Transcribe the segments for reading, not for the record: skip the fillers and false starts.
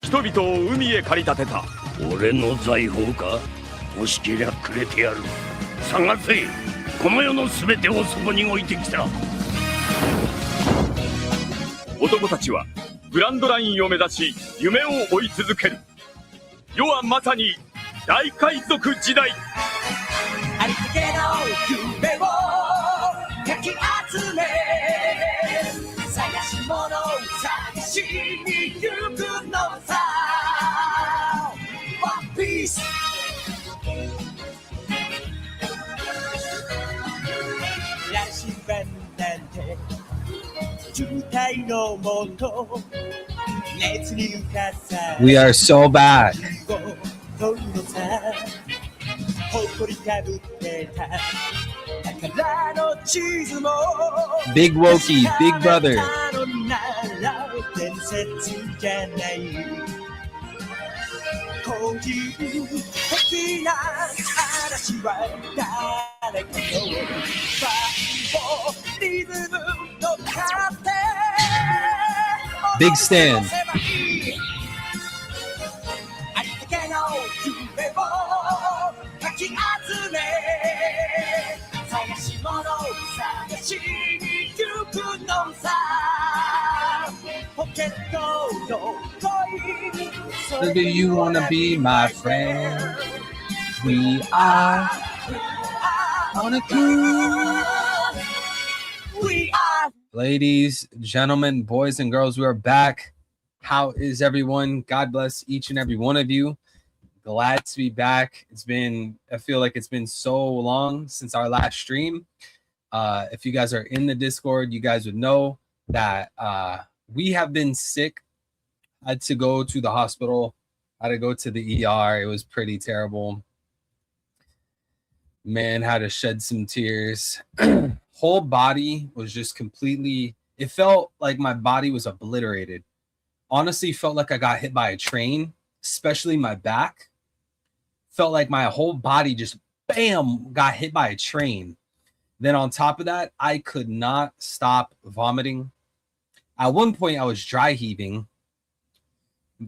人々を海へ駆り立てた。俺の財宝か？欲しけりゃくれてやる。探せ。この世の全てをそこに置いてきた。男たちはグランドラインを目指し夢を追い続ける。世はまさに大海賊時代。ありったけの夢をかき集め、探し物を探しに行くのさ。ワンピース羅針盤なんて渋滞のもと熱に浮かさ We are so back. 取るのさ。誇りかぶってた宝の地図も Big Wokey, Big Brother. 伝説じゃない個人的な嵐は誰かのバイブリズムの勝手 Big Stan. ありったけの夢をかき集め、探し物を探しに行くのさ。ポケットの恋 So do you wanna be my friend? We are on a cruise. We are Ladies, gentlemen, boys and girls, we are back. How is everyone? God bless each and every one of you. Glad to be back. I feel like it's been so long since our last stream. If you guys are in the Discord, you guys would know that we have been sick. I had to go to the hospital. I had to go to the ER. It was pretty terrible. Man, had to shed some tears. Whole body was just completely, it felt like my body was obliterated. Honestly, felt like I got hit by a train, especially my back. Felt like my whole body just, bam, got hit by a train. Then on top of that, I could not stop vomiting. At one point, I was dry heaving,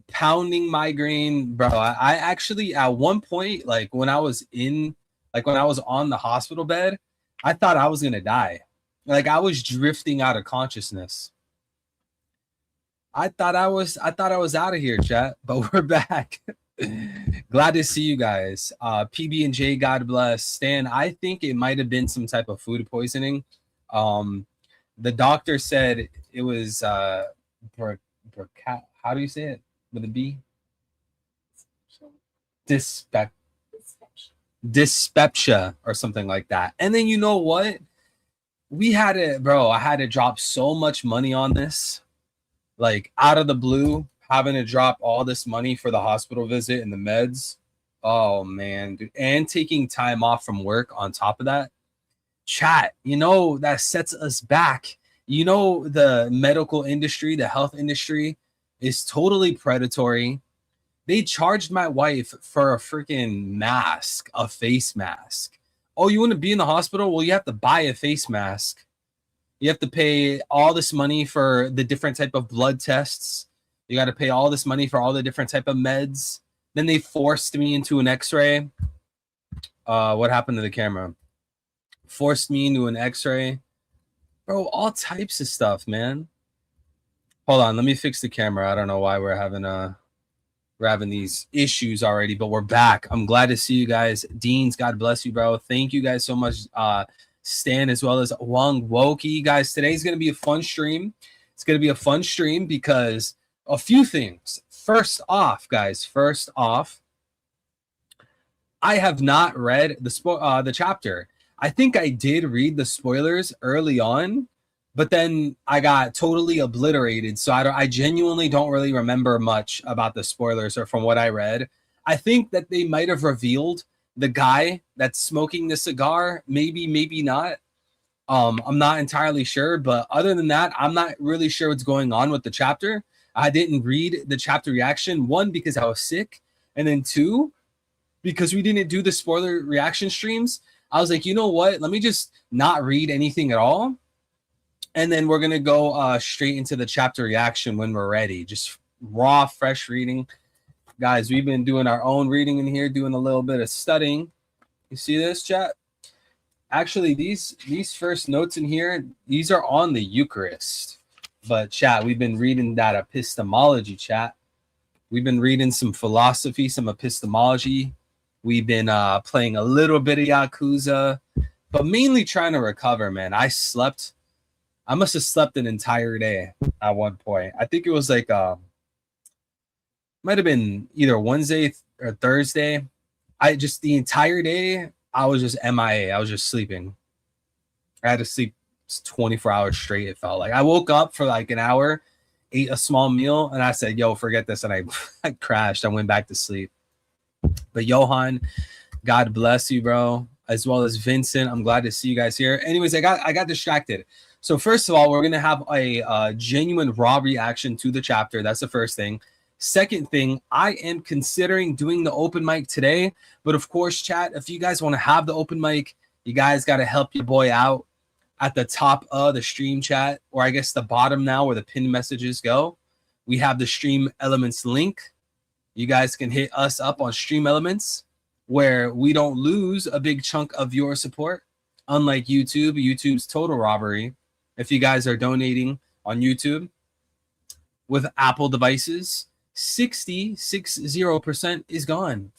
pounding migraine, bro. I actually, at one point, like when I was on the hospital bed, I thought I was going to die. Like I was drifting out of consciousness. I thought I was out of here, chat, but we're back. Glad to see you guys. PB&J, God bless. Stan, I think it might have been some type of food poisoning. The doctor said it was how do you say it with a B? Dyspepsia or something like that. And then you know what? I had to drop so much money on this. Like out of the blue, having to drop all this money for the hospital visit and the meds. Oh man, dude. And taking time off from work on top of that. Chat, that sets us back. The medical industry, the health industry is totally predatory. They charged my wife for a freaking mask, a face mask. Oh, you want to be in the hospital? Well, you have to buy a face mask. You have to pay all this money for the different type of blood tests. You got to pay all this money for all the different type of meds. Then they forced me into an x-ray. What happened to the camera? Forced me into an x-ray. Bro, all types of stuff, man. Hold on, let me fix the camera. I don't know why we're having these issues already, but we're back. I'm glad to see you guys. Deans, God bless you, bro. Thank you guys so much. Stan, as well as Wang Wokey. Guys, today's going to be a fun stream. It's going to be a fun stream because a few things. First off, I have not read the chapter. I think I did read the spoilers early on, but then I got totally obliterated. So I genuinely don't really remember much about the spoilers or from what I read. I think that they might have revealed the guy that's smoking the cigar. Maybe, maybe not. I'm not entirely sure, but other than that, I'm not really sure what's going on with the chapter. I didn't read the chapter reaction, one, because I was sick, and then two, because we didn't do the spoiler reaction streams. I was like, you know what? Let me just not read anything at all. And then we're going to go straight into the chapter reaction when we're ready. Just raw, fresh reading. Guys, we've been doing our own reading in here, doing a little bit of studying. You see this, chat? Actually, these first notes in here, these are on the Eucharist. But chat, we've been reading that epistemology, chat. We've been reading some philosophy, some epistemology. We've been playing a little bit of Yakuza, but mainly trying to recover, man. I must have slept an entire day at one point. I think it was like might have been either Wednesday or Thursday. The entire day, I was just MIA. I was just sleeping. I had to sleep 24 hours straight, it felt like. I woke up for like an hour, ate a small meal, and I said, yo, forget this. And I crashed. I went back to sleep. But Johan, God bless you, bro. As well as Vincent. I'm glad to see you guys here. Anyways, I got distracted. So first of all, we're going to have a genuine raw reaction to the chapter. That's the first thing. Second thing, I am considering doing the open mic today. But of course, chat, if you guys want to have the open mic, you guys got to help your boy out at the top of the stream chat, or I guess the bottom now where the pinned messages go. We have the Stream Elements link. You guys can hit us up on Stream Elements, where we don't lose a big chunk of your support. Unlike YouTube, YouTube's total robbery. If you guys are donating on YouTube with Apple devices, 60% is gone.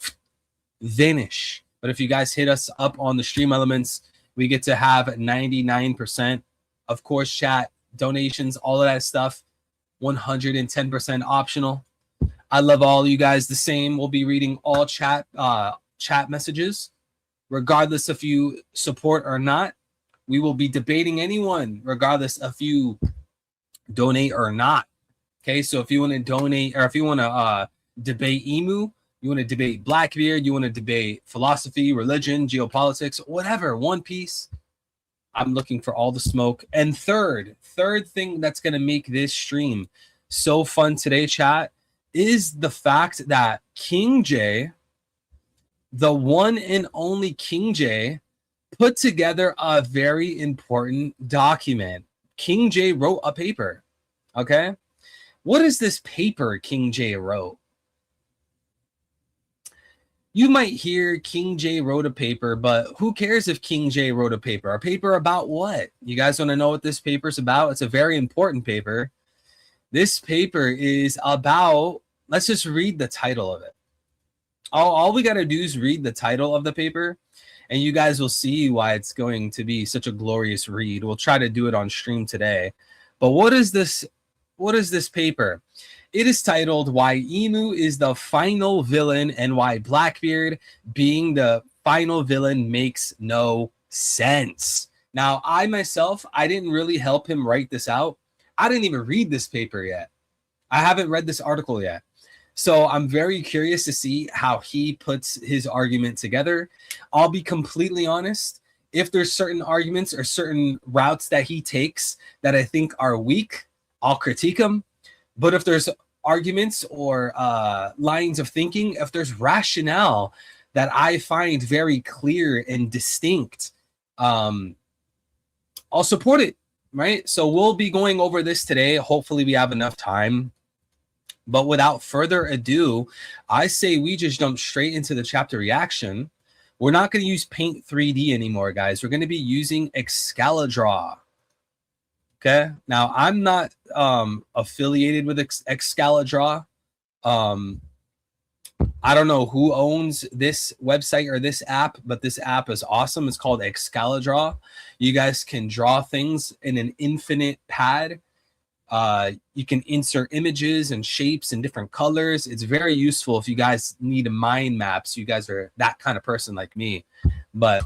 Vanish. But if you guys hit us up on the Stream Elements, we get to have 99%. Of course, chat, donations, all of that stuff, 110% optional. I love all you guys the same. We'll be reading all chat messages, regardless if you support or not. We will be debating anyone, regardless if you donate or not. Okay, so if you want to donate, or if you want to debate Emu, you want to debate Blackbeard, you want to debate philosophy, religion, geopolitics, whatever, One Piece, I'm looking for all the smoke. And third thing that's going to make this stream so fun today, chat, is the fact that King J, the one and only King J, put together a very important document. King J wrote a paper. Okay? What is this paper King J wrote? You might hear King J wrote a paper, but who cares if King J wrote a paper? A paper about what? You guys want to know what this paper's about? It's a very important paper. This paper is about, let's just read the title of it. All we got to do is read the title of the paper, and you guys will see why it's going to be such a glorious read. We'll try to do it on stream today. But what is this paper? It is titled Why Emu is the Final Villain and Why Blackbeard being the final villain makes no sense. Now, I didn't really help him write this out. I didn't even read this paper yet. I haven't read this article yet. So I'm very curious to see how he puts his argument together. I'll be completely honest. If there's certain arguments or certain routes that he takes that I think are weak, I'll critique him. But if there's arguments or lines of thinking, if there's rationale that I find very clear and distinct, I'll support it, right? So we'll be going over this today. Hopefully we have enough time. But without further ado, I say we just jump straight into the chapter reaction. We're not going to use Paint 3D anymore, guys. We're going to be using Excalidraw. Okay. Now, I'm not affiliated with Excalidraw. I don't know who owns this website or this app, but this app is awesome. It's called Excalidraw. You guys can draw things in an infinite pad. You can insert images and shapes and different colors. It's very useful if you guys need a mind map. So you guys are that kind of person like me. But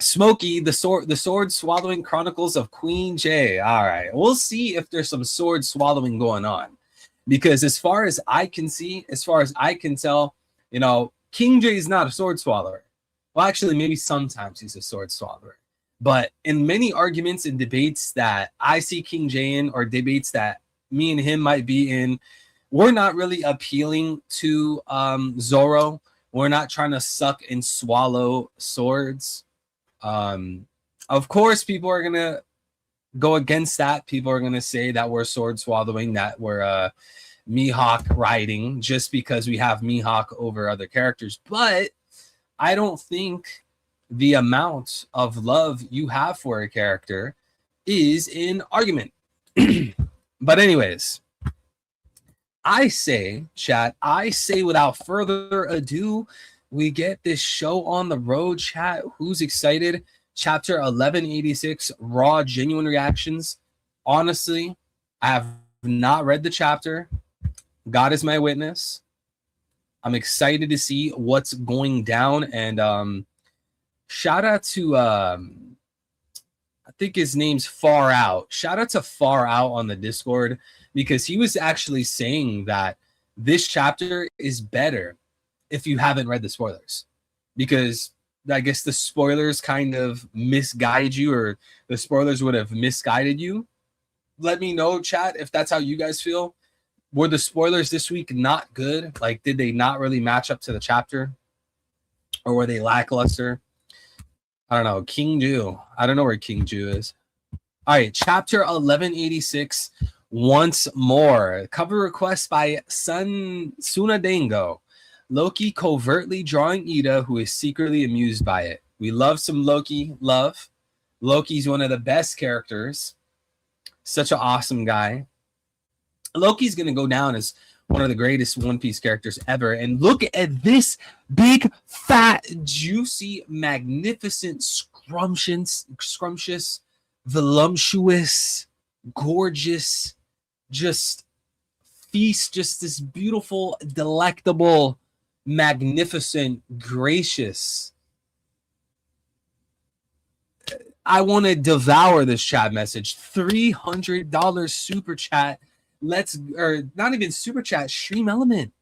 Smokey, the sword swallowing chronicles of Queen J. All right, we'll see if there's some sword swallowing going on, because as far as I can see, as far as I can tell, King J is not a sword swallower. Well, actually, maybe sometimes he's a sword swallower, But in many arguments and debates that I see King Jay in, or debates that me and him might be in, we're not really appealing to Zoro. We're not trying to suck and swallow swords. Of course, people are gonna go against that. People are gonna say that we're sword swallowing, that we're Mihawk riding, just because we have Mihawk over other characters. But I don't think the amount of love you have for a character is an argument. But anyways, I say, chat, I say without further ado, we get this show on the road, chat. Who's excited? Chapter 1186, Raw Genuine Reactions. Honestly, I have not read the chapter. God is my witness. I'm excited to see what's going down. And shout out to I think his name's Far Out. Shout out to Far Out on the Discord, because he was actually saying that this chapter is better if you haven't read the spoilers, because I guess the spoilers kind of misguide you, or the spoilers would have misguided you. Let me know, chat, if that's how you guys feel. Were the spoilers this week not good? Like, did they not really match up to the chapter? Or were they lackluster? I don't know. King Ju. I don't know where King Ju is. All right, chapter 1186. Once more. Cover request by Sunadango. Loki covertly drawing Ida, who is secretly amused by it. We love some Loki love. Loki's one of the best characters. Such an awesome guy. Loki's going to go down as one of the greatest One Piece characters ever. And look at this big, fat, juicy, magnificent, scrumptious, voluptuous, gorgeous, just feast, just this beautiful, delectable, magnificent, gracious. I want to devour this chat message. $300 super chat. Or not even super chat, Stream Element,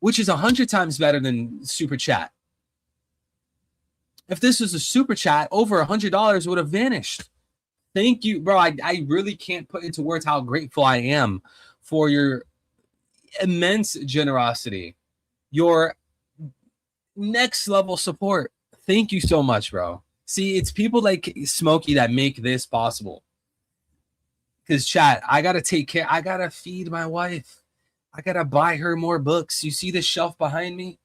which is 100 times better than super chat. If this was a super chat, over $100 would have vanished. Thank you, bro. I really can't put into words how grateful I am for your immense generosity, your next level support. Thank you so much, bro. See, it's people like Smokey that make this possible. Because, chat, I got to take care. I got to feed my wife. I got to buy her more books. You see the shelf behind me?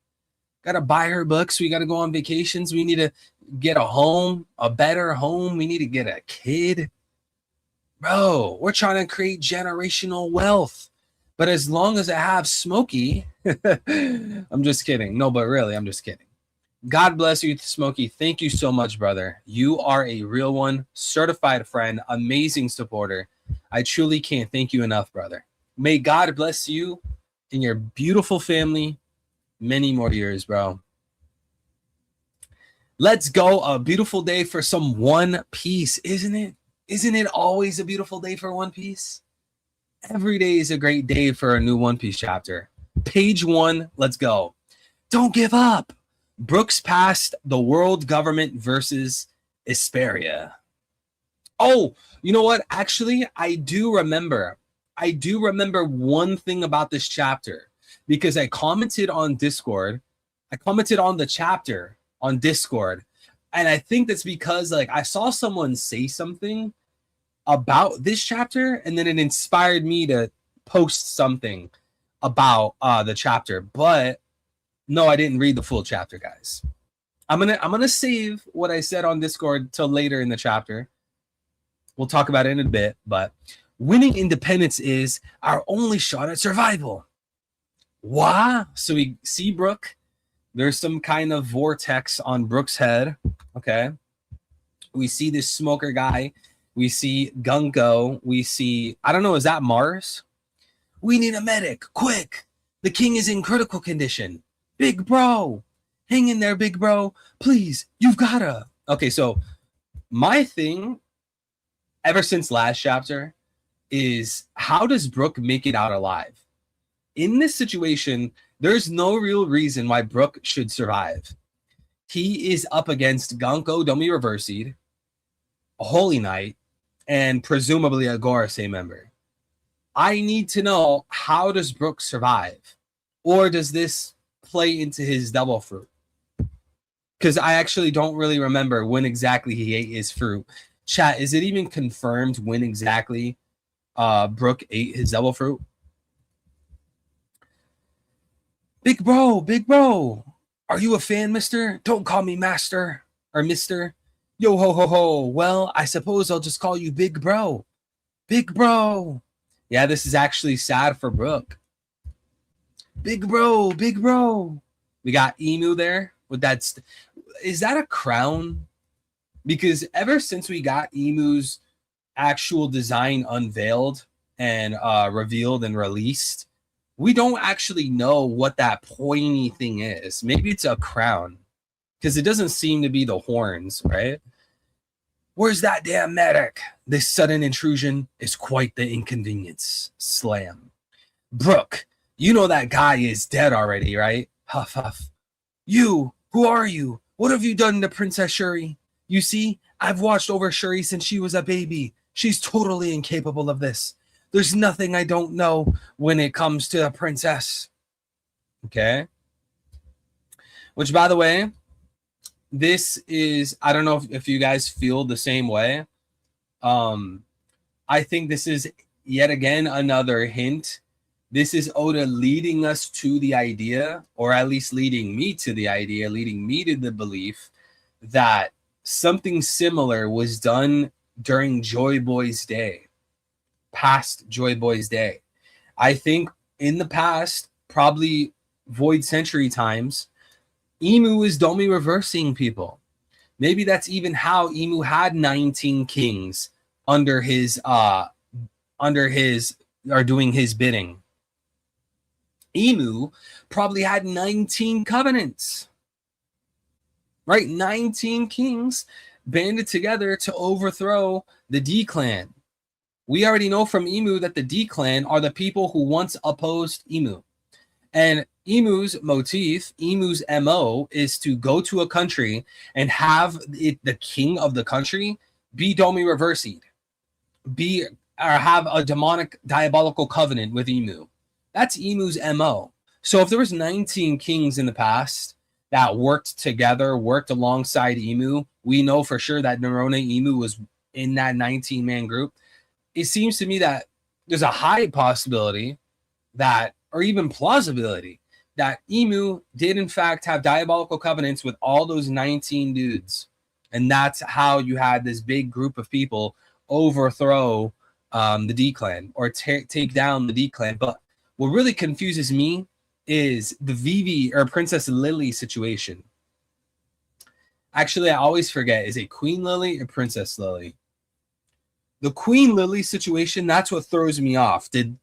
Got to buy her books. We got to go on vacations. We need to get a home, a better home. We need to get a kid. Bro, we're trying to create generational wealth. But as long as I have Smokey, I'm just kidding. No, but really, I'm just kidding. God bless you, Smokey. Thank you so much, brother. You are a real one, certified friend, amazing supporter. I truly can't thank you enough, brother. May God bless you and your beautiful family many more years, bro. Let's go. A beautiful day for some One Piece, isn't it? Isn't it always a beautiful day for One Piece? Every day is a great day for a new One Piece chapter. Page 1, let's go. Don't give up. Brooks passed the world government versus Esperia. Oh, you know what? Actually, I do remember one thing about this chapter, because I commented on Discord. I commented on the chapter on Discord. And I think that's because, like, I saw someone say something about this chapter, and then it inspired me to post something about the chapter. But no, I didn't read the full chapter, guys. I'm gonna save what I said on Discord till later in the chapter. We'll talk about it in a bit, but winning independence is our only shot at survival. Why? So we see Brook. There's some kind of vortex on Brook's head. Okay. We see this smoker guy. We see Gunko. We see, I don't know, is that Mars? We need a medic, quick. The king is in critical condition. Big bro, hang in there, big bro. Please, you've gotta. Okay, so my thing ever since last chapter is, how does Brook make it out alive? In this situation, there's no real reason why Brook should survive. He is up against Gunko, don't be reversied. a Holy Knight, and presumably a Gorosei member. I need to know, how does Brook survive? Or does this play into his devil fruit? Because I actually don't really remember when exactly he ate his fruit. Chat, is it even confirmed when exactly Brook ate his devil fruit? Big bro, are you a fan, mister? Don't call me master or mister. Yo ho ho ho. Well, I suppose I'll just call you Big Bro. Big Bro. Yeah, this is actually sad for Brook. Big Bro. We got Emu there with that. Is that a crown? Because ever since we got Emu's actual design unveiled and revealed and released, we don't actually know what that pointy thing is. Maybe it's a crown, because it doesn't seem to be the horns, right? Where's that damn medic? This sudden intrusion is quite the inconvenience. Slam. Brook, you know that guy is dead already, right? Huff, huff. You, who are you? What have you done to Princess Shuri? You see, I've watched over Shuri since she was a baby. She's totally incapable of this. There's nothing I don't know when it comes to a princess. Okay. Which, by the way, this is, I don't know if you guys feel the same way. I think this is yet again another hint. This is Oda leading us to the idea, or at least leading me to the idea, leading me to the belief that something similar was done during Joy Boy's day. Past Joy Boy's day. I think in the past, probably Void Century times, Emu is Domi reversing people. Maybe that's even how Emu had 19 kings under his or doing his bidding. Emu probably had 19 covenants. Right? 19 kings banded together to overthrow the D-Clan. We already know from Emu that the D-Clan are the people who once opposed Emu. And Emu's motif, Emu's MO, is to go to a country and have the king of the country be Domi Reversied. Have a demonic, diabolical covenant with Emu. That's Emu's MO. So if there was 19 kings in the past that worked together, worked alongside Emu, we know for sure that Nerone Emu was in that 19-man group. It seems to me that there's a high possibility that, or even plausibility, that Emu did in fact have diabolical covenants with all those 19 dudes. And that's how you had this big group of people overthrow the D-Clan, or take down the D-Clan. But what really confuses me is the Vivi or Princess Lily situation. Actually, I always forget, is it Queen Lily or Princess Lily? The Queen Lily situation, that's what throws me off. Did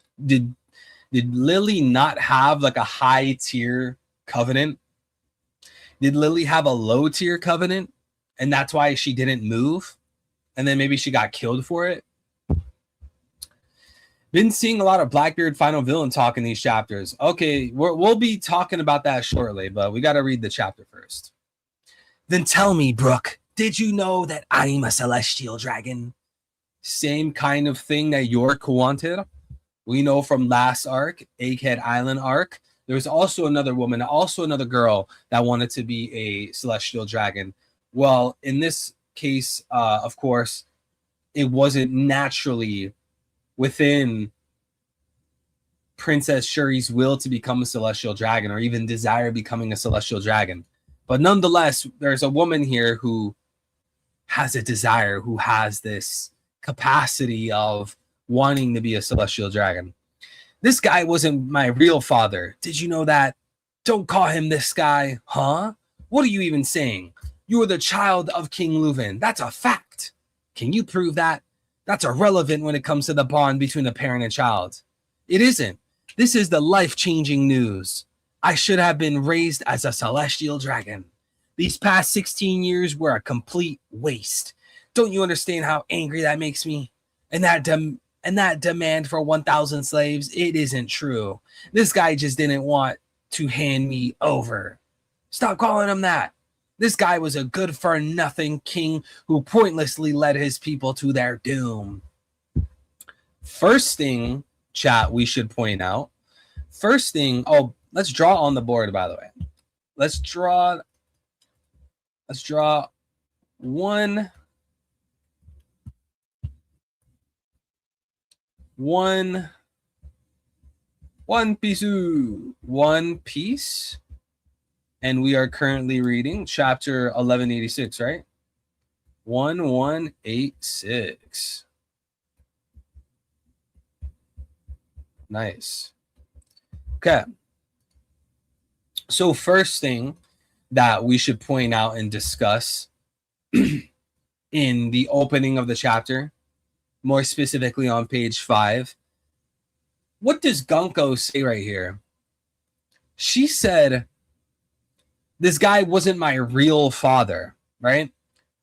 Lily not have like a high tier covenant? Did Lily have a low tier covenant, and that's why she didn't move? And then maybe she got killed for it? Been seeing a lot of Blackbeard final villain talk in these chapters. Okay, we'll be talking about that shortly, but we got to read the chapter first. Then tell me, Brook, did you know that I'm a celestial dragon? Same kind of thing that York wanted. We know from last arc, Egghead Island arc, there was also another woman, also another girl that wanted to be a celestial dragon. Well, in this case, of course, it wasn't naturally within Princess Shuri's will to become a celestial dragon, or even desire becoming a celestial dragon. But nonetheless, there's a woman here who has a desire, who has this capacity of wanting to be a celestial dragon. This guy wasn't my real father. Did you know that? Don't call him this guy, huh? What are you even saying? You are the child of King Leuven. That's a fact. Can you prove that? That's irrelevant when it comes to the bond between a parent and child. It isn't. This is the life-changing news. I should have been raised as a celestial dragon. These past 16 years were a complete waste. Don't you understand how angry that makes me? And that demand for 1,000 slaves, it isn't true. This guy just didn't want to hand me over. Stop calling him that. This guy was a good for nothing king who pointlessly led his people to their doom. First thing, chat, we should point out. First thing, oh, let's draw on the board, by the way. Let's draw one piece. And we are currently reading chapter 1186, right? 1186. Nice. Okay. So first thing that we should point out and discuss in the opening of the chapter, more specifically on page 5, what does Gunko say right here? She said, this guy wasn't my real father, right?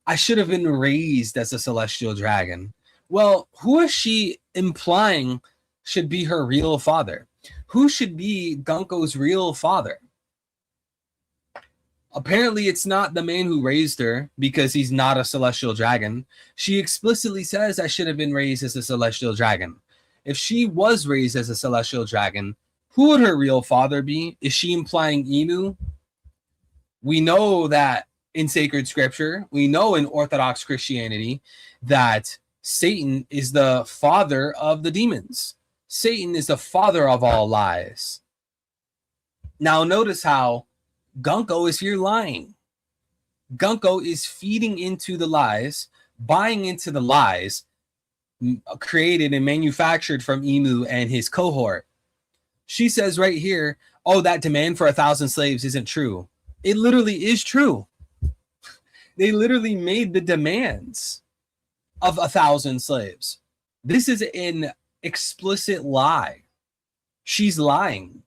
I should have been raised as a celestial dragon. Well, who is she implying should be her real father? Who should be Gunko's real father? Apparently, it's not the man who raised her because he's not a celestial dragon. She explicitly says, I should have been raised as a celestial dragon. If she was raised as a celestial dragon, who would her real father be? Is she implying Emu? We know that in sacred scripture, we know in Orthodox Christianity that Satan is the father of the demons. Satan is the father of all lies. Now, notice how Gunko is here lying. Gunko is feeding into the lies, buying into the lies created and manufactured from Emu and his cohort. She says right here, oh, that demand for 1,000 slaves isn't true. It literally is true. They literally made the demands of 1,000 slaves. This is an explicit lie. She's lying.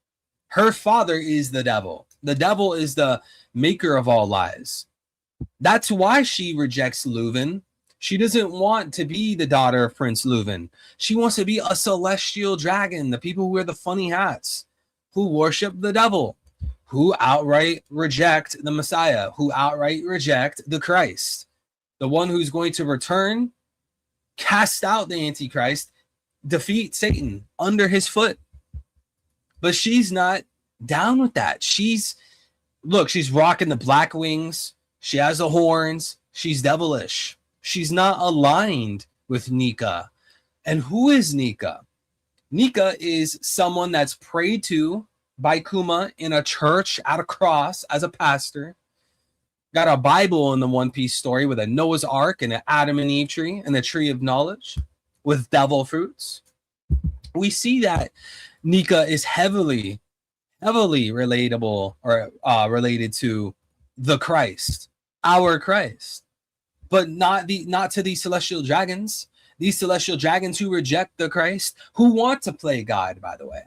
Her father is the devil. The devil is the maker of all lies. That's why she rejects Leuven. She doesn't want to be the daughter of Prince Leuven. She wants to be a celestial dragon, the people who wear the funny hats, who worship the devil, who outright reject the Messiah, who outright reject the Christ, the one who's going to return, cast out the Antichrist, defeat Satan under his foot. But she's not down with that. She's rocking the black wings. She has the horns. She's devilish. She's not aligned with Nika. And who is Nika? Nika is someone that's prayed to by Kuma in a church at a cross as a pastor. Got a Bible in the One Piece story with a Noah's Ark and an Adam and Eve tree and the tree of knowledge with devil fruits. We see that Nika is heavily relatable or related to the Christ, our Christ, but not to these celestial dragons. These celestial dragons who reject the Christ, who want to play God, by the way.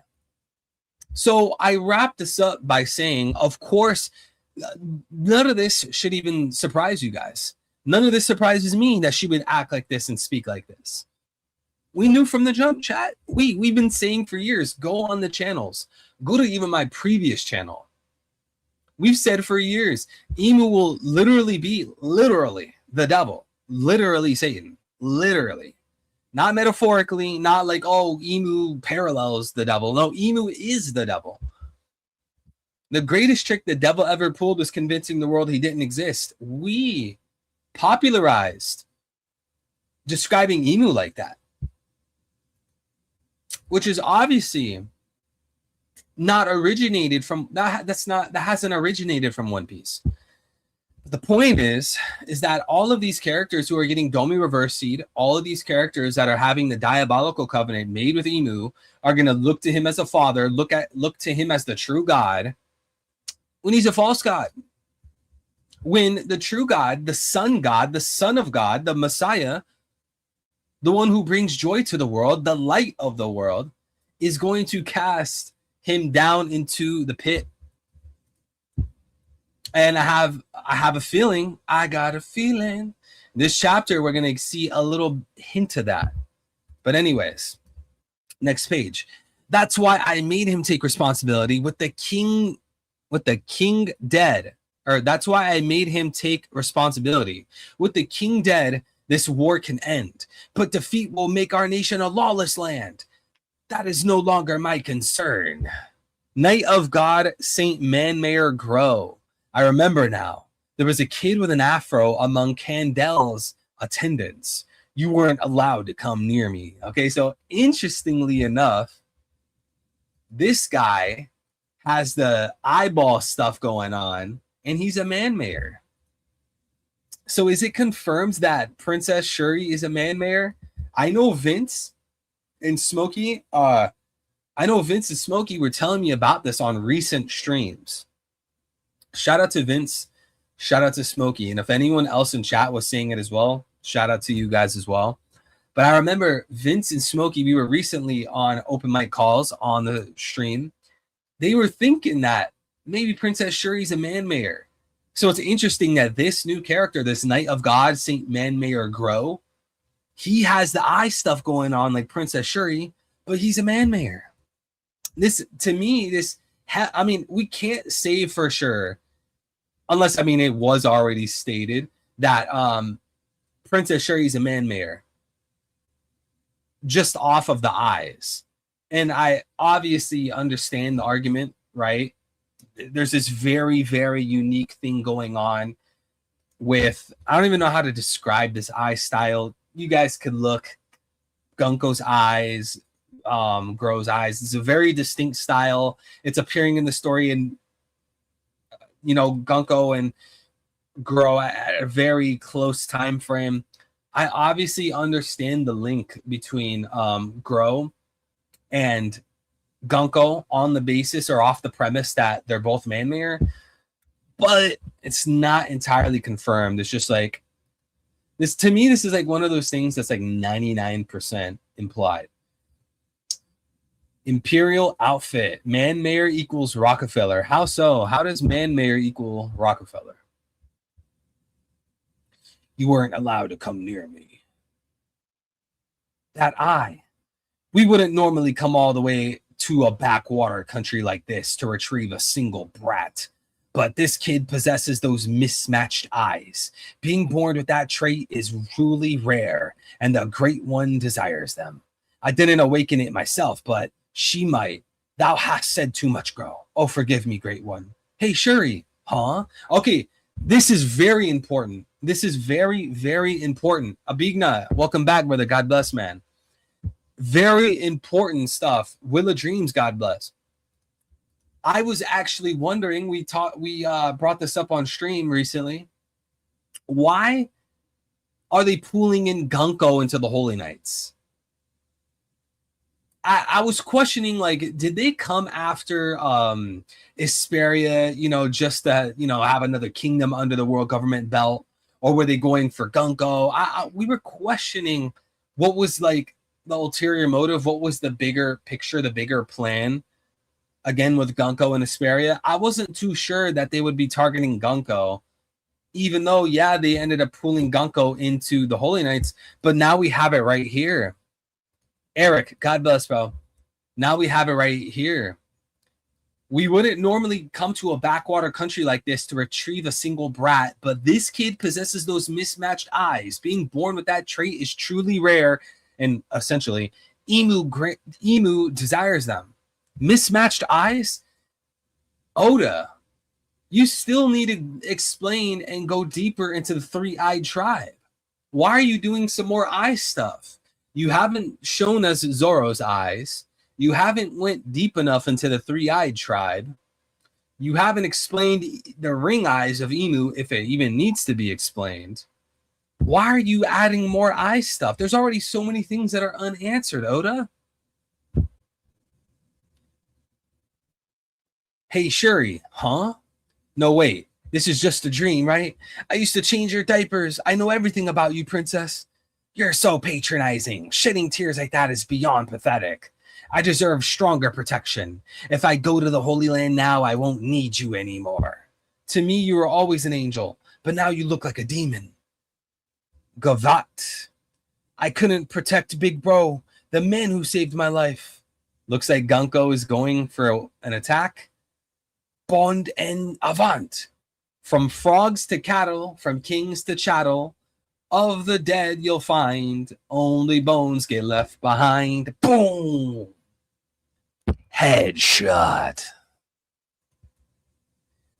So I wrap this up by saying, of course, none of this should even surprise you guys. None of this surprises me that she would act like this and speak like this. We knew from the jump, chat. We've been saying for years, go on the channels. Go to even my previous channel. We've said for years, Emu will literally be the devil. Literally Satan. Literally. Not metaphorically, not like, oh, Emu parallels the devil. No, Emu is the devil. The greatest trick the devil ever pulled was convincing the world he didn't exist. We popularized describing Emu like that, which is obviously not originated from that hasn't originated from One Piece. But the point is that all of these characters who are getting Domi reverse seed, all of these characters that are having the diabolical covenant made with Emu are going to look to him as a father, look to him as the true God, when he's a false god. When the true God, the Son of God, the Messiah, the one who brings joy to the world, the light of the world, is going to cast him down into the pit. And I got a feeling this chapter we're going to see a little hint of that. But anyways, next page. That's why I made him take responsibility with the king dead. or that's why I made him take responsibility. With the king dead, this war can end, but defeat will make our nation a lawless land. That is no longer my concern. Knight of God, Saint Manmayer Grow. I remember now. There was a kid with an afro among Candel's attendants. You weren't allowed to come near me. Okay, so interestingly enough, this guy has the eyeball stuff going on, and he's a Manmayer. So is it confirmed that Princess Shuri is a Manmayer? I know Vince and Smokey. I know Vince and Smokey were telling me about this on recent streams. Shout out to Vince. Shout out to Smokey. And if anyone else in chat was saying it as well, shout out to you guys as well. But I remember Vince and Smokey, we were recently on open mic calls on the stream. They were thinking that maybe Princess Shuri's a Manmayer. So it's interesting that this new character, this Knight of God, Saint Manmayer Grow, he has the eye stuff going on like Princess Shuri, but he's a Manmayer. This, to me, I mean, we can't say for sure, unless, I mean, it was already stated that Princess Shuri is a Manmayer just off of the eyes. And I obviously understand the argument, right? There's this very, very unique thing going on with, I don't even know how to describe this eye style. You guys could look, Gunko's eyes, Grow's eyes. It's a very distinct style. It's appearing in the story, and you know, Gunko and Grow at a very close time frame. I obviously understand the link between Grow and Gunko on the basis or off the premise that they're both Manmayer, but it's not entirely confirmed. It's just like this, to me, this is like one of those things that's like 99% implied. Imperial outfit. Manmayer equals Rockefeller. How so? How does Manmayer equal Rockefeller? You weren't allowed to come near me. That eye. We wouldn't normally come all the way to a backwater country like this to retrieve a single brat. But this kid possesses those mismatched eyes. Being born with that trait is truly rare, and the Great One desires them. I didn't awaken it myself, but she might. Thou hast said too much, Grow. Oh, forgive me, Great One. Hey, Shuri. Huh? Okay, this is very important. This is very, very important. Abigna, welcome back, brother. God bless, man. Very important stuff. Willa Dreams, God bless. I was actually wondering, we brought this up on stream recently. Why are they pulling in Gunko into the Holy Knights? I was questioning, like, did they come after Isperia, you know, just to, you know, have another kingdom under the world government belt? Or were they going for Gunko? We were questioning what was like the ulterior motive, what was the bigger picture, the bigger plan, again with Gunko and Isperia. I wasn't too sure that they would be targeting Gunko, even though, yeah, they ended up pulling Gunko into the Holy Knights, but now we have it right here. Eric, God bless, bro. Now we have it right here. We wouldn't normally come to a backwater country like this to retrieve a single brat, but this kid possesses those mismatched eyes. Being born with that trait is truly rare, and essentially, Emu desires them. Mismatched eyes? Oda, you still need to explain and go deeper into the three-eyed tribe. Why are you doing some more eye stuff? You haven't shown us Zoro's eyes. You haven't went deep enough into the three-eyed tribe. You haven't explained the ring eyes of Emu, if it even needs to be explained. Why are you adding more eye stuff? There's already so many things that are unanswered, Oda. Hey, Shuri, huh? No, wait. This is just a dream, right? I used to change your diapers. I know everything about you, princess. You're so patronizing. Shedding tears like that is beyond pathetic. I deserve stronger protection. If I go to the Holy Land now, I won't need you anymore. To me, you were always an angel, but now you look like a demon. Gavat. I couldn't protect Big Bro, the man who saved my life. Looks like Gunko is going for an attack. Bond and Avant. From frogs to cattle, from kings to chattel, of the dead you'll find only bones get left behind. Boom! Headshot.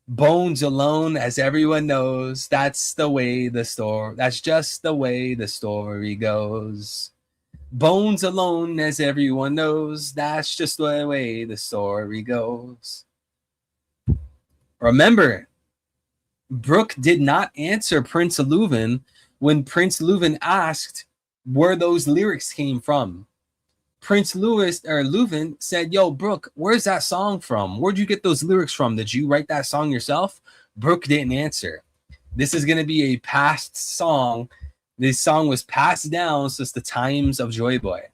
Bones alone, as everyone knows, that's just the way the story goes. Bones alone, as everyone knows, that's just the way the story goes. Remember, Brooke did not answer Prince Leuven when Prince Leuven asked where those lyrics came from. Prince Leuven said, "Yo, Brooke, where's that song from? Where'd you get those lyrics from? Did you write that song yourself?" Brooke didn't answer. This is going to be a past song. This song was passed down since the times of Joy Boy.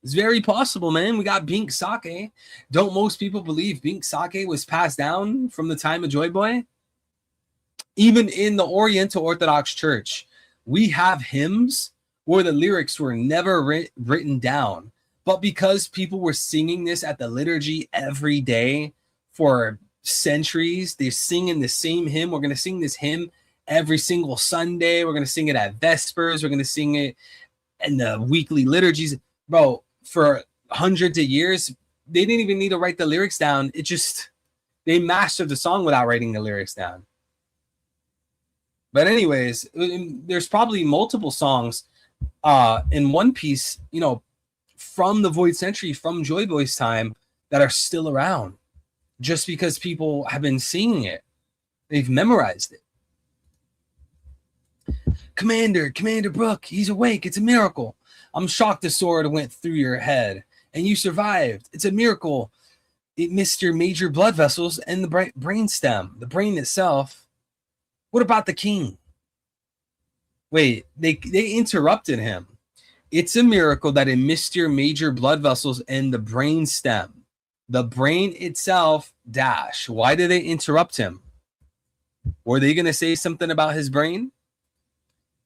It's very possible, man. We got Bink Sake. Don't most people believe Bink Sake was passed down from the time of Joy Boy? Even in the Oriental Orthodox Church, we have hymns where the lyrics were never written down. But because people were singing this at the liturgy every day for centuries, they're singing the same hymn. We're going to sing this hymn every single Sunday. We're going to sing it at Vespers. We're going to sing it in the weekly liturgies. Bro, for hundreds of years, they didn't even need to write the lyrics down. They mastered the song without writing the lyrics down. But anyways, there's probably multiple songs in one piece, from the Void Century, from Joy Boy's time, that are still around just because people have been singing it. They've memorized it. Commander Brooke, he's awake. It's a miracle. I'm shocked the sword went through your head and you survived. It's a miracle. It missed your major blood vessels and the brain stem, the brain itself. What about the king? Wait, they interrupted him. It's a miracle that it missed your major blood vessels and the brain stem. The brain itself, dash. Why did they interrupt him? Were they going to say something about his brain?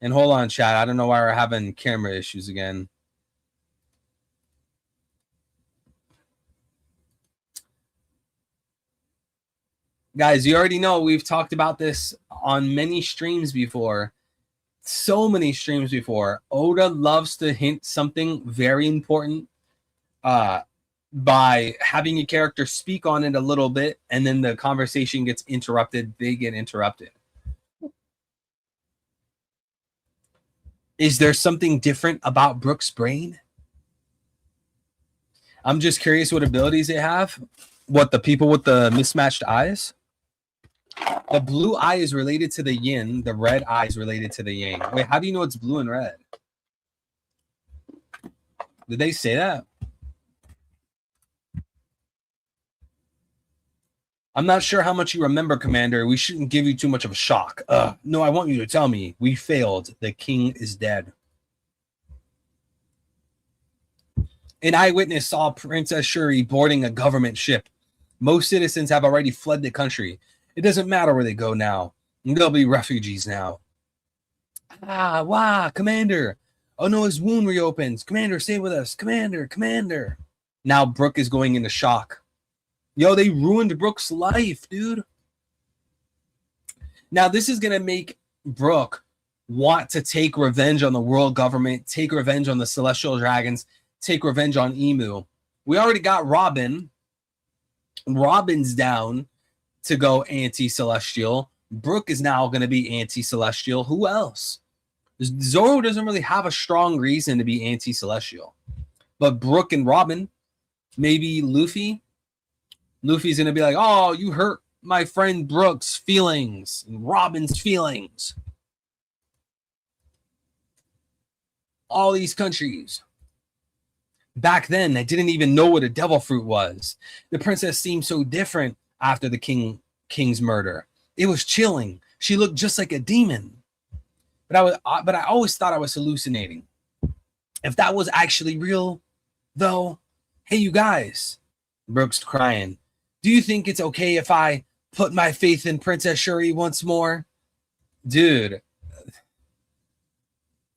And hold on, chat. I don't know why we're having camera issues again. Guys, you already know we've talked about this on many streams before. So many streams before. Oda loves to hint something very important by having a character speak on it a little bit, and then the conversation gets interrupted. They get interrupted. Is there something different about Brooke's brain? I'm just curious what abilities they have. What, the people with the mismatched eyes? The blue eye is related to the yin. The red eye is related to the yang. Wait, how do you know it's blue and red? Did they say that? I'm not sure how much you remember, Commander. We shouldn't give you too much of a shock. No, I want you to tell me. We failed. The king is dead. An eyewitness saw Princess Shuri boarding a government ship. Most citizens have already fled the country. It doesn't matter where they go now. They'll be refugees now. Commander. Oh no, his wound reopens. Commander, stay with us. Commander. Now Brooke is going into shock. Yo, they ruined Brooke's life, dude. Now this is going to make Brooke want to take revenge on the world government, take revenge on the Celestial Dragons, take revenge on Emu. We already got Robin. Robin's down to go anti-celestial. Brooke is now going to be anti-celestial. Who else? Zoro doesn't really have a strong reason to be anti-celestial. But Brooke and Robin, maybe Luffy. Luffy's going to be like, oh, you hurt my friend Brooke's feelings and Robin's feelings. All these countries. Back then, they didn't even know what a devil fruit was. The princess seemed so different after the king's murder. It was chilling. She looked just like a demon. But I always thought I was hallucinating. If that was actually real, though, hey, you guys, Brooke's crying. Do you think it's okay if I put my faith in Princess Shuri once more? Dude,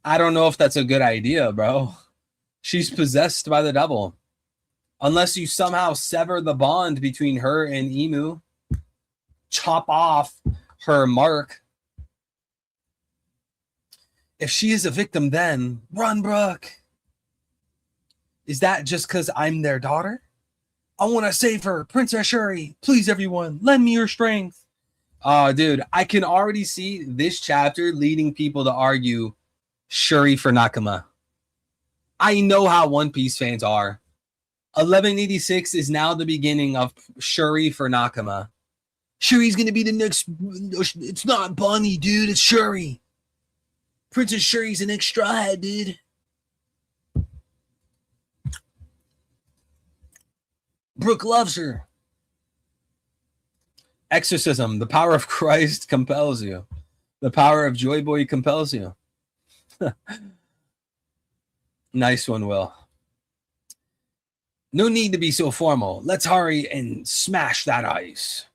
I don't know if that's a good idea, bro. She's possessed by the devil. Unless you somehow sever the bond between her and Emu. chop off her mark. If she is a victim, then run, Brooke. Is that just because I'm their daughter? I want to save her. Princess Shuri, please, everyone, lend me your strength. Dude, I can already see this chapter leading people to argue Shuri for Nakama. I know how One Piece fans are. 1186 is now the beginning of Shuri for Nakama. Shuri's going to be the next... It's not Bonnie, dude. It's Shuri. Princess Shuri's an extra head, dude. Brooke loves her. Exorcism. The power of Christ compels you. The power of Joy Boy compels you. Nice one, Will. No need to be so formal. Let's hurry and smash that ice.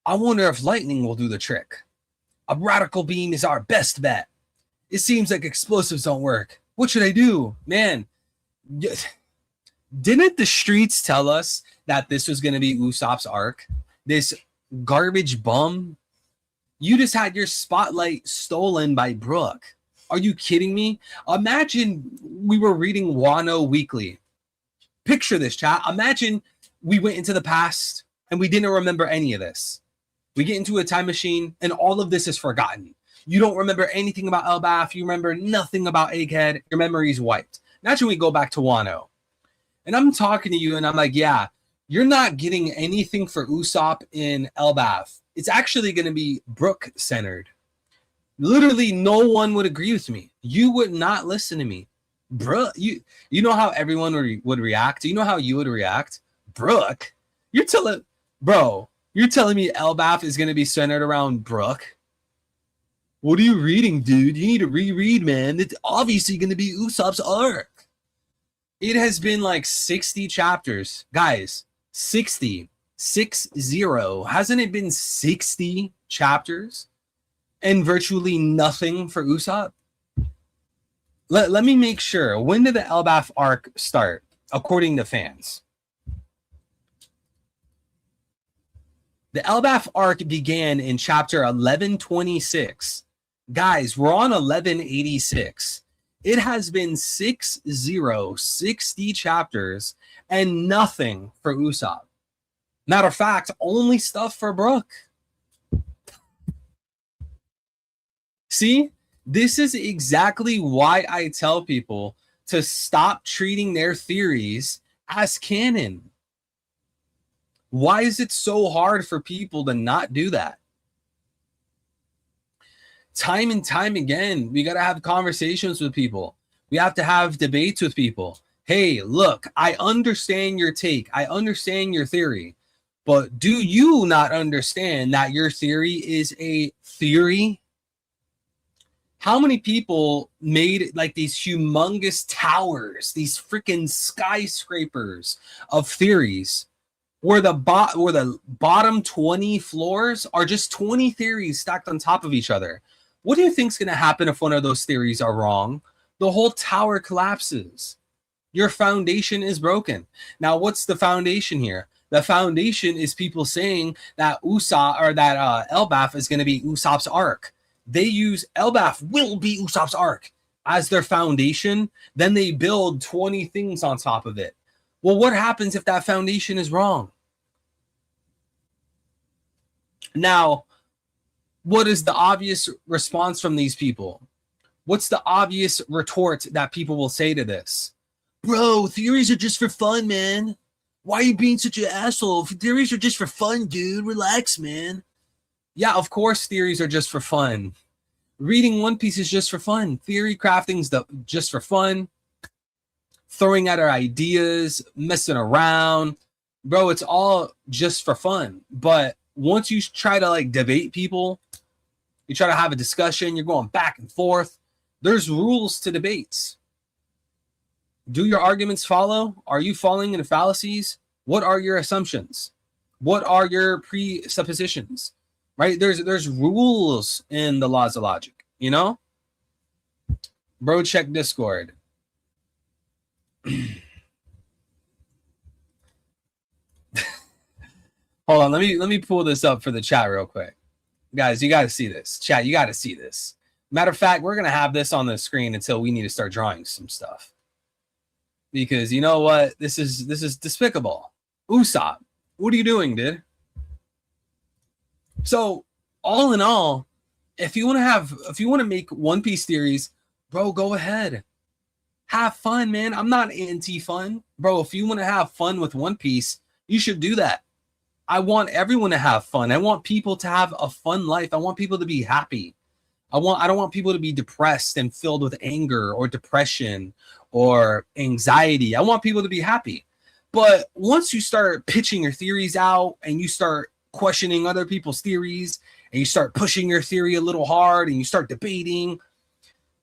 I wonder if lightning will do the trick. A radical beam is our best bet. It seems like explosives don't work. What should I do? Man, didn't the streets tell us that this was going to be Usopp's arc? This garbage bum? You just had your spotlight stolen by Brooke. Are you kidding me? Imagine we were reading Wano Weekly. Picture this, chat. Imagine we went into the past and we didn't remember any of this. We get into a time machine and all of this is forgotten. You don't remember anything about Elbaf. You remember nothing about Egghead. Your memory's wiped. Imagine we go back to Wano. And I'm talking to you and I'm like, yeah, you're not getting anything for Usopp in Elbaf. It's actually going to be Brooke-centered. Literally, no one would agree with me. You would not listen to me. Brooke, you know how everyone would react? Do you know how you would react? Brooke? You're telling me Elbaf is going to be centered around Brooke? What are you reading, dude? You need to reread, man. It's obviously going to be Usopp's arc. It has been like 60 chapters. Guys, 60. 6-0. Hasn't it been 60 chapters? And virtually nothing for Usopp? Let me make sure. When did the Elbaf arc start, according to fans? The Elbaf arc began in chapter 1126. Guys, we're on 1186. It has been 60 chapters and nothing for Usopp. Matter of fact, only stuff for Brooke. See, this is exactly why I tell people to stop treating their theories as canon. Why is it so hard for people to not do that? Time and time again, we got to have conversations with people. We have to have debates with people. Hey, look, I understand your take. I understand your theory. But do you not understand that your theory is a theory? How many people made like these humongous towers, these freaking skyscrapers of theories where the bottom 20 floors are just 20 theories stacked on top of each other? What do you think is going to happen if one of those theories are wrong? The whole tower collapses. Your foundation is broken. Now, what's the foundation here? The foundation is people saying that Elbaf is going to be Usopp's arc. They use Elbaf will be Usopp's arc as their foundation. Then they build 20 things on top of it. Well, what happens if that foundation is wrong? Now, what is the obvious response from these people? What's the obvious retort that people will say to this? Bro, theories are just for fun, man. Why are you being such an asshole? Theories are just for fun, dude. Relax, man. Yeah, of course theories are just for fun. Reading One Piece is just for fun. Theory crafting's just for fun. Throwing out our ideas, messing around. Bro, it's all just for fun. But once you try to like debate people, you try to have a discussion, you're going back and forth. There's rules to debates. Do your arguments follow? Are you falling into fallacies? What are your assumptions? What are your presuppositions? Right? There's rules in the laws of logic, you know? Bro, check Discord. Hold Hold on, let me pull this up for the chat real quick. Guys, you got to see this. Chat, you got to see this. Matter of fact, we're going to have this on the screen until we need to start drawing some stuff. Because you know what? This is despicable. Usopp, what are you doing, dude? So, all in all, if you want to make One Piece theories, bro, go ahead. Have fun, man. I'm not anti-fun. Bro, if you want to have fun with One Piece, you should do that. I want everyone to have fun. I want people to have a fun life. I want people to be happy. I don't want people to be depressed and filled with anger or depression or anxiety. I want people to be happy. But once you start pitching your theories out and you start questioning other people's theories and you start pushing your theory a little hard and you start debating,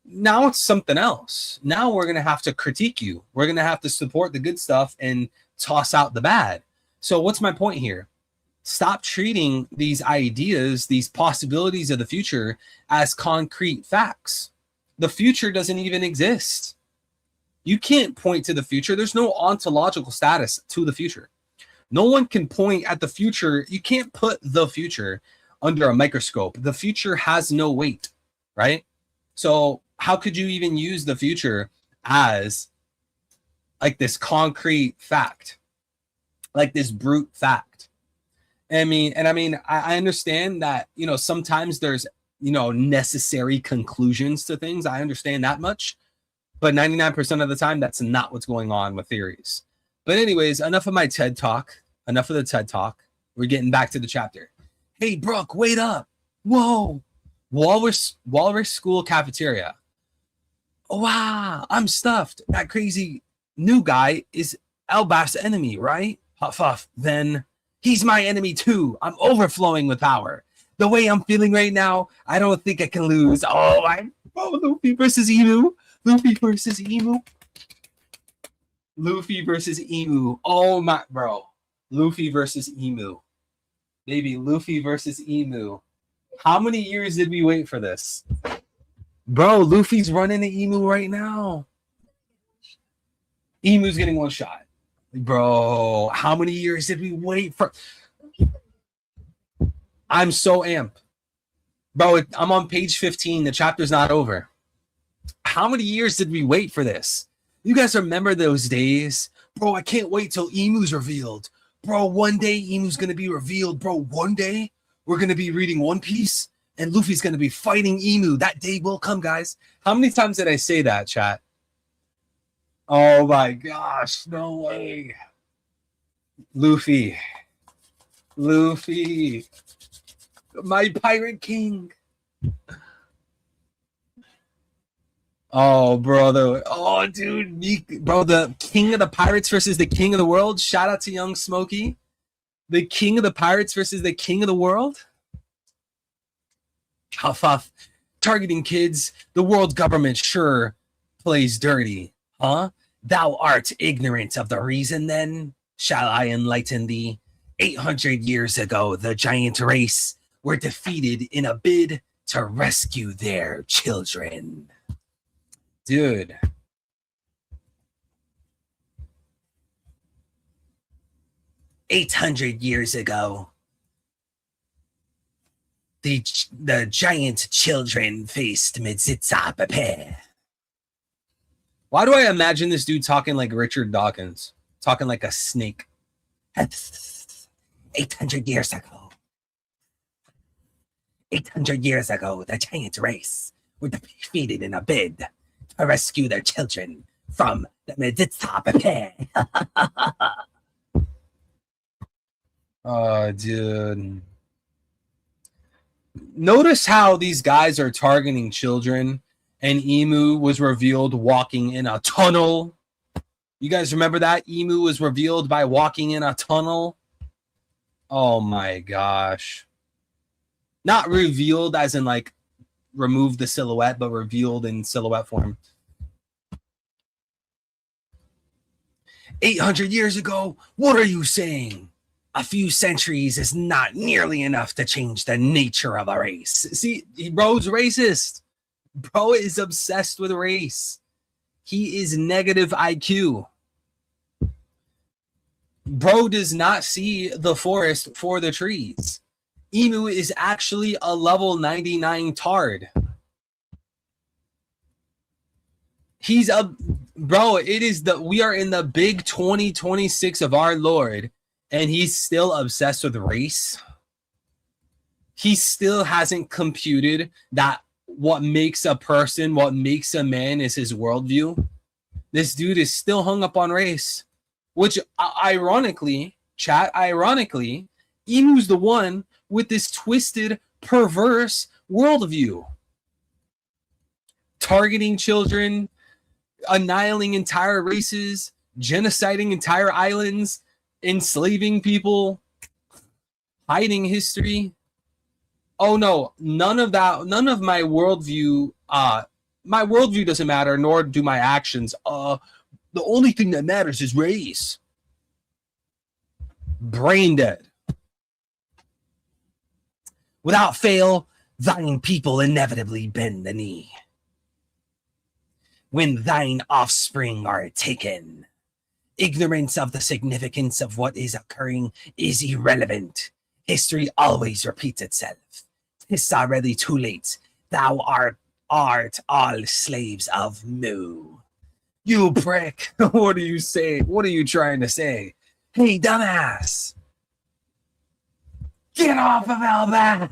now it's something else. Now we're going to have to critique you. We're going to have to support the good stuff and toss out the bad. So what's my point here? Stop treating these ideas, these possibilities of the future as concrete facts. The future doesn't even exist. You can't point to the future. There's no ontological status to the future. No one can point at the future. You can't put the future under a microscope. The future has no weight, right? So how could you even use the future as like this concrete fact, like this brute fact? I mean, I understand that, you know, sometimes there's, you know, necessary conclusions to things. I understand that much, but 99% of the time, that's not what's going on with theories. But anyways, enough of my TED talk. Enough of the TED talk. We're getting back to the chapter. Hey, Brooke, wait up. Whoa. Walrus School cafeteria. Wow, I'm stuffed. That crazy new guy is Elbaf's enemy, right? Huff, huff. Then he's my enemy too. I'm overflowing with power. The way I'm feeling right now, I don't think I can lose. Oh, Luffy versus Emu. Luffy versus Emu. Luffy versus Emu. Oh my, bro. Luffy versus Emu. Baby, Luffy versus Emu. How many years did we wait for this? Bro, Luffy's running the Emu right now. Emu's getting one shot. Bro, how many years did we wait for? I'm so amped. Bro, I'm on page 15. The chapter's not over. How many years did we wait for this? You guys remember those days? Bro, I can't wait till Emu's revealed. Bro, one day Emu's going to be revealed. Bro, one day we're going to be reading One Piece and Luffy's going to be fighting Emu. That day will come, guys. How many times did I say that, chat? Oh my gosh, no way. Luffy, my pirate king. Oh, brother. Oh, dude. Bro, the king of the pirates versus the king of the world. Shout out to Young Smokey. The king of the pirates versus the king of the world. Huff, huff. Targeting kids. The world government sure plays dirty. Huh? Thou art ignorant of the reason, then? Shall I enlighten thee? 800 years ago, the giant race were defeated in a bid to rescue their children. Dude. "800 years ago, the giant children faced Mizitsa. Why do I imagine this dude talking like Richard Dawkins? Talking like a snake. 800 years ago. 800 years ago, the giant race were defeated in a bid to rescue their children from the Mizitsa. Oh, dude. Notice how these guys are targeting children, and Emu was revealed walking in a tunnel. You guys remember that? Emu was revealed by walking in a tunnel. Oh my gosh. Not revealed as in like remove the silhouette, but revealed in silhouette form. 800 years ago? What are you saying? A few centuries is not nearly enough to change the nature of a race. See, bro's racist. Bro is obsessed with race. He is negative IQ. Bro does not see the forest for the trees. Emu is actually a level 99 tard. He's a bro. It is we are in the big 2026 of our Lord, and he's still obsessed with race. He still hasn't computed that what makes a person, what makes a man is his worldview. This dude is still hung up on race, which ironically, Emu's the one with this twisted, perverse worldview. Targeting children, annihilating entire races, genociding entire islands, enslaving people, hiding history. Oh no, none of that, none of my worldview, my worldview doesn't matter, nor do my actions. The only thing that matters is race. Brain dead. Without fail, thine people inevitably bend the knee. When thine offspring are taken, ignorance of the significance of what is occurring is irrelevant. History always repeats itself. 'Tis already too late. Thou art all slaves of Mu. You prick. What do you say? What are you trying to say? Hey, dumbass. Get off of Alba.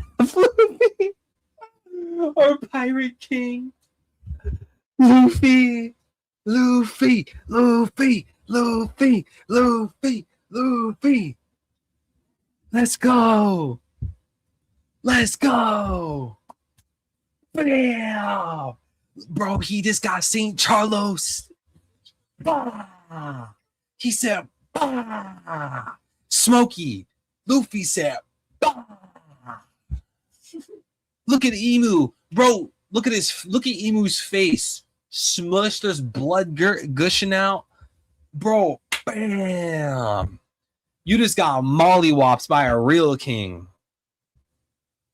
Our pirate king. Luffy. Luffy. Luffy. Luffy. Luffy. Luffy. Let's go. Let's go. Bam. Bro, he just got St. Charlos. Bah. He said, bah. Smokey. Luffy said, bah. Look at Emu. Bro, look at Emu's face. Smushed, there's blood gushing out. Bro, bam. You just got mollywops by a real king.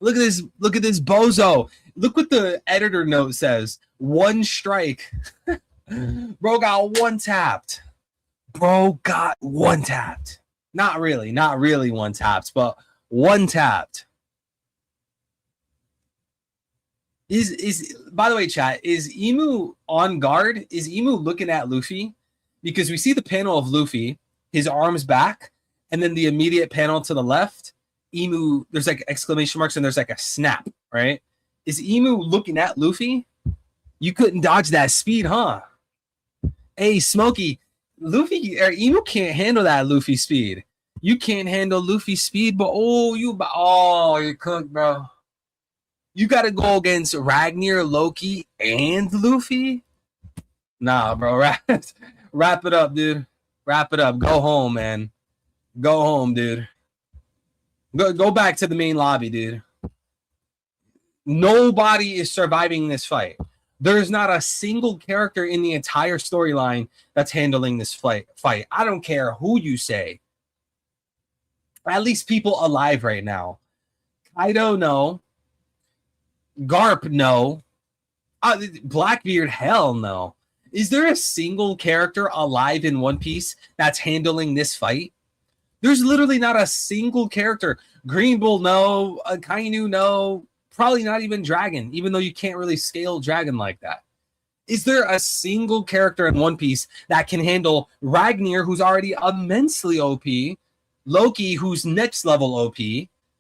Look at this bozo. Look what the editor note says. One strike. Bro got one tapped. Not really one tapped, but one tapped. Is by the way, chat, is Emu on guard? Is Emu looking at Luffy? Because we see the panel of Luffy, his arms back, and then the immediate panel to the left, Emu, there's like exclamation marks and there's like a snap, right? Is Emu looking at Luffy? You couldn't dodge that speed, huh? Hey, Smokey, Luffy or Emu can't handle that Luffy speed. You can't handle Luffy speed, but you're cooked, bro. You got to go against Ragnar, Loki, and Luffy? Nah, bro. Wrap it up, dude. Wrap it up. Go home, man. Go home, dude. Go back to the main lobby, dude. Nobody is surviving this fight. There's not a single character in the entire storyline that's handling this fight. I don't care who you say. At least people alive right now. Kaido, no. Garp, no. Blackbeard, hell no. Is there a single character alive in One Piece that's handling this fight? There's literally not a single character. Green Bull, no. Kainu, no. Probably not even Dragon, even though you can't really scale Dragon like that. Is there a single character in One Piece that can handle Ragnar, who's already immensely OP, Loki, who's next level OP,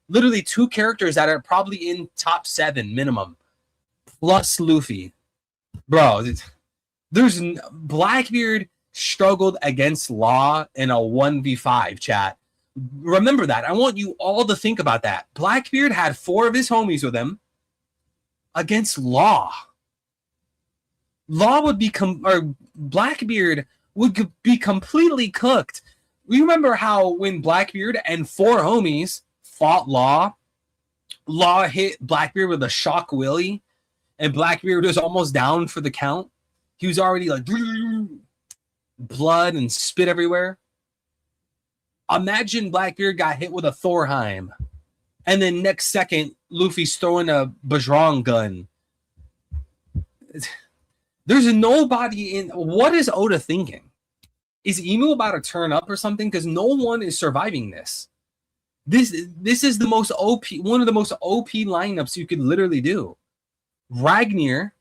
literally two characters that are probably in top 7 minimum, plus Luffy? Bro, there's Blackbeard struggled against Law in a 1v5, chat. Remember that. I want you all to think about that. Blackbeard had 4 of his homies with him against Law. Blackbeard would be completely cooked. We remember how when Blackbeard and 4 homies fought Law hit Blackbeard with a shock willy, and Blackbeard was almost down for the count. He was already like blood and spit everywhere. Imagine Blackbeard got hit with a Thorheim, and then next second, Luffy's throwing a Bajrang gun. There's nobody in. What is Oda thinking? Is Emu about to turn up or something? Because no one is surviving this. This is the most OP, one of the most OP lineups you could literally do. Ragnir,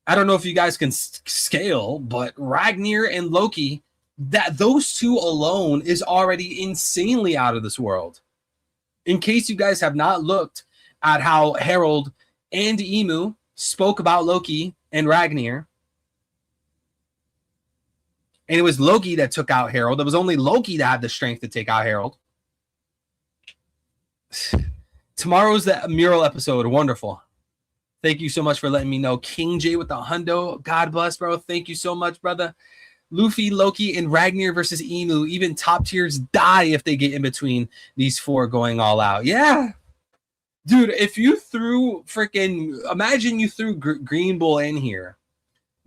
I don't know if you guys can scale, but Ragnir and Loki, those two alone is already insanely out of this world. In case you guys have not looked at how Harold and Emu spoke about Loki and Ragnir, and it was Loki that took out Harold. It was only Loki that had the strength to take out Harold. Tomorrow's the mural episode. Wonderful. Thank you so much for letting me know. King J with the hundo. God bless, bro. Thank you so much, brother. Luffy, Loki, and Ragnir versus Emu. Even top tiers die if they get in between these four going all out. Yeah. Dude, if you threw freaking... Imagine you threw Green Bull in here.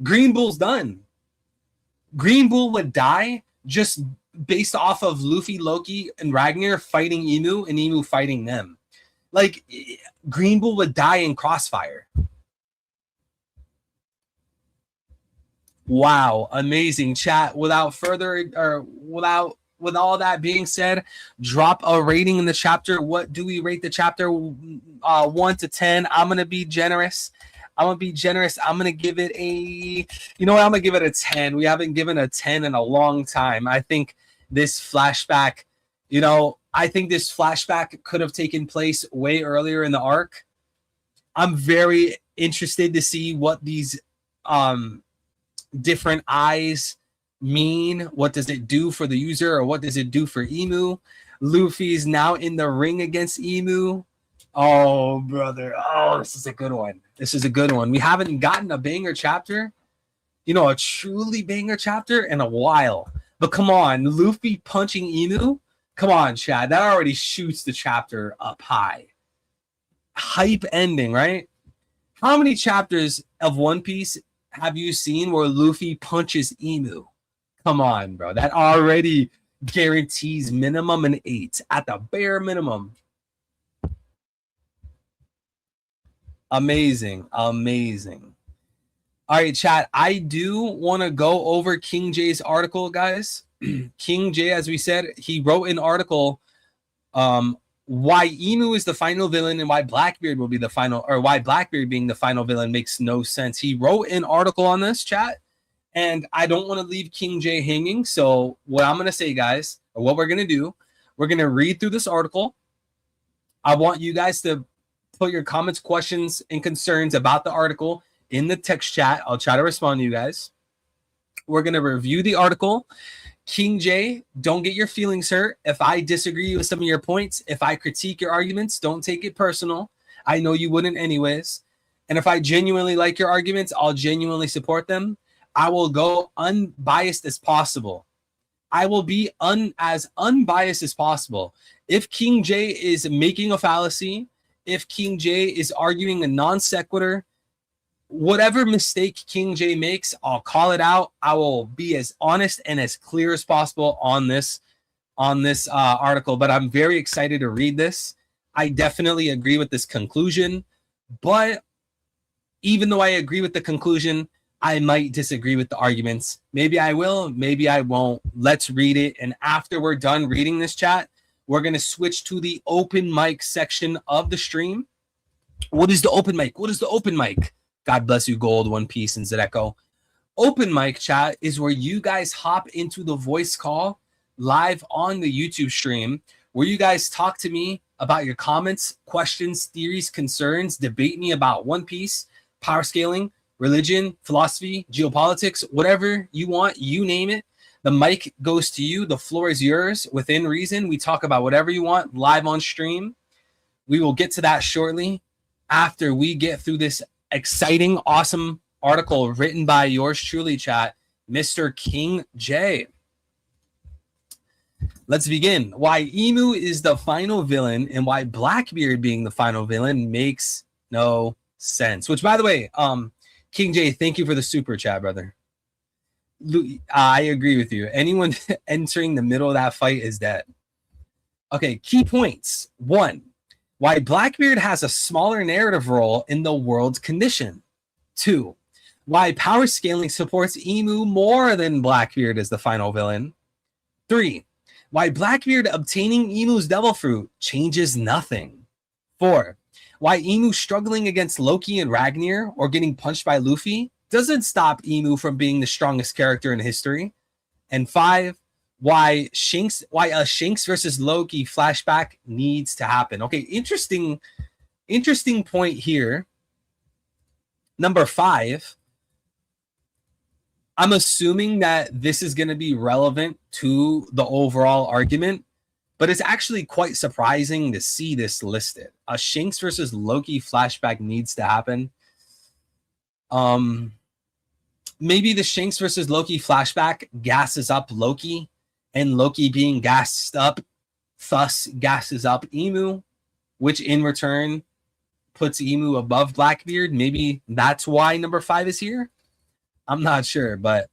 Green Bull's done. Green Bull would die just based off of Luffy, Loki, and Ragnir fighting Emu and Emu fighting them. Like, Green Bull would die in Crossfire. Wow, amazing chat. With all that being said, drop a rating in the chapter. What do we rate the chapter? 1 to 10. I'm gonna be generous. I'm going to give it a, I'm going to give it a 10. We haven't given a 10 in a long time. I think this flashback, could have taken place way earlier in the arc. I'm very interested to see what these different eyes mean. What does it do for the user, or what does it do for Emu? Luffy's now in the ring against Emu. Oh, brother. Oh, this is a good one. We haven't gotten a banger chapter, a truly banger chapter in a while. But come on, Luffy punching Emu. Come on, Chad. That already shoots the chapter up high. Hype ending, right? How many chapters of One Piece have you seen where Luffy punches Emu? Come on, bro. That already guarantees minimum an 8 at the bare minimum. Amazing. All right, chat. I do want to go over King J's article, guys. King J, as we said, he wrote an article why Emu is the final villain and why Blackbeard will be the final, or why Blackbeard being the final villain makes no sense. He wrote an article on this, chat, and I don't want to leave King J hanging. So what I'm going to say, guys, or what we're going to do, we're going to read through this article. I want you guys to put your comments, questions, and concerns about the article in the text chat. I'll try to respond to you guys. We're going to review the article. King J, don't get your feelings hurt. If I disagree with some of your points, if I critique your arguments, don't take it personal. I know you wouldn't anyways. And if I genuinely like your arguments, I'll genuinely support them. I will go unbiased as possible. I will be as unbiased as possible. If King J is making a fallacy, if King J is arguing a non sequitur, whatever mistake King J makes, I'll call it out. I will be as honest and as clear as possible on this article. But I'm very excited to read this. I definitely agree with this conclusion. But even though I agree with the conclusion, I might disagree with the arguments. Maybe I will, maybe I won't. Let's read it. And after we're done reading this, chat, we're going to switch to the open mic section of the stream. What is the open mic? God bless you, Gold, One Piece, and Zedeko. Open mic, chat, is where you guys hop into the voice call live on the YouTube stream, where you guys talk to me about your comments, questions, theories, concerns, debate me about One Piece, power scaling, religion, philosophy, geopolitics, whatever you want, you name it. The mic goes to you. The floor is yours within reason. We talk about whatever you want live on stream. We will get to that shortly after we get through this exciting, awesome article written by yours truly, chat, Mr. King J. Let's begin. Why Emu is the final villain and why Blackbeard being the final villain makes no sense. Which, by the way, King J, thank you for the super chat, brother. I agree with you. Anyone entering the middle of that fight is dead. Okay, key points. 1, why Blackbeard has a smaller narrative role in the world's condition. 2, Why power scaling supports Emu more than Blackbeard as the final villain. 3. Why Blackbeard obtaining Emu's Devil Fruit changes nothing. 4. Why Emu struggling against Loki and Ragnar or getting punched by Luffy doesn't stop Emu from being the strongest character in history. And 5. Why a Shanks versus Loki flashback needs to happen. Okay, interesting point here. Number 5. I'm assuming that this is going to be relevant to the overall argument, but it's actually quite surprising to see this listed. A Shanks versus Loki flashback needs to happen. Maybe the Shanks versus Loki flashback gasses up Loki, and Loki being gassed up thus gasses up Emu, which in return puts Emu above Blackbeard. Maybe that's why number 5 is here. I'm not sure, but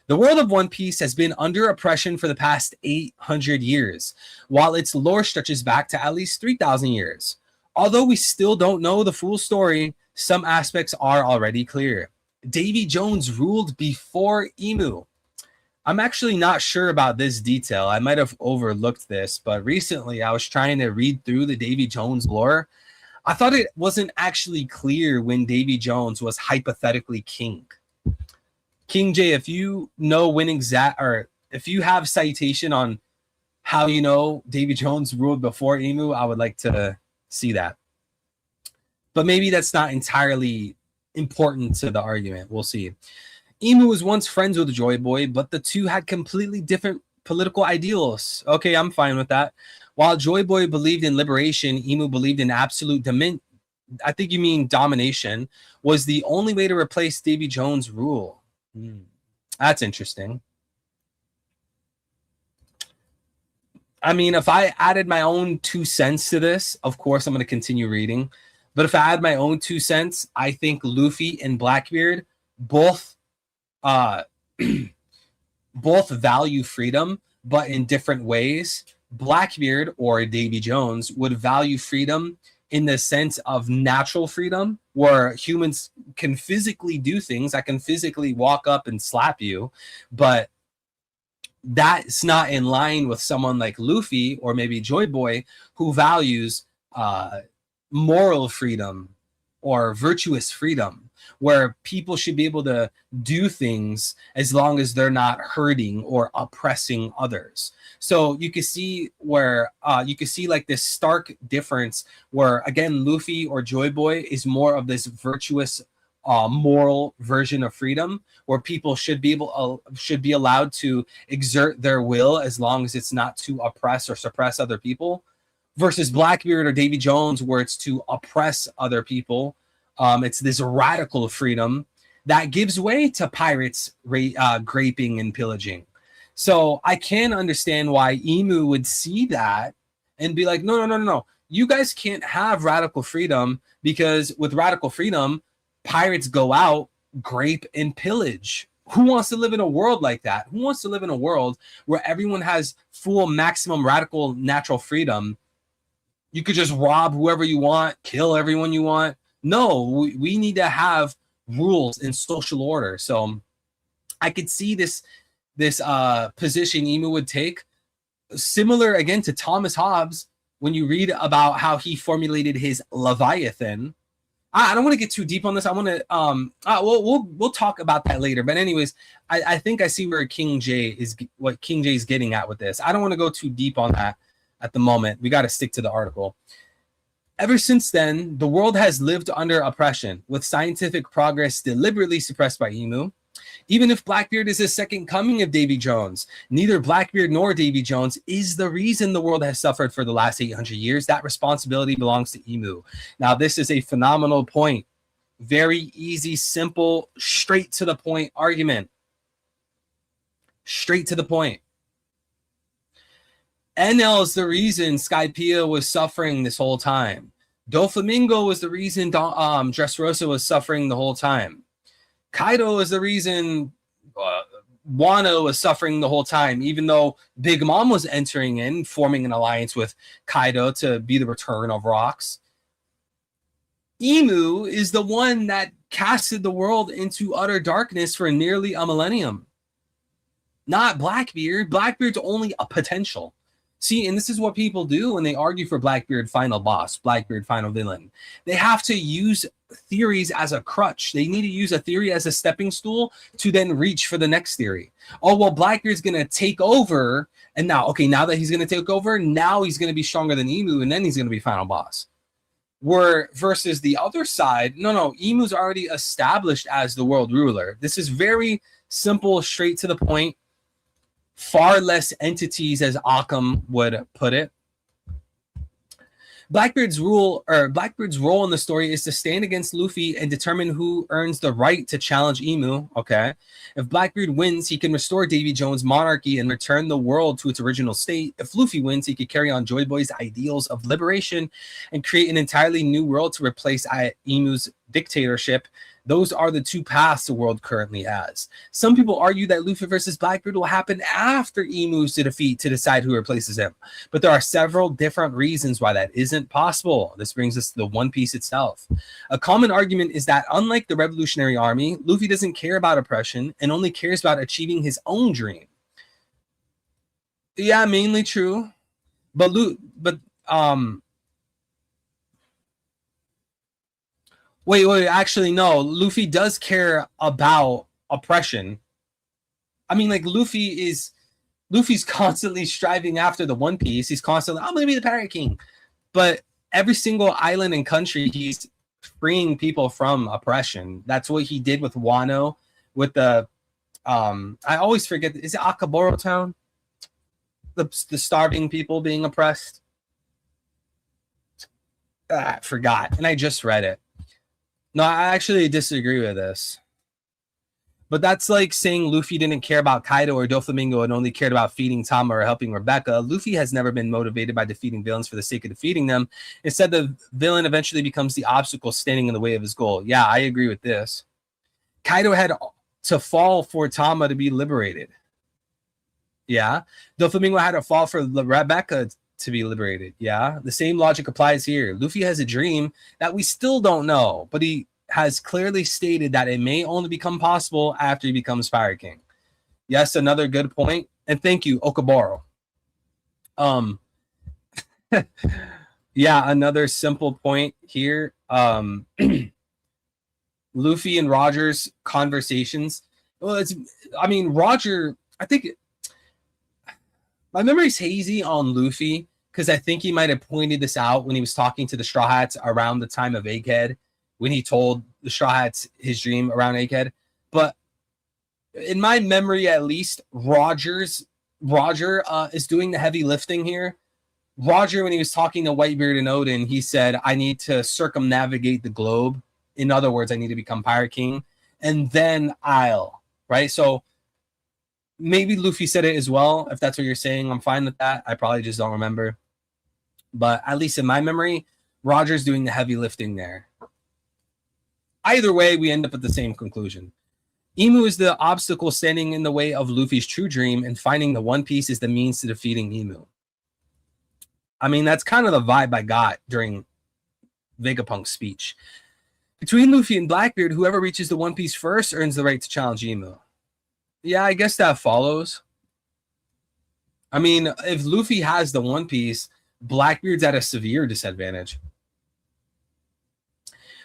the world of One Piece has been under oppression for the past 800 years, while its lore stretches back to at least 3,000 years. Although we still don't know the full story, some aspects are already clear. Davy Jones ruled before Emu. I'm actually not sure about this detail. I might have overlooked this, but recently I was trying to read through the Davy Jones lore. I thought it wasn't actually clear when Davy Jones was hypothetically king. King J, if you know when exact, or if you have citation on how you know Davy Jones ruled before Emu, I would like to see that. But maybe that's not entirely important to the argument. We'll see. Emu was once friends with Joy Boy, but the two had completely different political ideals. Okay, I'm fine with that. While Joy Boy believed in liberation, Emu believed in absolute I think you mean domination was the only way to replace Davy Jones' rule. That's interesting. I mean, if I added my own 2 cents to this, of course I'm going to continue reading. But if I add my own 2 cents, I think Luffy and Blackbeard both both value freedom, but in different ways. Blackbeard or Davy Jones would value freedom in the sense of natural freedom, where humans can physically do things. I can physically walk up and slap you, but that's not in line with someone like Luffy or maybe Joy Boy, who values moral freedom or virtuous freedom, where people should be able to do things as long as they're not hurting or oppressing others. So you can see where like this stark difference where, again, Luffy or Joy Boy is more of this virtuous moral version of freedom, where people should be allowed to exert their will as long as it's not to oppress or suppress other people, versus Blackbeard or Davy Jones, where it's to oppress other people. It's this radical freedom that gives way to pirates graping and pillaging. So I can understand why Emu would see that and be like, no. You guys can't have radical freedom, because with radical freedom, pirates go out, grape, and pillage. Who wants to live in a world like that? Who wants to live in a world where everyone has full maximum radical natural freedom? You could just rob whoever you want, kill everyone you want. No, we need to have rules and social order. So I could see this position Emu would take, similar again to Thomas Hobbes when you read about how he formulated his Leviathan. I don't want to get too deep on this. I want to we'll talk about that later. But anyways, I think I see where King J is getting at with this. I don't want to go too deep on that at the moment. We got to stick to the article. Ever since then, the world has lived under oppression, with scientific progress deliberately suppressed by Emu. Even if Blackbeard is the second coming of Davy Jones, neither Blackbeard nor Davy Jones is the reason the world has suffered for the last 800 years. That responsibility belongs to Emu. Now, this is a phenomenal point. Very easy, simple, straight to the point argument. Straight to the point. Enel is the reason Skypiea was suffering this whole time. Doflamingo was the reason Dressrosa was suffering the whole time. Kaido is the reason Wano was suffering the whole time, even though Big Mom was entering in, forming an alliance with Kaido to be the return of rocks. Emu is the one that casted the world into utter darkness for nearly a millennium. Not Blackbeard. Blackbeard's only a potential. See, and this is what people do when they argue for Blackbeard final boss, Blackbeard final villain. They have to use theories as a crutch. They need to use a theory as a stepping stool to then reach for the next theory. Oh, well, Blackbeard's going to take over. And now that he's going to take over, now he's going to be stronger than Emu, and then he's going to be final boss. Where versus the other side, no, Emu's already established as the world ruler. This is very simple, straight to the point. Far less entities, as Occam would put it. Blackbeard's role in the story is to stand against Luffy and determine who earns the right to challenge Emu. Okay. If Blackbeard wins, he can restore Davy Jones' monarchy and return the world to its original state. If Luffy wins, he could carry on Joy Boy's ideals of liberation and create an entirely new world to replace Emu's dictatorship. Those are the two paths the world currently has. Some people argue that Luffy versus Blackbeard will happen after Emu's to defeat to decide who replaces him. But there are several different reasons why that isn't possible. This brings us to the One Piece itself. A common argument is that unlike the Revolutionary Army, Luffy doesn't care about oppression and only cares about achieving his own dream. Yeah, mainly true. Wait, actually, no. Luffy does care about oppression. I mean, like, Luffy's constantly striving after the One Piece. He's constantly, I'm going to be the Pirate King. But every single island and country, he's freeing people from oppression. That's what he did with Wano, with the, I always forget, is it Akaboro Town? The starving people being oppressed? I forgot, and I just read it. No, I actually disagree with this. But that's like saying Luffy didn't care about Kaido or Doflamingo and only cared about feeding Tama or helping Rebecca. Luffy has never been motivated by defeating villains for the sake of defeating them. Instead, the villain eventually becomes the obstacle standing in the way of his goal. Yeah, I agree with this. Kaido had to fall for Tama to be liberated. Yeah. Doflamingo had to fall for Rebecca to be liberated. Yeah. The same logic applies here. Luffy has a dream that we still don't know, but he has clearly stated that it may only become possible after he becomes Pirate King. Yes, another good point. And thank you, Okaboro. Yeah, another simple point here. Luffy and Roger's conversations. Well, Roger, I think my memory's hazy on Luffy because I think he might have pointed this out when he was talking to the Straw Hats around the time of Egghead, when he told the Straw Hats his dream around Egghead. But in my memory, at least, Roger is doing the heavy lifting here. Roger, when he was talking to Whitebeard and Odin, he said, I need to circumnavigate the globe. In other words, I need to become Pirate King. And then right? So maybe Luffy said it as well. If that's what you're saying, I'm fine with that. I probably just don't remember. But at least in my memory, Roger's doing the heavy lifting there. Either way, we end up at the same conclusion. Emu is the obstacle standing in the way of Luffy's true dream, and finding the One Piece is the means to defeating Emu. I mean, that's kind of the vibe I got during Vegapunk's speech. Between Luffy and Blackbeard, whoever reaches the One Piece first earns the right to challenge Emu. Yeah, I guess that follows. I mean, if Luffy has the One Piece, Blackbeard's at a severe disadvantage.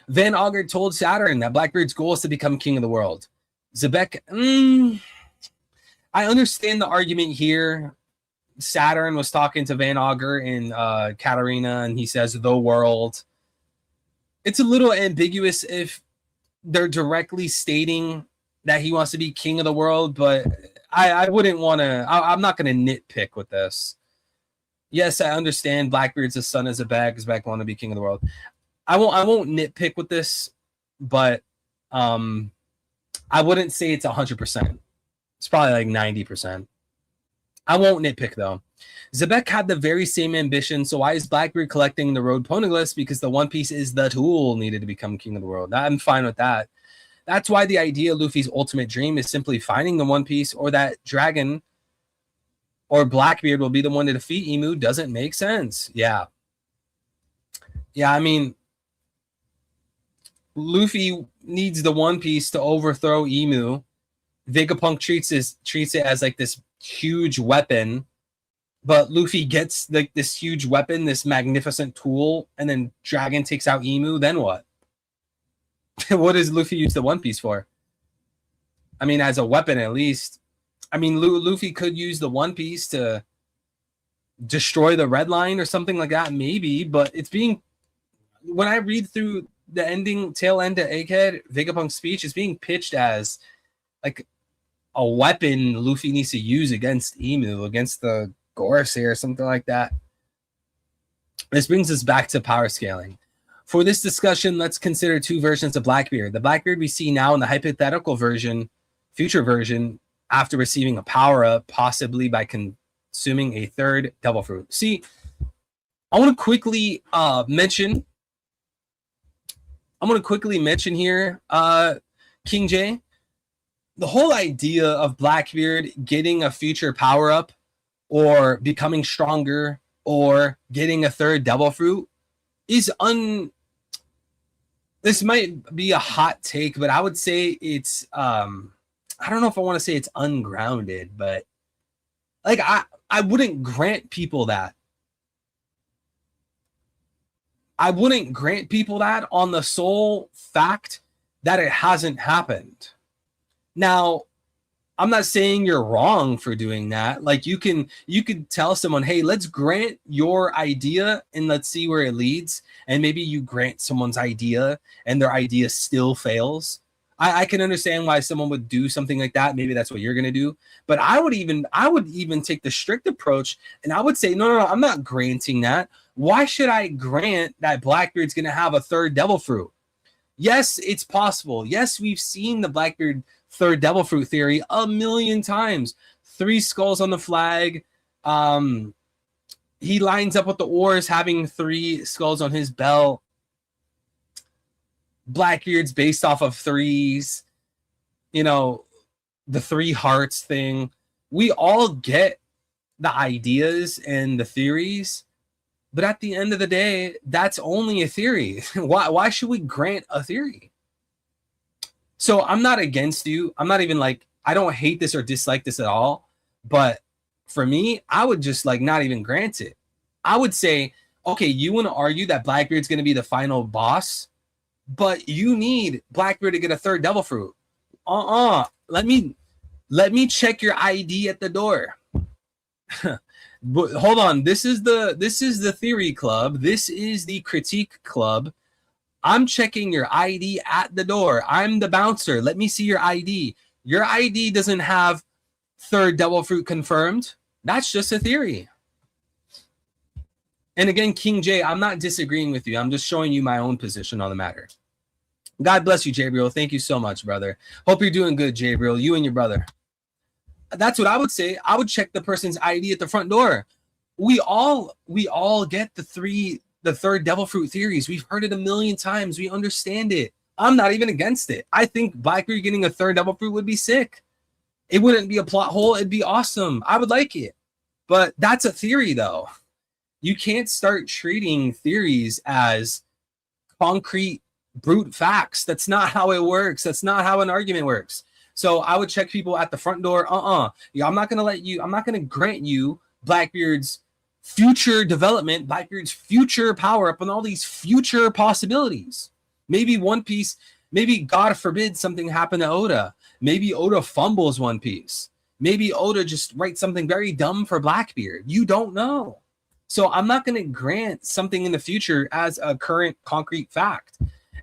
Van Augur told Saturn that Blackbeard's goal is to become king of the world. Zebek, I understand the argument here. Saturn was talking to Van Augur in Katarina, and he says the world. It's a little ambiguous if they're directly stating that he wants to be king of the world, but I wouldn't want to. I'm not going to nitpick with this. Yes, I understand Blackbeard's the son of Zebek. Zebek want to be king of the world. I won't nitpick with this, but I wouldn't say it's 100%. It's probably like 90%. I won't nitpick though. Zebek had the very same ambition, so why is Blackbeard collecting the road poneglyphs? Because the One Piece is the tool needed to become king of the world. I'm fine with that. That's why the idea of Luffy's ultimate dream is simply finding the One Piece, or that Dragon or Blackbeard will be the one to defeat Emu, doesn't make sense. Yeah, I mean, Luffy needs the One Piece to overthrow Emu. Vegapunk treats it as like this huge weapon, but Luffy gets like this huge weapon, this magnificent tool, and then Dragon takes out Emu. Then what? What does Luffy use the One Piece for? I mean, as a weapon at least. I mean, Luffy could use the One Piece to destroy the Red Line or something like that, maybe. But it's being, when I read through the tail end to Egghead, Vegapunk's speech, is being pitched as like a weapon Luffy needs to use against Emu, against the Gorosei or something like that. This brings us back to power scaling. For this discussion, let's consider two versions of Blackbeard. The Blackbeard we see now in the hypothetical version, future version, after receiving a power-up, possibly by consuming a third Devil Fruit. See, I want to quickly mention here, King J, the whole idea of Blackbeard getting a future power-up or becoming stronger or getting a third Devil Fruit is this might be a hot take, but I would say it's I don't know if I want to say it's ungrounded, but like I wouldn't grant people that. I wouldn't grant people that on the sole fact that it hasn't happened. Now, I'm not saying you're wrong for doing that. Like you could tell someone, hey, let's grant your idea and let's see where it leads. And maybe you grant someone's idea and their idea still fails. I can understand why someone would do something like that. Maybe that's what you're gonna do. But I would even take the strict approach and I would say, no, I'm not granting that. Why should I grant that Blackbeard's gonna have a third Devil Fruit? Yes, it's possible. Yes, we've seen the Blackbeard third Devil Fruit theory a million times. 3 skulls on the flag. He lines up with the Oars having 3 skulls on his belt. Blackbeard's based off of 3s. You know, the 3 hearts thing. We all get the ideas and the theories, but at the end of the day, that's only a theory. Why should we grant a theory? So I'm not against you. I'm not even like, I don't hate this or dislike this at all. But for me, I would just like not even grant it. I would say, okay, you want to argue that Blackbeard's going to be the final boss, but you need Blackbeard to get a third Devil Fruit. Let me check your ID at the door. But hold on. This is the theory club. This is the critique club. I'm checking your ID at the door. I'm the bouncer. Let me see your ID. Your ID doesn't have third Devil Fruit confirmed. That's just a theory. And again, King J, I'm not disagreeing with you. I'm just showing you my own position on the matter. God bless you, Jabriel. Thank you so much, brother. Hope you're doing good, Jabriel. You and your brother. That's what I would say. I would check the person's ID at the front door. We all get the third Devil Fruit theories. We've heard it a million times. We understand it. I'm not even against it. I think Blackbeard getting a third Devil Fruit would be sick. It wouldn't be a plot hole. It'd be awesome. I would like it. But that's a theory, though. You can't start treating theories as concrete, brute facts. That's not how it works. That's not how an argument works. So I would check people at the front door. Yeah, I'm not going to grant you Blackbeard's future development, Blackbeard's future power up, and all these future possibilities. Maybe One Piece, maybe God forbid something happened to Oda. Maybe Oda fumbles One Piece. Maybe Oda just writes something very dumb for Blackbeard. You don't know. So I'm not going to grant something in the future as a current concrete fact.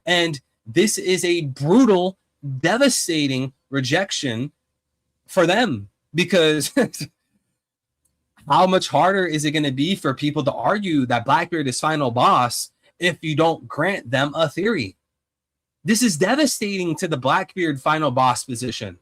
And this is a brutal, devastating rejection for them, because how much harder is it going to be for people to argue that Blackbeard is final boss if you don't grant them a theory? This is devastating to the Blackbeard final boss position.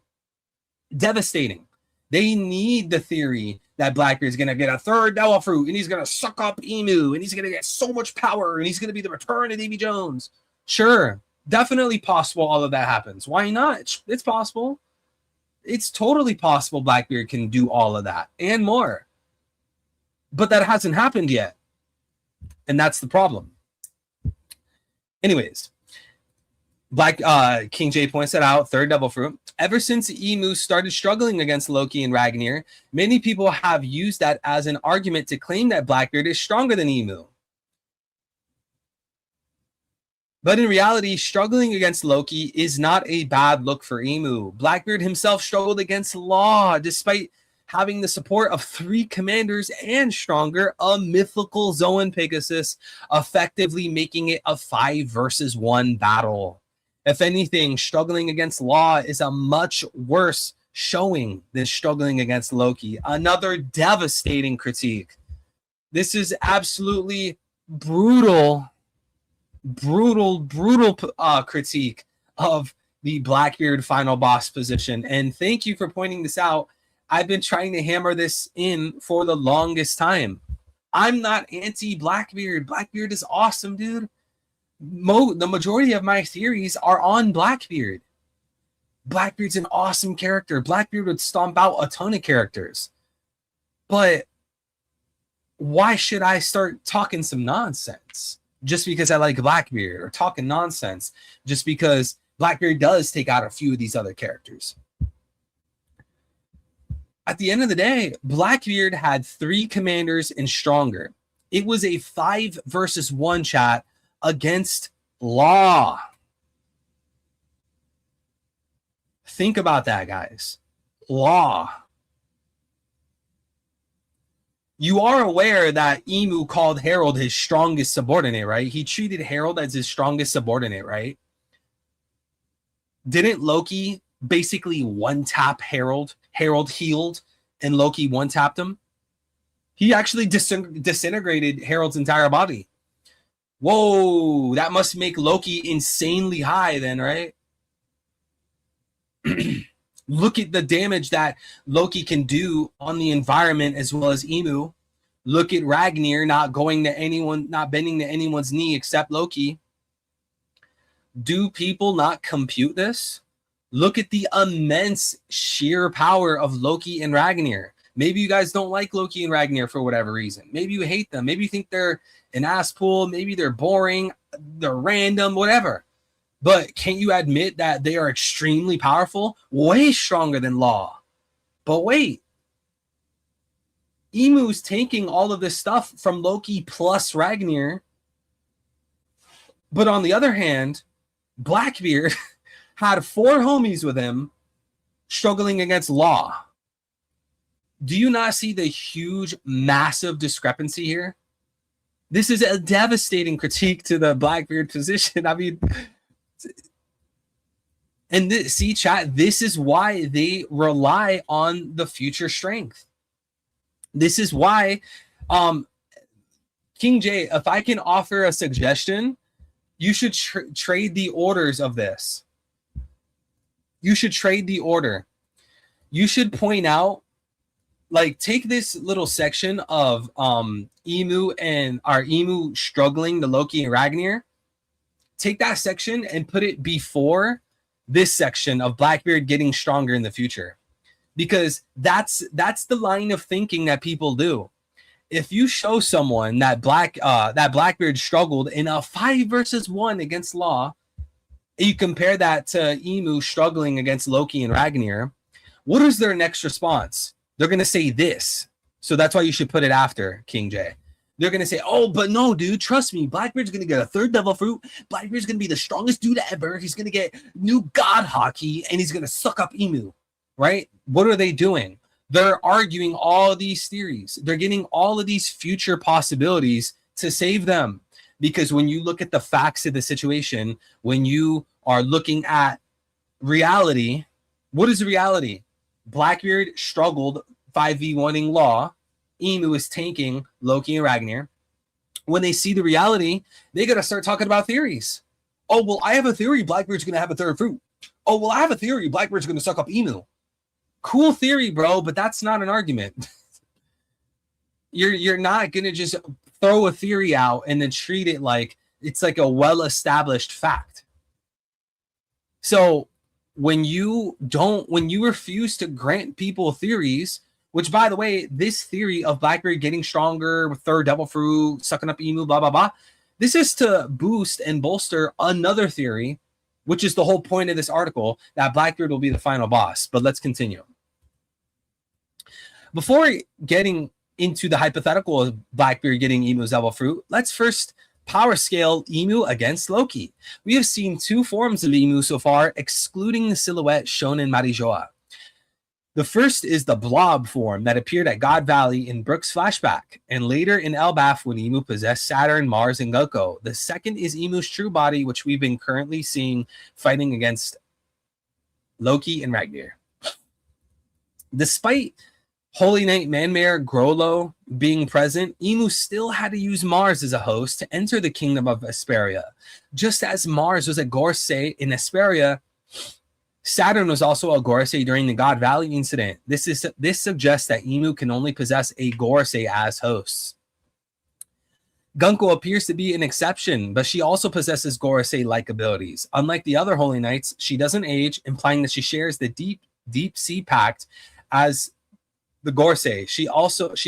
Devastating. They need the theory that Blackbeard is going to get a third Devil Fruit and he's going to suck up Emu and he's going to get so much power and he's going to be the return of Davy Jones. Sure, definitely possible all of that happens. Why not? It's possible. It's totally possible Blackbeard can do all of that and more. But that hasn't happened yet. And that's the problem. Anyways, King J points it out, third devil fruit. Ever since Emu started struggling against Loki and Ragnar, many people have used that as an argument to claim that Blackbeard is stronger than Emu. But in reality, struggling against Loki is not a bad look for Emu. Blackbeard himself struggled against Law, despite having the support of 3 commanders and stronger, a mythical Zoan Pegasus, effectively making it a 5 versus 1 battle. If anything, struggling against Law is a much worse showing than struggling against Loki. Another devastating critique. This is absolutely brutal critique of the Blackbeard final boss position. And thank you for pointing this out. I've been trying to hammer this in for the longest time. I'm not anti-Blackbeard. Blackbeard is awesome, dude. The majority of my theories are on Blackbeard. Blackbeard's an awesome character. Blackbeard would stomp out a ton of characters. But why should I start talking some nonsense just because I like Blackbeard, or talking nonsense just because Blackbeard does take out a few of these other characters? At the end of the day, Blackbeard had 3 commanders and stronger. It was a 5 versus 1 chat against Law. Think about that, guys. Law. You are aware that Emu called Harold his strongest subordinate, right? He treated Harold as his strongest subordinate, right? Didn't Loki basically one-tap Harold? Harold healed and Loki one-tapped him. He actually disintegrated Harold's entire body. Whoa, that must make Loki insanely high then, right? Look at the damage that Loki can do on the environment as well as Emu. Look at Ragnar not bending to anyone's knee except Loki. Do people not compute this? Look at the immense sheer power of Loki and Ragnar. Maybe you guys don't like Loki and Ragnar for whatever reason. Maybe you hate them. Maybe you think they're an ass pool. Maybe they're boring. They're random, whatever. But can't you admit that they are extremely powerful? Way stronger than Law. But wait. Emu's taking all of this stuff from Loki plus Ragnar. But on the other hand, Blackbeard had 4 homies with him struggling against Law. Do you not see the huge, massive discrepancy here? This is a devastating critique to the Blackbeard position. I mean, and see, chat, this is why they rely on the future strength. This is why, King J, if I can offer a suggestion, you should trade the orders of this. You should trade the order. You should point out, like, take this little section of Emu struggling the Loki and Ragnar. Take that section and put it before this section of Blackbeard getting stronger in the future, because that's the line of thinking that people do. If you show someone that Blackbeard struggled in a 5 versus 1 against Law, and you compare that to Emu struggling against Loki and Ragnar, what is their next response? They're going to say this. So that's why you should put it after, King J. They're going to say, oh, but no, dude, trust me. Blackbeard's going to get a 3rd devil fruit. Blackbeard's going to be the strongest dude ever. He's going to get new god hockey, and he's going to suck up Emu, right? What are they doing? They're arguing all these theories. They're getting all of these future possibilities to save them. Because when you look at the facts of the situation, when you are looking at reality, what is reality? Blackbeard struggled 5v1ing Law. Emu is tanking Loki and Ragnar. When they see the reality, they got to start talking about theories. Oh, well, I have a theory Blackbeard's going to have a 3rd fruit. Oh, well, I have a theory Blackbeard's going to suck up Emu. Cool theory, bro, but that's not an argument. You're not going to just throw a theory out and then treat it like it's like a well-established fact. So when you refuse to grant people theories, which, by the way, this theory of Blackbeard getting stronger with 3rd devil fruit, sucking up Emu, blah, blah, blah, this is to boost and bolster another theory which is the whole point of this article, that Blackbeard will be the final boss. But let's continue. Before getting into the hypothetical of Blackbeard getting Emu's Elbow Fruit, let's first power scale Emu against Loki. We have seen 2 forms of Emu so far, excluding the silhouette shown in Marijoa. The first is the blob form that appeared at God Valley in Brooks' flashback, and later in Elbaf when Emu possessed Saturn, Mars, and Goko. The second is Emu's true body, which we've been currently seeing fighting against Loki and Ragnir. Despite Holy Knight Manmare Grollo being present, Emu still had to use Mars as a host to enter the kingdom of Asperia. Just as Mars was a Gorse in Asperia, Saturn was also a Gorse during the God Valley incident. This suggests that Emu can only possess a Gorse as hosts. Gunko appears to be an exception, but she also possesses Gorse-like abilities. Unlike the other Holy Knights, she doesn't age, implying that she shares the deep sea pact as the Gorse. She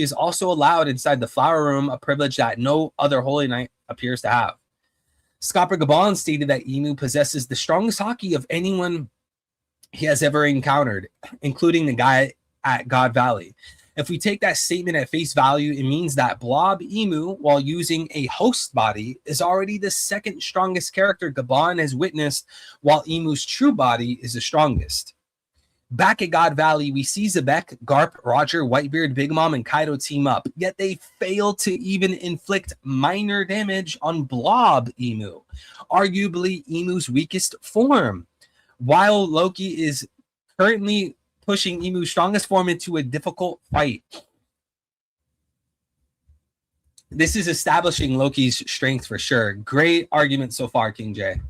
is also allowed inside the Flower Room, a privilege that no other Holy Knight appears to have. Scopper Gabon stated that Emu possesses the strongest haki of anyone he has ever encountered, including the guy at God Valley. If we take that statement at face value, it means that Blob Emu, while using a host body, is already the second strongest character Gabon has witnessed, while Emu's true body is the strongest. Back at God Valley, we see Zebek, Garp, Roger, Whitebeard, Big Mom, and Kaido team up, yet they fail to even inflict minor damage on Blob Emu, arguably Emu's weakest form. While Loki is currently pushing Emu's strongest form into a difficult fight. This is establishing Loki's strength for sure. Great argument so far, King J.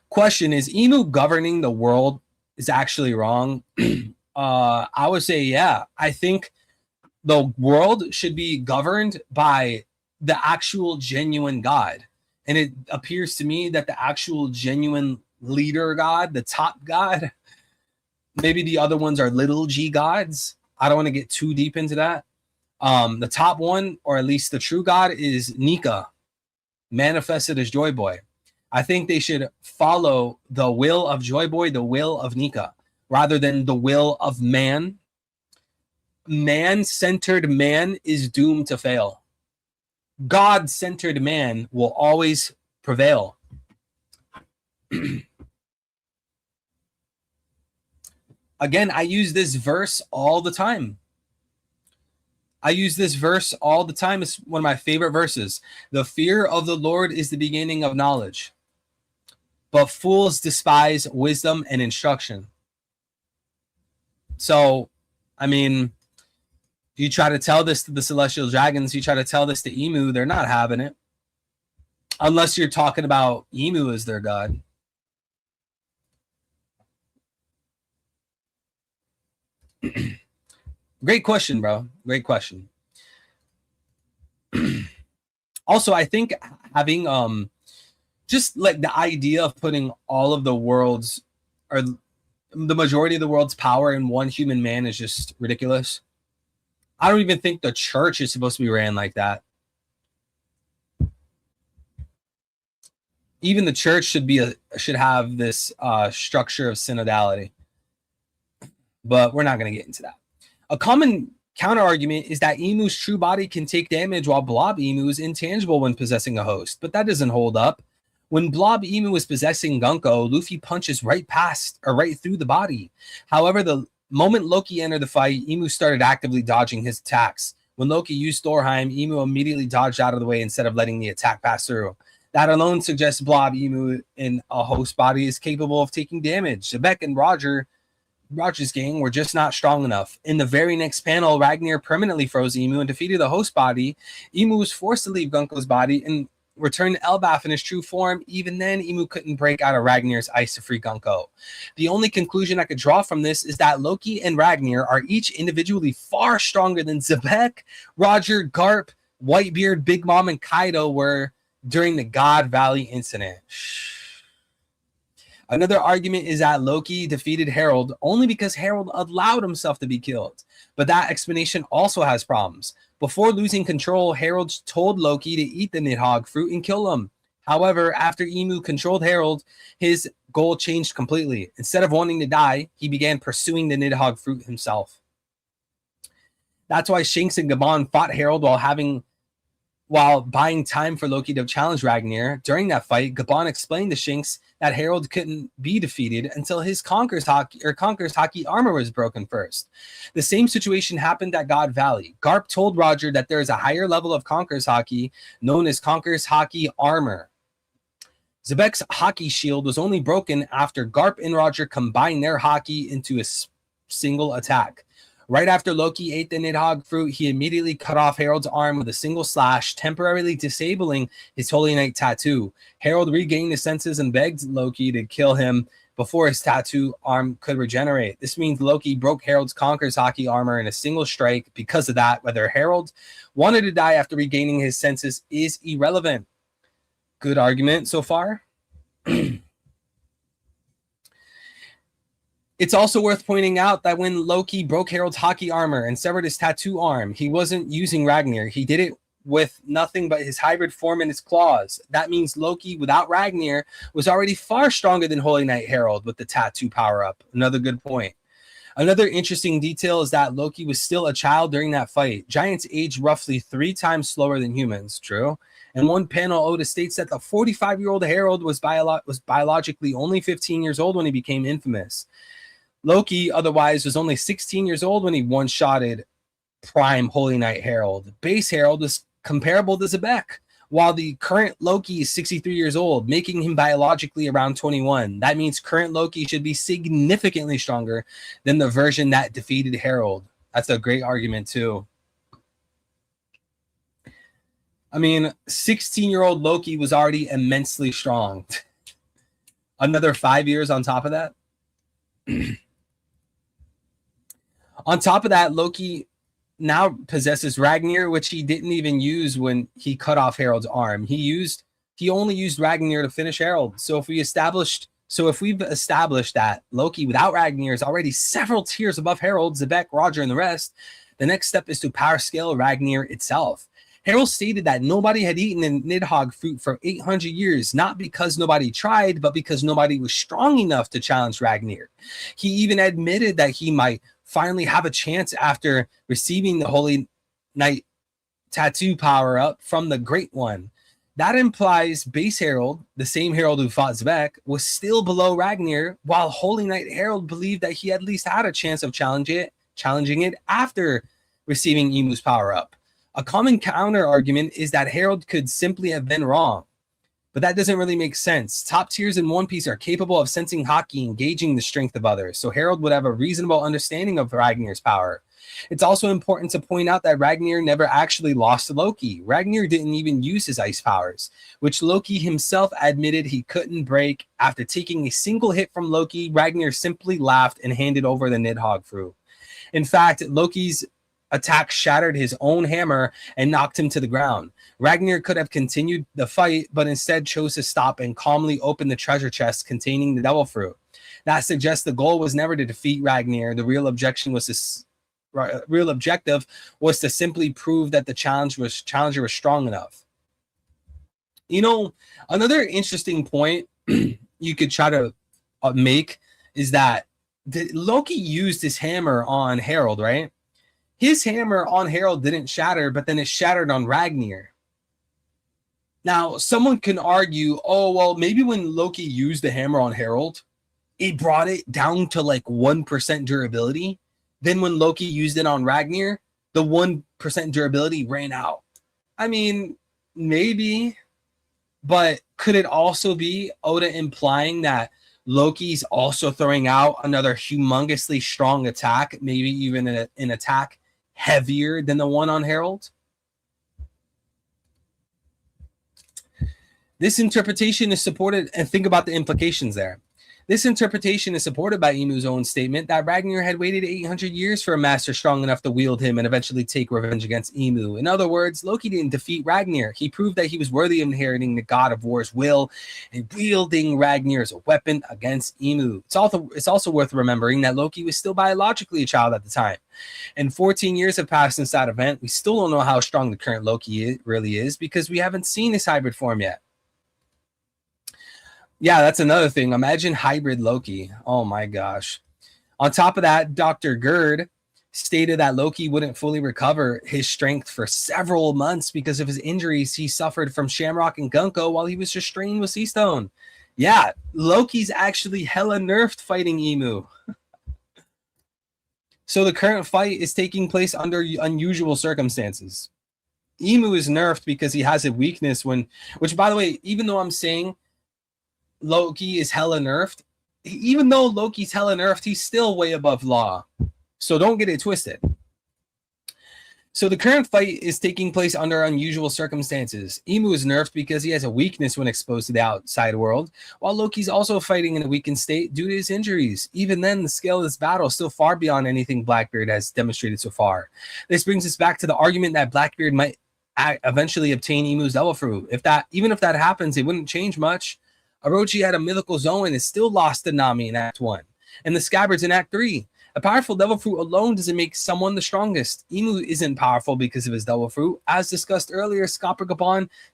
Question, is Emu governing the world is actually wrong? I would say, yeah. I think the world should be governed by the actual genuine God. And it appears to me that the actual genuine leader God, the top God, maybe the other ones are little g gods. I don't want to get too deep into that. The top one, or at least the true God, is Nika, manifested as Joy Boy. I think they should follow the will of Joy Boy, the will of Nika, rather than the will of man. Man-centered man is doomed to fail. God-centered man will always prevail. Again, I use this verse all the time. It's one of my favorite verses. The fear of the Lord is the beginning of knowledge, but fools despise wisdom and instruction. So, I mean, you try to tell this to the Celestial Dragons, you try to tell this to Emu, they're not having it. Unless you're talking about Emu as their god. Great question, bro. Great question. Also, I think having just like the idea of putting all of the world's, or the majority of the world's power in one human man is just ridiculous. I don't even think the church is supposed to be ran like that. Even the church should have this structure of synodality. But we're not going to get into that. A common counter argument is that Emu's true body can take damage while Blob Emu is intangible when possessing a host, but that doesn't hold up. When Blob Emu is possessing Gunko, Luffy punches right through the body. However, the moment Loki entered the fight, Emu started actively dodging his attacks. When Loki used Thorheim, Emu immediately dodged out of the way instead of letting the attack pass through. That alone suggests Blob Emu in a host body is capable of taking damage. Zebek and Roger's gang were just not strong enough. In the very next panel, Ragnir permanently froze Emu and defeated the host body. Emu was forced to leave Gunko's body and return to Elbaf in his true form. Even then, Emu couldn't break out of Ragnir's ice to free Gunko. The only conclusion I could draw from this is that Loki and Ragnir are each individually far stronger than Zebek, Roger, Garp, Whitebeard, Big Mom, and Kaido were during the God Valley incident. Another argument is that Loki defeated Harold only because Harold allowed himself to be killed. But that explanation also has problems. Before losing control, Harold told Loki to eat the Nidhogg fruit and kill him. However, after Emu controlled Harold, his goal changed completely. Instead of wanting to die, he began pursuing the Nidhogg fruit himself. That's why Shanks and Gabon fought Harold while buying time for Loki to challenge Ragnar. During that fight, Gabon explained to Shanks that Harold couldn't be defeated until his Conqueror's Haki armor was broken first. The same situation happened at God Valley. Garp told Roger that there is a higher level of Conqueror's Haki known as Conqueror's Haki armor. Zebek's Haki shield was only broken after Garp and Roger combined their Haki into a single attack. Right after Loki ate the Nidhogg fruit, he immediately cut off Harold's arm with a single slash, temporarily disabling his Holy Knight tattoo. Harold regained his senses and begged Loki to kill him before his tattoo arm could regenerate. This means Loki broke Harold's Conqueror's Haki armor in a single strike. Because of that, whether Harold wanted to die after regaining his senses is irrelevant. Good argument so far. It's also worth pointing out that when Loki broke Harold's Haki armor and severed his tattoo arm, he wasn't using Ragnar. He did it with nothing but his hybrid form and his claws. That means Loki, without Ragnar, was already far stronger than Holy Knight Harold with the tattoo power-up. Another good point. Another interesting detail is that Loki was still a child during that fight. Giants age roughly 3 times slower than humans, true? And one panel, Oda states that the 45-year-old Harold was biologically only 15 years old when he became infamous. Loki, otherwise, was only 16 years old when he one-shotted prime Holy Knight Harold. Base Harold was comparable to Zebek, while the current Loki is 63 years old, making him biologically around 21. That means current Loki should be significantly stronger than the version that defeated Harold. That's a great argument, too. I mean, 16-year-old Loki was already immensely strong. Another 5 years on top of that. On top of that, Loki now possesses Ragnar, which he didn't even use when he cut off Harold's arm. He only used Ragnar to finish Harold. So if we've established that Loki without Ragnar is already several tiers above Harold, Zebek, Roger, and the rest, the next step is to power scale Ragnar itself. Harold stated that nobody had eaten a Nidhogg fruit for 800 years, not because nobody tried, but because nobody was strong enough to challenge Ragnar. He even admitted that he might finally have a chance after receiving the Holy Knight tattoo power up from the Great One. That implies base Harold, the same Harold who fought Zebek, was still below Ragnar, while Holy Knight Harold believed that he at least had a chance of challenging it after receiving Emu's power up. A common counter argument is that Harold could simply have been wrong, but that doesn't really make sense. Top tiers in One Piece are capable of sensing Haki and gauging the strength of others, so Harold would have a reasonable understanding of Ragnar's power. It's also important to point out that Ragnar never actually lost to Loki. Ragnar didn't even use his ice powers, which Loki himself admitted he couldn't break. After taking a single hit from Loki, Ragnar simply laughed and handed over the Nidhogg fruit. In fact, Loki's attack shattered his own hammer and knocked him to the ground. Ragnar could have continued the fight, but instead chose to stop and calmly open the treasure chest containing the Devil Fruit. That suggests the goal was never to defeat Ragnar. The real objective was to simply prove that the challenger was strong enough. You know, another interesting point you could try to make is that Loki used his hammer on Harold, right? His hammer on Harold didn't shatter, but then it shattered on Ragnar. Now, someone can argue, oh, well, maybe when Loki used the hammer on Harold, it brought it down to like 1% durability. Then when Loki used it on Ragnar, the 1% durability ran out. I mean, maybe, but could it also be Oda implying that Loki's also throwing out another humongously strong attack, maybe even an attack heavier than the one on Harold? This interpretation is supported, and think about the implications there. This interpretation is supported by Emu's own statement that Ragnar had waited 800 years for a master strong enough to wield him and eventually take revenge against Emu. In other words, Loki didn't defeat Ragnar. He proved that he was worthy of inheriting the god of war's will and wielding Ragnar as a weapon against Emu. It's also worth remembering that Loki was still biologically a child at the time. And 14 years have passed since that event. We still don't know how strong the current Loki really is because we haven't seen his hybrid form yet. Yeah, that's another thing. Imagine hybrid Loki. Oh my gosh. On top of that, Dr. Gerd stated that Loki wouldn't fully recover his strength for several months because of his injuries he suffered from Shamrock and Gunko while he was restrained with Sea Stone. Yeah, Loki's actually hella nerfed fighting Emu. So the current fight is taking place under unusual circumstances. Emu is nerfed because he has a weakness which by the way, even though I'm saying Loki is hella nerfed, even though Loki's hella nerfed, he's still way above law. So don't get it twisted. So the current fight is taking place under unusual circumstances. Emu is nerfed because he has a weakness when exposed to the outside world, while Loki's also fighting in a weakened state due to his injuries. Even then, the scale of this battle is still far beyond anything Blackbeard has demonstrated so far. This brings us back to the argument that Blackbeard might eventually obtain Emu's Devil Fruit. Even if that happens, it wouldn't change much. Orochi had a mythical zone and is still lost to Nami in Act 1. And the Scabbards in Act 3. A powerful Devil Fruit alone doesn't make someone the strongest. Emu isn't powerful because of his Devil Fruit. As discussed earlier, Skopper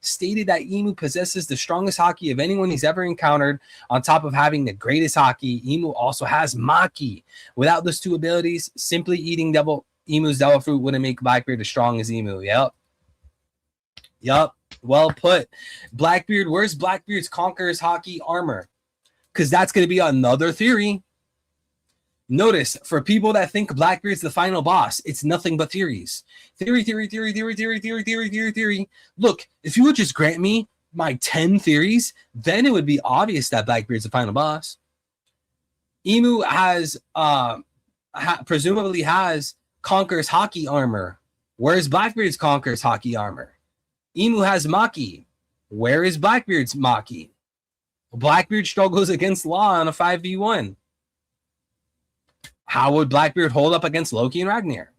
stated that Emu possesses the strongest Haki of anyone he's ever encountered. On top of having the greatest Haki, Emu also has Maki. Without those two abilities, simply eating Emu's Devil Fruit wouldn't make Blackbeard as strong as Emu. Yup. Well put. Blackbeard, where's Blackbeard's Conqueror's Haki armor? Because that's going to be another theory. Notice, for people that think Blackbeard's the final boss, it's nothing but theories. Theory. Look, if you would just grant me my 10 theories, then it would be obvious that Blackbeard's the final boss. Emu has, presumably has Conqueror's Haki armor. Where's Blackbeard's Conqueror's Haki armor? Emu has Maki. Where is Blackbeard's Maki? Blackbeard struggles against Law on a 5v1. How would Blackbeard hold up against Loki and Ragnar?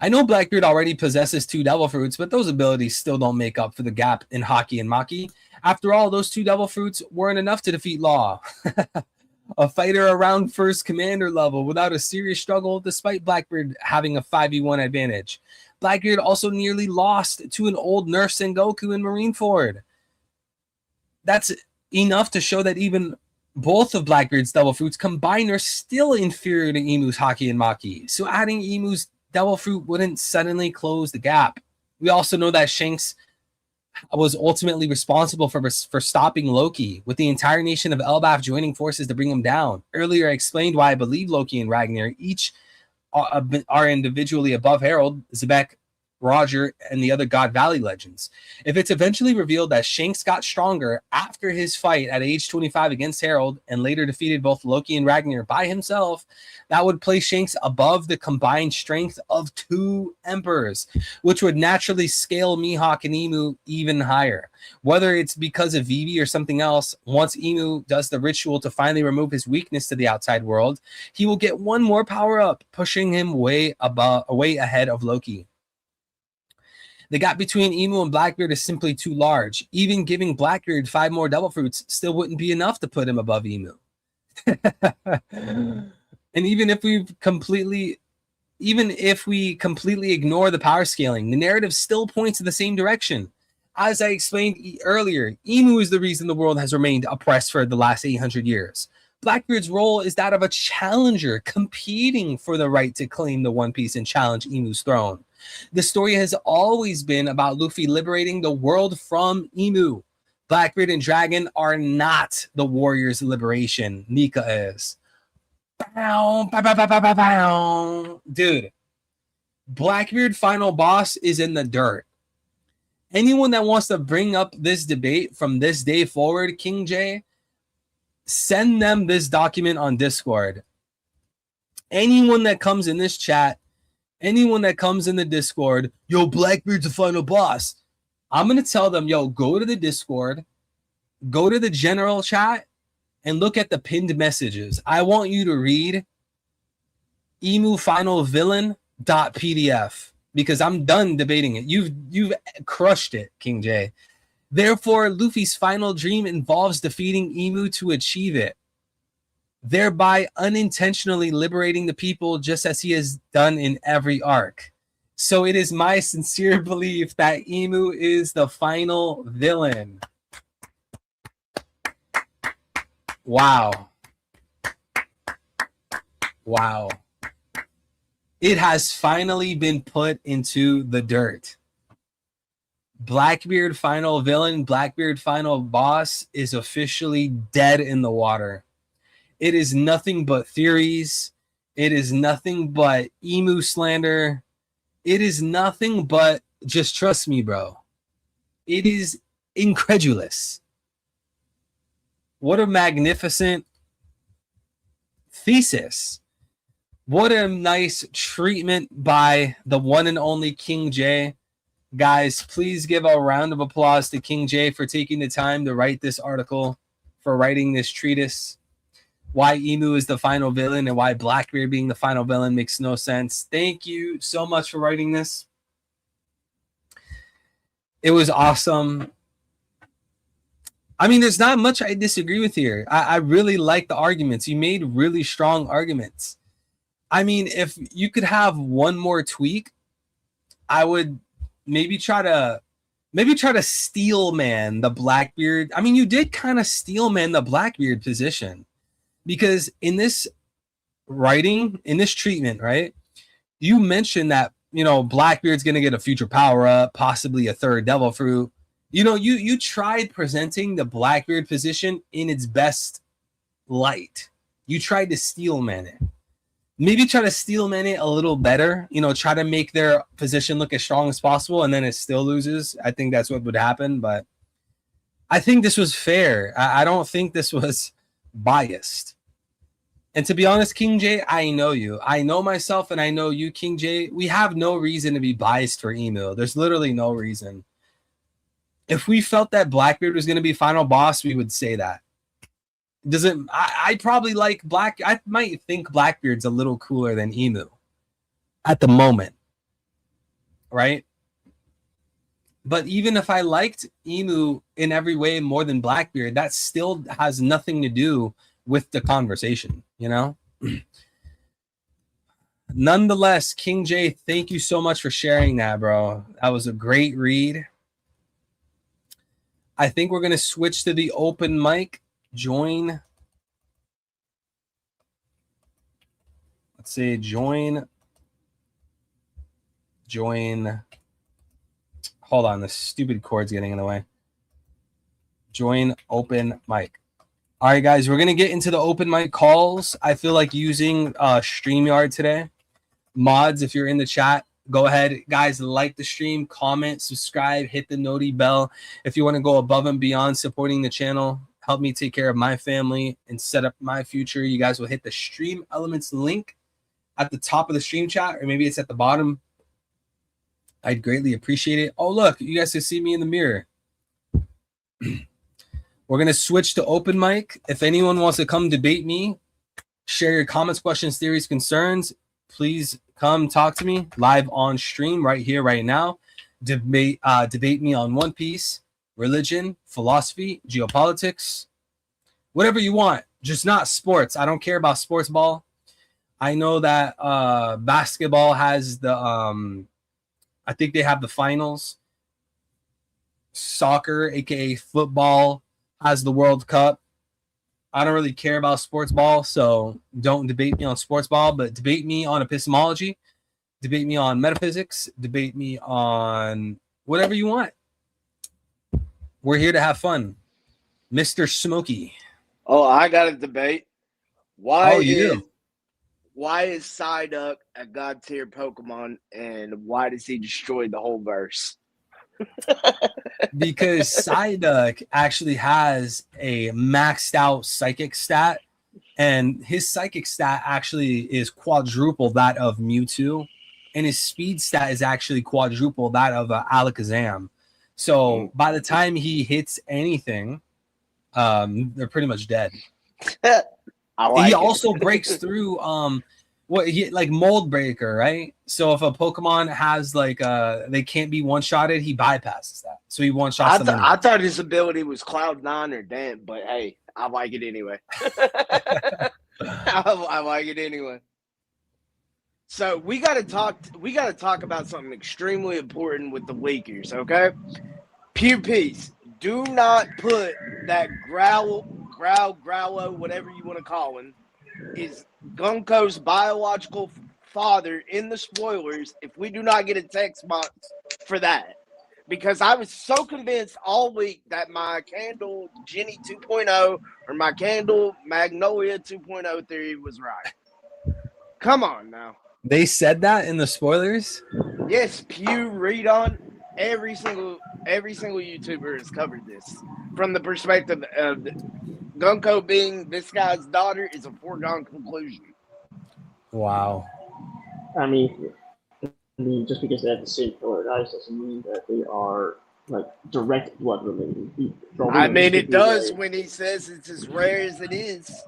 I know Blackbeard already possesses 2 Devil Fruits, but those abilities still don't make up for the gap in Haki and Maki. After all, those 2 Devil Fruits weren't enough to defeat Law. A fighter around first commander level without a serious struggle, despite Blackbeard having a 5v1 advantage. Blackbeard also nearly lost to an old Nerf Sengoku in Marineford. That's enough to show that even both of Blackbeard's Devil Fruits combined are still inferior to Emu's Haki and Maki. So adding Emu's Devil Fruit wouldn't suddenly close the gap. We also know that Shanks was ultimately responsible for stopping Loki, with the entire nation of Elbaf joining forces to bring him down. Earlier I explained why I believe Loki and Ragnar each are individually above Harold, Zebek, Roger, and the other God Valley legends. If it's eventually revealed that Shanks got stronger after his fight at age 25 against Harold and later defeated both Loki and Ragnar by himself, that would place Shanks above the combined strength of 2 emperors, which would naturally scale Mihawk and Emu even higher. Whether it's because of Vivi or something else, once Emu does the ritual to finally remove his weakness to the outside world, he will get 1 more power up, pushing him way ahead of Loki. The gap between Emu and Blackbeard is simply too large. Even giving Blackbeard 5 more Devil Fruits still wouldn't be enough to put him above Emu. And even if we completely ignore the power scaling, the narrative still points in the same direction. As I explained earlier, Emu is the reason the world has remained oppressed for the last 800 years. Blackbeard's role is that of a challenger competing for the right to claim the One Piece and challenge Emu's throne. The story has always been about Luffy liberating the world from Emu. Blackbeard and Dragon are not the warrior's liberation. Nika is. Bow, bow, bow, bow, bow, bow, bow. Dude, Blackbeard final boss is in the dirt. Anyone that wants to bring up this debate from this day forward, King J, send them this document on Discord. Anyone that comes in this chat, anyone that comes in the Discord, yo, Blackbeard's the final boss. I'm going to tell them, yo, go to the Discord, go to the general chat and look at the pinned messages. I want you to read emu final villain.pdf because I'm done debating it. You've crushed it, King J. Therefore, Luffy's final dream involves defeating Emu to achieve it, thereby unintentionally liberating the people just as he has done in every arc. So it is my sincere belief that Emu is the final villain. Wow. Wow. It has finally been put into the dirt. Blackbeard final villain, Blackbeard final boss is officially dead in the water. It is nothing but theories. It is nothing but emu slander. It is nothing but, just trust me, bro. It is incredulous. What a magnificent thesis. What a nice treatment by the one and only King J. Guys, please give a round of applause to King J for taking the time to write this article, for writing this treatise. Why Emu is the final villain and why Blackbeard being the final villain makes no sense. Thank you so much for writing this. It was awesome. I mean, there's not much I disagree with here. I really like the arguments. You made really strong arguments. I mean, if you could have one more tweak, I would maybe try to steel man the Blackbeard. I mean, you did kind of steel man the Blackbeard position, because in this writing, in this treatment, right, you mentioned that, you know, Blackbeard's going to get a future power up, possibly a third devil fruit. You know, you tried presenting the Blackbeard position in its best light. You tried to steel man it. Maybe try to steel man it a little better, you know, try to make their position look as strong as possible, and then it still loses. I think that's what would happen, but I think this was fair. I don't think this was biased. And to be honest, King J, I know you. I know myself, and I know you, King J. We have no reason to be biased for Emu. There's literally no reason. If we felt that Blackbeard was going to be final boss, we would say that. Doesn't I probably like I might think Blackbeard's a little cooler than Emu at the moment, right? But even if I liked Emu in every way more than Blackbeard, that still has nothing to do with the conversation, you know? Nonetheless, King J, thank you so much for sharing that, bro. That was a great read. I think we're going to switch to the open mic. Join. Let's say join. Hold on, the stupid cord's getting in the way. Join open mic. All right, guys, we're going to get into the open mic calls. I feel like using StreamYard today. Mods, if you're in the chat, go ahead, guys, like the stream, comment, subscribe, hit the noti bell. If you want to go above and beyond supporting the channel, help me take care of my family and set up my future, you guys will hit the Stream Elements link at the top of the stream chat, or maybe it's at the bottom. I'd greatly appreciate it. Oh, look, you guys can see me in the mirror. We're going to switch to open mic. If anyone wants to come debate me, share your comments, questions, theories, concerns, please come talk to me live on stream right here, right now. Debate me on One Piece, religion, philosophy, geopolitics, whatever you want, just not sports. I don't care about sports ball. I know that basketball has the I think they have the finals. Soccer, aka football, has the World Cup. I don't really care about sports ball, so don't debate me on sports ball, but debate me on epistemology, debate me on metaphysics, debate me on whatever you want. We're here to have fun. Mr. Smokey. Oh, I got a debate. Why do? Why is Psyduck a god tier Pokemon, and why does he destroy the whole verse? Because Psyduck actually has a maxed out psychic stat, and his psychic stat actually is quadruple that of Mewtwo, and his speed stat is actually quadruple that of Alakazam. So by the time he hits anything, they're pretty much dead. I like He it. also breaks through like mold breaker, right? So if a Pokemon has like they can't be one shotted, he bypasses that. So he one shots them. I thought his ability was Cloud9 or Dent, but hey, I like it anyway. I like it anyway. So we gotta talk about something extremely important with the leakers, okay? Pew Peace, do not put that Growlo, whatever you want to call him, is Gunko's biological father in the spoilers if we do not get a text box for that. Because I was so convinced all week that my Candle Jenny 2.0 or my Candle Magnolia 2.0 theory was right. Come on now. They said that in the spoilers. Yes, Pew, read on. Every single YouTuber has covered this from the perspective of Gunko being this guy's daughter is a foregone conclusion. Wow. I mean, just because they have the same colored eyes doesn't mean that they are like direct blood related. I mean, it does when he says it's as rare as it is.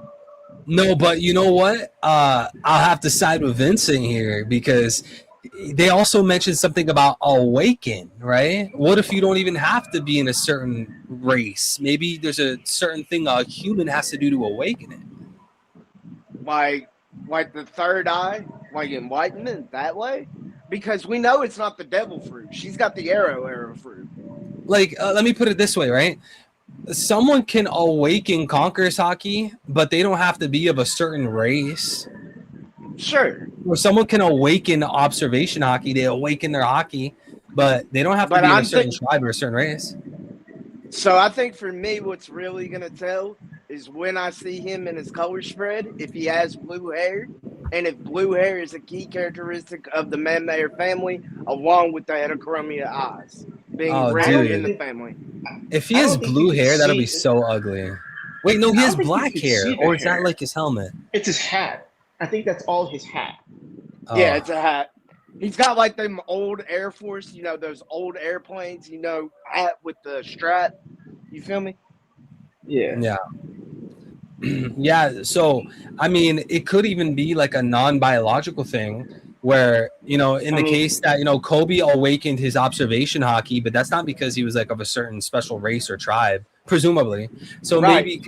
No, but you know what? I'll have to side with Vincent here because they also mentioned something about awaken, right? What if you don't even have to be in a certain race? Maybe there's a certain thing a human has to do to awaken it. Like the third eye, like enlightenment that way? Because we know it's not the devil fruit. She's got the arrow fruit. Like, let me put it this way, right? Someone can awaken Conqueror's Hockey, but they don't have to be of a certain race. Sure. Or someone can awaken Observation Hockey. They awaken their hockey, but they don't have to be of a certain tribe or a certain race. So I think for me, what's really going to tell is when I see him in his color spread, if he has blue hair, and if blue hair is a key characteristic of the Manmayer family, along with the heterochromia eyes being rare in the family. If he has blue hair, that'll be so ugly. Wait, no, he has black hair, or is that like his helmet? It's his hat. I think that's all his hat. Yeah, it's a hat. He's got like them old Air Force, you know, those old airplanes, you know, hat with the strap. You feel me? Yeah. Yeah. Yeah. So, I mean, it could even be like a non-biological thing where, you know, in the case that, you know, Kobe awakened his observation hockey, but that's not because he was like of a certain special race or tribe, presumably. So maybe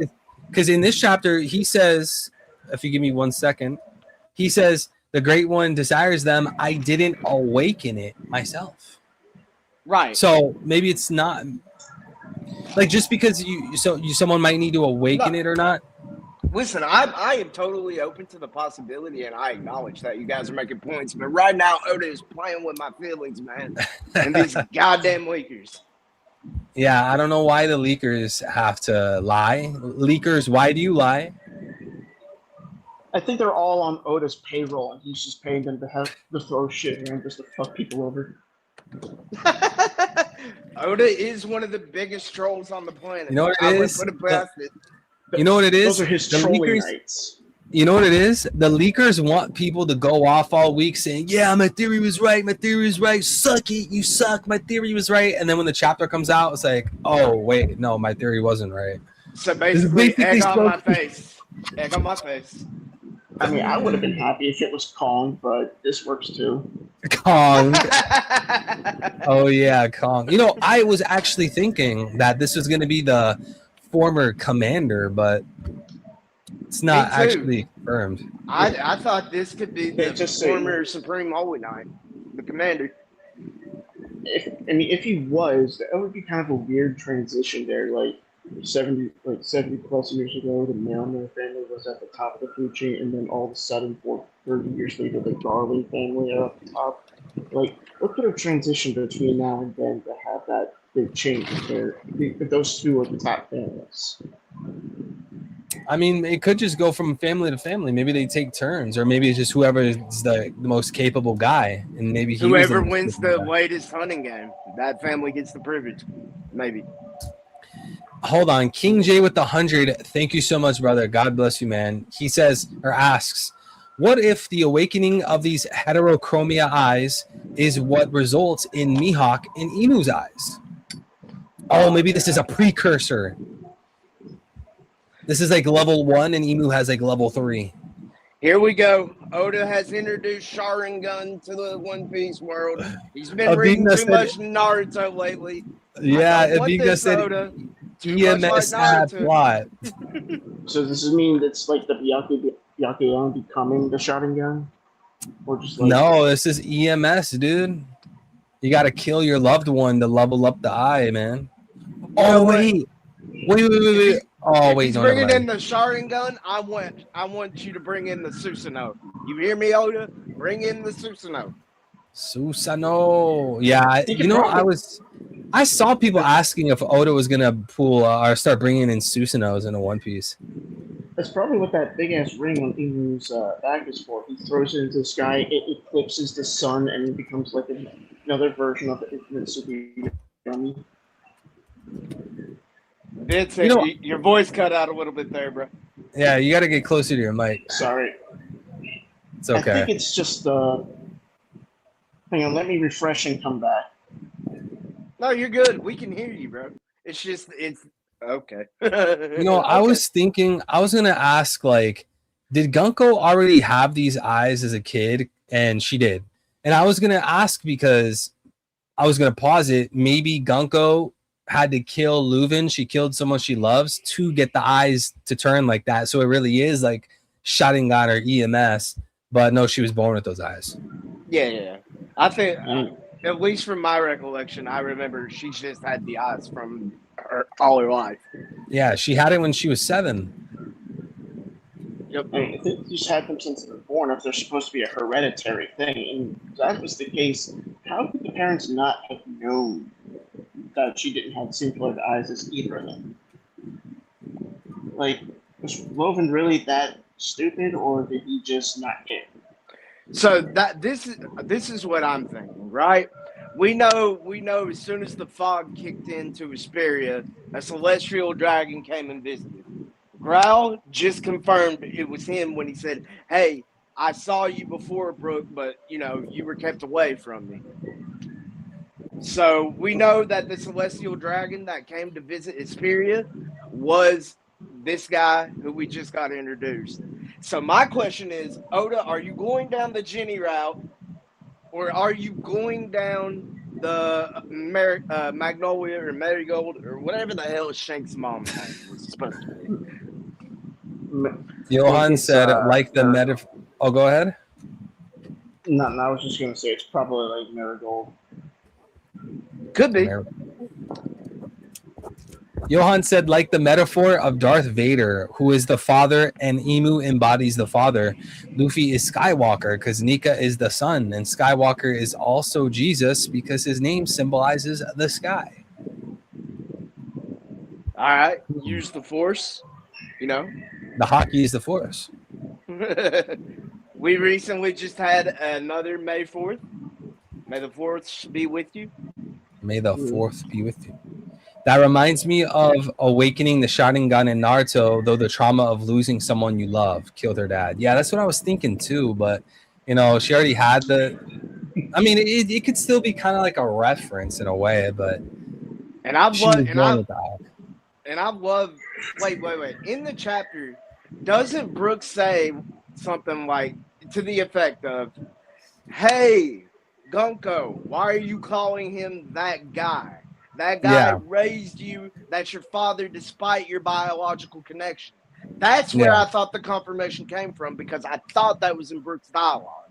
because in this chapter, he says, if you give me 1 second, he says, the Great One desires them. I didn't awaken it myself. Right. So maybe it's not like just because someone might need to awaken it or not. Listen, I am totally open to the possibility, and I acknowledge that you guys are making points. But right now, Oda is playing with my feelings, man, and these goddamn leakers. Yeah, I don't know why the leakers have to lie. Leakers, why do you lie? I think they're all on Oda's payroll, and he's just paying them to throw shit around just to fuck people over. Oda is one of the biggest trolls on the planet. You know what it is? Put it past it. You know what it is? Those are his trolling nights. You know what it is? The leakers want people to go off all week saying, yeah, my theory was right. My theory was right. Suck it. You suck. My theory was right. And then when the chapter comes out, it's like, oh, wait, no, my theory wasn't right. So basically, egg on my face. Egg on my face. I mean, I would have been happy if it was Kong, but this works too. Kong. Oh, yeah, Kong. You know, I was actually thinking that this was going to be the former commander, but it's not actually confirmed. I thought this could be the former Supreme Holy Knight, the commander. If he was, that would be kind of a weird transition there. Like 70 plus years ago, the Mailman family was at the top of the food chain, and then all of a sudden, 30 years later, the Darling family are up the top. Like, what could have transitioned between now and then to have that big change if those two are the top families? I mean, it could just go from family to family. Maybe they take turns, or maybe it's just whoever is the most capable guy, and maybe whoever wins the latest hunting game, that family gets the privilege. Maybe. Hold on, King J with the 100. Thank you so much, brother. God bless you, man. He says or asks, what if the awakening of these heterochromia eyes is what results in Mihawk and Inu's eyes? Oh, maybe this is a precursor. This is like level 1, and Emu has like level 3. Here we go. Oda has introduced Sharingan to the One Piece world. He's been reading Abinga too much Naruto lately. Yeah, I don't want Abinga this, said Oda. Too much like EMS ad Naruto. plot. So does this mean it's like the Byakugan becoming the Sharingan? Or just like No, this is EMS, dude. You got to kill your loved one to level up the eye, man. know Oh, what? wait. Oh, If wait, he's no, never bringing in mind. the Sharingan, I want you to bring in the Susanoo. You hear me, Oda? Bring in the Susanoo. Susanoo. Yeah, You you could know, probably- I saw people asking if Oda was gonna pull or start bringing in Susanoos into One Piece. that's probably what that big ass ring on Emu's back is for. He throws it into the sky, it eclipses the sun, and it becomes like another version of the infinite super yummy. Vincent, You know- your voice cut out a little bit there, bro. Yeah, you got to get closer to your mic. Sorry. It's I okay. think it's just hang on, let me refresh and come back. No, you're good. We can hear you, bro. It's okay. You know, I was thinking, I was gonna ask, like, did Gunko already have these eyes as a kid? And she did. And I was gonna ask because I was gonna pause it. Maybe Gunko had to kill Leuven. She killed someone she loves to get the eyes to turn like that. So it really is like Sharingan or EMS. But no, she was born with those eyes. Yeah. I think, at least from my recollection, I remember she just had the eyes from all her life. Yeah, she had it when she was 7. Yep. I mean, I think you just had them since they were born if they're supposed to be a hereditary thing. And if that was the case, how could the parents not have known that she didn't have the same colored eyes as either of them? Like, was Loven really that stupid, or did he just not care? So this is what I'm thinking, right? We know as soon as the fog kicked into Hesperia, a celestial dragon came and visited. Growl just confirmed it was him when he said, "Hey, I saw you before, Brooke, but you were kept away from me." So we know that the celestial dragon that came to visit Hesperia was this guy who we just got introduced. So my question is, Oda, are you going down the Jenny route, or are you going down the Magnolia or Marigold or whatever the hell Shank's mom name was supposed to be? Johan It's, said, like the meta. Oh, go ahead. No, I was just gonna say it's probably like Marigold. Could be. Johan said, like the metaphor of Darth Vader, who is the father, and Emu embodies the father. Luffy is Skywalker because Nika is the son, and Skywalker is also Jesus because his name symbolizes the sky. All right, use the Force. The hockey is the Force. We recently just had another May 4th. May the 4th be with you. May the 4th be with you. That reminds me of awakening the Sharingan in Naruto, though the trauma of losing someone you love killed her dad. Yeah, that's what I was thinking too, but she already had the. I mean, it could still be kind of like a reference in a way, but And I've she loved, was and born I've with that. and I've loved. Wait. In the chapter, doesn't Brooke say something like to the effect of, "Hey, Gunko, why are you calling him that guy? That guy Yeah. raised you. That's your father, despite your biological connection." That's where Yeah. I thought the confirmation came from, because I thought that was in Brooke's dialogue.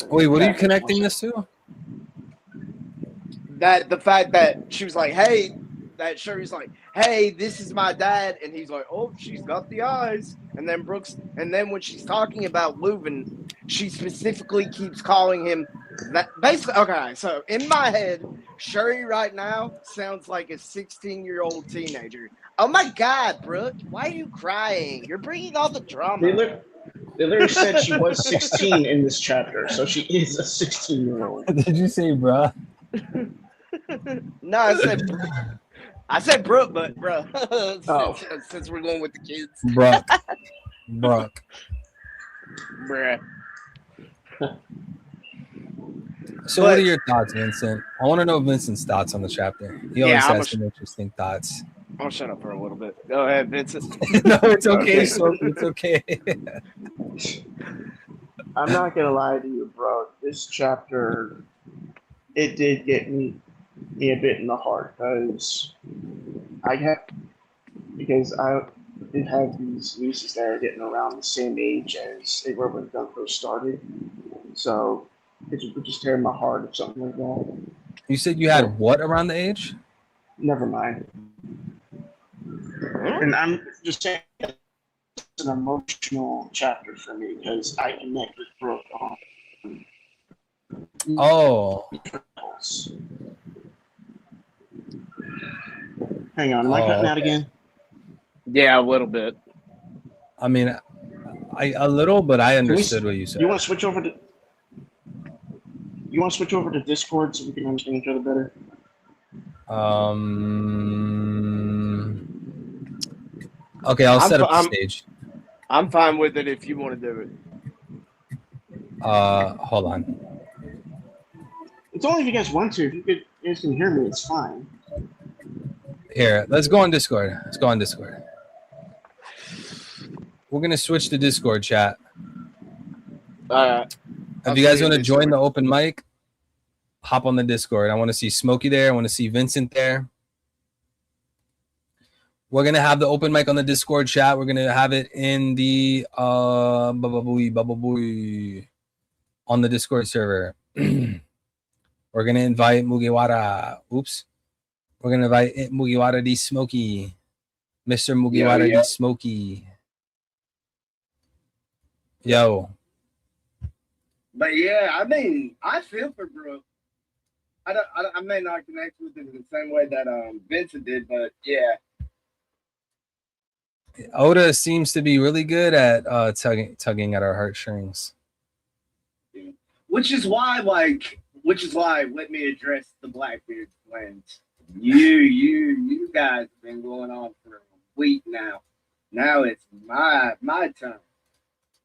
Wait, what are you connecting this to? That the fact that she was like, "Hey," that Sherry's like, "Hey, this is my dad," and he's like, "Oh, she's got the eyes." And then when she's talking about Leuven, she specifically keeps calling him that. Basically, okay. So in my head, Sherry right now sounds like a 16-year-old teenager. Oh my God, Brooke, why are you crying? You're bringing all the drama. They literally said she was 16 in this chapter, so she is a 16-year-old. Did you say bruh? No, I said Brooke, but bro, since we're going with the kids, Brooke. bruh. So what are your thoughts, Vincent? I want to know Vincent's thoughts on the chapter. He always Yeah, has some interesting thoughts. I'll shut up for a little bit. Go ahead, Vincent. No, it's okay, so it's okay. I'm not gonna lie to you, bro. This chapter, it did get me a bit in the heart because I did have these nieces that are getting around the same age as they were when Gunko started. So it would just tear my heart or something like that. You said you had what around the age? Never mind. And I'm just saying it's an emotional chapter for me because I connect with Brooke on Oh, levels. Hang on, am I cutting out again? Yeah, a little bit. I mean, a little, but I understood what you said. You want to switch over to? You want to switch over to Discord so we can understand each other better? Okay, I'll set up the I'm- stage. I'm fine with it if you want to do it. Hold on. It's only if you guys want to. If you guys can hear me, it's fine. Here, let's go on Discord. Let's go on Discord. We're gonna switch to Discord chat. If you guys want to join the open mic, hop on the Discord. I want to see Smokey there. I want to see Vincent there. We're gonna have the open mic on the Discord chat. We're gonna have it in the on the Discord server. We're gonna invite Mugiwara. Oops. We're gonna invite Mugiwara D Smokey, Mr. Mugiwara D Smokey. Yo. But yeah, I mean, I feel for Brooke. I may not connect with it in the same way that Vincent did, but yeah. Oda seems to be really good at tugging at our heartstrings. Which is why let me address the Blackbeard lens. You guys have been going on for a week now. Now it's my turn.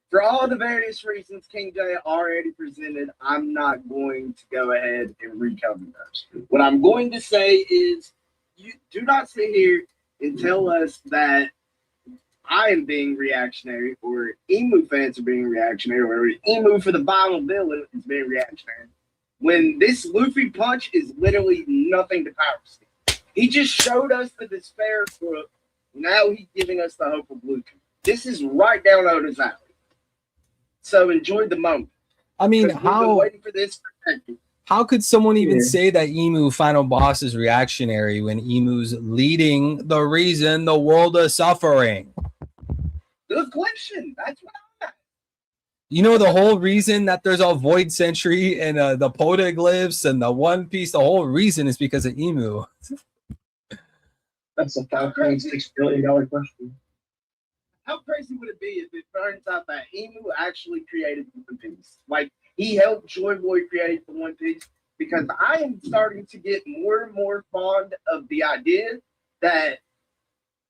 For all the various reasons King J already presented, I'm not going to go ahead and recover those. What I'm going to say is, you do not sit here and tell us that I am being reactionary, or Emu fans are being reactionary, or Emu for the Bible villain is being reactionary, when this Luffy punch is literally nothing to Power Steel. He just showed us the despair of Brooke. Now he's giving us the hope of Luffy. This is right down Oda's alley. So enjoy the moment. I mean, We've been waiting for this for decades. how could someone even say that Emu final boss is reactionary when Emu's leading the reason the world is suffering? The affliction. That's what I'm at. You know, the whole reason that there's a void sentry and the Podeglyphs and the One Piece, the whole reason is because of Emu. That's a $5.6 billion question. How crazy would it be if it turns out that Emu actually created the One Piece? Like, he helped Joy Boy create the One Piece? Because I am starting to get more and more fond of the idea that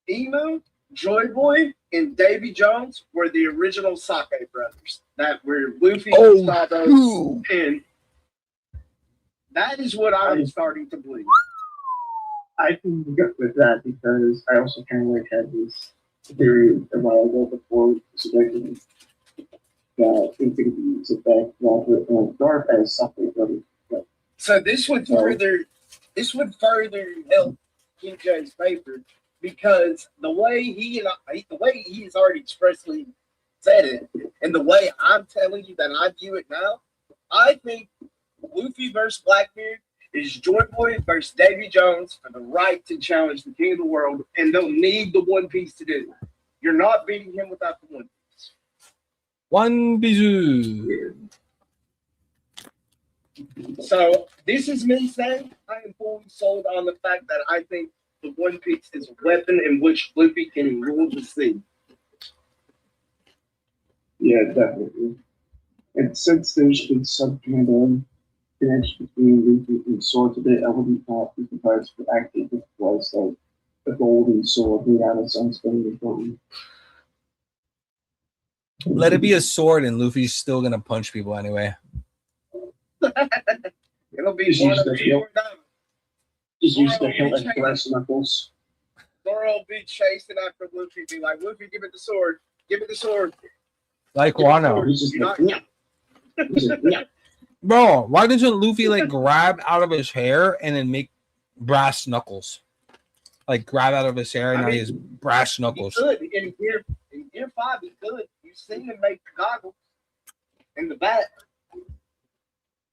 Emu, Joy Boy, and Davy Jones were the original Sake brothers. That were Luffy, Sabo, and that is what I'm starting to believe. I can go with that because I also kind of like had this theory a while ago before suggesting that it's going to be used back Robert and Garth as something really. So this would further help King J's favor, because the way he has already expressly said it, and the way I'm telling you that I view it now, I think Luffy versus Blackbeard is Joy Boy versus Davy Jones for the right to challenge the King of the World, and they'll need the One Piece to do that. You're not beating him without the One Piece. One Piece. So this is me saying I am fully sold on the fact that I think the One Piece is a weapon in which Luffy can rule the sea. Yeah, definitely. And since there's been some kind of connection between Luffy and swords a bit, I wouldn't thought the cards would actually just was like a golden sword made out of sunstone or something. Let it be a sword and Luffy's still going to punch people anyway. It'll be Just one use of the the hilt. four diamonds. Just use the hilt and brass knuckles. Zoro be chasing after Luffy, be like, Luffy, give it the sword. Give it the sword. Like Give it the Wano. sword. He's just You're like, not- yeah. He's just, yeah. Bro, why doesn't Luffy like grab out of his hair and then make brass knuckles? Like grab out of his hair and I now mean, he has brass He knuckles. could. In Gear 5, he could. You've seen him make goggles in the back.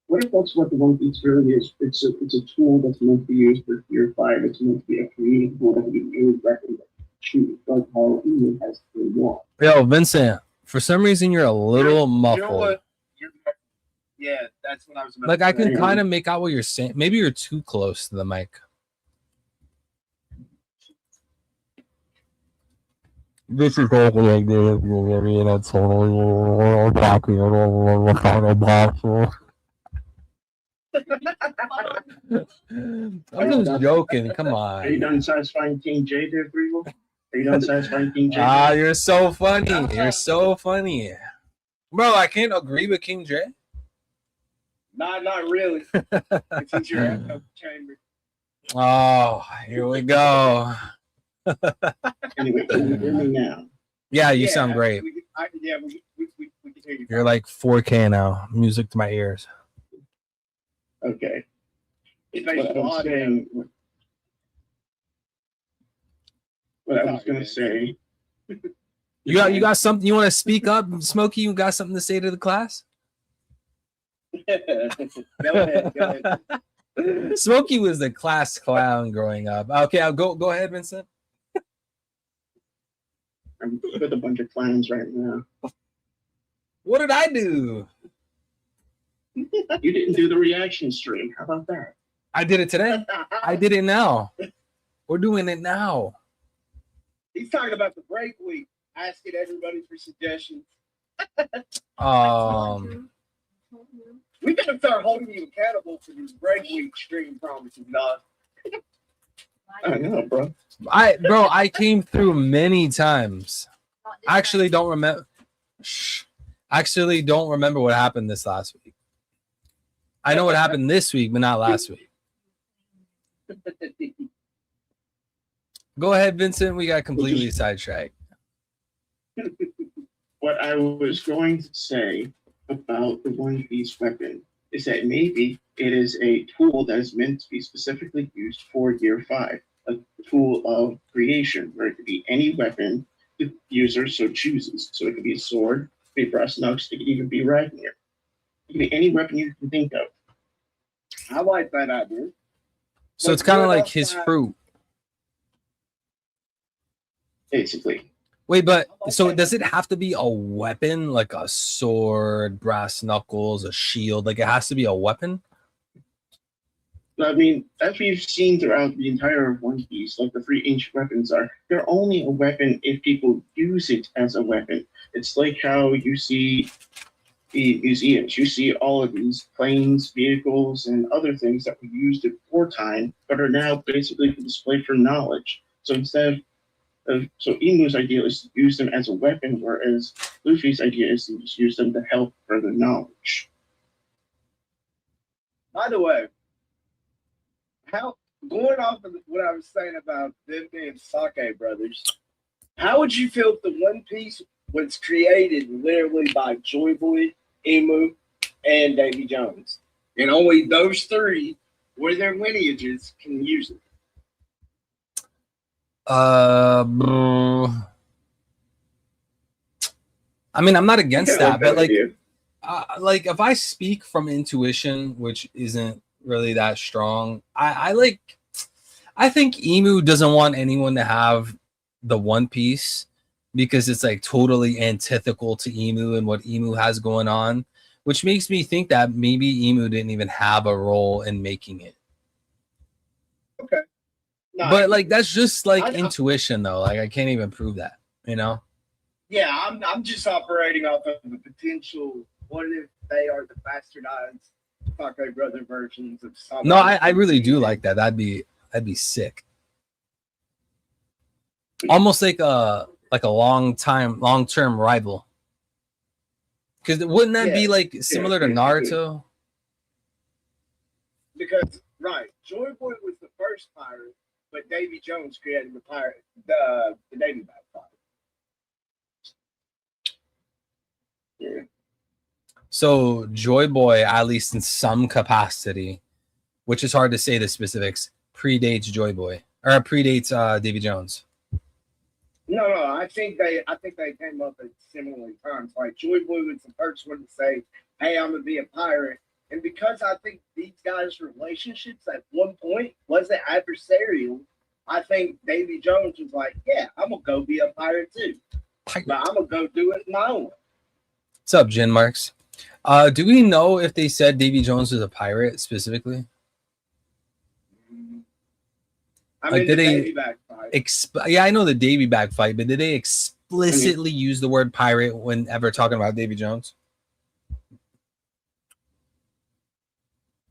What if that's what the One Piece really is? It's a tool that's meant to be used for Gear 5. It's meant to be a creative tool that can be any weapon that you choose, like how Emu has the one. Yo, Vincent, for some reason you're a little You know muffled. what? Yeah, that's what I was about Like to I say. can kind of make out what you're saying. Maybe you're too close to the mic. This is all like this, and it's totally talking final boss. I'm just joking. Come Are you on. done satisfying King J there, Greenville? Are you done satisfying King J? Ah, you're so funny. You're so funny. Bro, I can't agree with King J. Not really. It's in your echo chamber. Oh, here we go. Anyway, can you hear me now? Yeah, you sound great. We can hear you. You're like 4K now. Music to my ears. Okay. Spatial What I was audio. saying. What I was Sorry, gonna say. You got something you want to speak up, Smokey? You got something to say to the class? Go ahead. Smokey was the class clown growing up. Okay, I'll go ahead, Vincent. I'm with a bunch of clowns right now. What did I do? You didn't do the reaction stream. How about that? I did it today. I did it now. We're doing it now. He's talking about the break week, asking everybody for suggestions. We gotta start holding you accountable for these break week stream promises, dog. I know, bro. I came through many times. I actually don't remember. Actually, don't remember what happened this last week. I know what happened this week, but not last week. Go ahead, Vincent. We got completely sidetracked. What I was going to say about the One Piece weapon is that maybe it is a tool that is meant to be specifically used for Gear 5, a tool of creation, where it could be any weapon the user so chooses. So it could be a sword, it could be brass knucks, it could even be Ragnar. It could be any weapon you can think of. I like that idea. So it's kind of like his fruit. Basically. Wait, but so does it have to be a weapon, like a sword, brass knuckles, a shield? Like it has to be a weapon? I mean, as we've seen throughout the entire One Piece, like the three ancient weapons are, they're only a weapon if people use it as a weapon. It's like how you see the museums. You see all of these planes, vehicles, and other things that were used at wartime, but are now basically displayed for knowledge. So instead so Imu's idea is to use them as a weapon, whereas Luffy's idea is to just use them to help further knowledge. By the way, how going off of what I was saying about them being Sake brothers, how would you feel if the One Piece was created literally by Joy Boy, Imu, and Davy Jones, and only those three, where their lineages, can use it? I mean, I'm not against that, but like if I speak from intuition, which isn't really that strong, I think Emu doesn't want anyone to have the One Piece because it's like totally antithetical to Emu and what Emu has going on, which makes me think that maybe Emu didn't even have a role in making it. Okay. No, But like that's just like intuition though. Like I can't even prove that, you know? yeah, I'm just operating off of the potential. What if they are the bastardized Sake brother versions of something? No, I really do like that. That'd be sick. Almost like a long-term rival. Because wouldn't that be like similar to Naruto? Because right, Joy Boy was the first pirate, but Davy Jones created the Davy Back Fight. Yeah. So Joy Boy, at least in some capacity, which is hard to say the specifics, predates Joy Boy or predates Davy Jones. No, I think they came up at similar times. Like Joy Boy was the first one to say, "Hey, I'm gonna be a pirate," and because I think these guys' relationships at one point wasn't adversarial, I think Davy Jones was like, "Yeah, I'm gonna go be a pirate too, but I'm gonna go do it my own way." What's up, Gin Marks? Do we know if they said Davy Jones was a pirate specifically? I Like, mean, did the they Davy Back Fight. Yeah, I know the Davy Back Fight, but did they explicitly use the word pirate whenever talking about Davy Jones?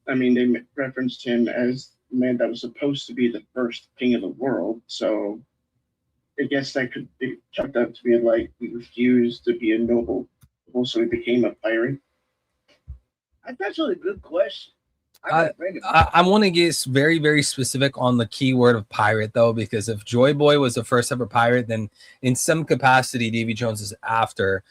I mean, they referenced him as the man that was supposed to be the first king of the world. So I guess that could be chucked up to be like he refused to be a noble, so he became a pirate. That's actually a good question. I want to get very, very specific on the keyword of pirate, though, because if Joy Boy was the first ever pirate, then in some capacity, Davy Jones is after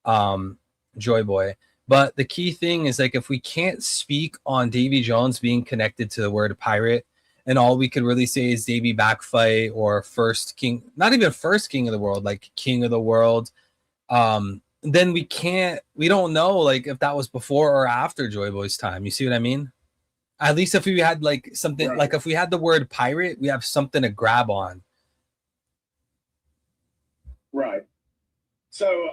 Joy Boy. But the key thing is, like, if we can't speak on Davy Jones being connected to the word pirate, and all we could really say is Davy Backfight or first king, not even first king of the world, like king of the world, then we don't know, like, if that was before or after Joy Boy's time. You see what I mean? At least if we had like something, Right. like if we had the word pirate, we have something to grab on. Right. So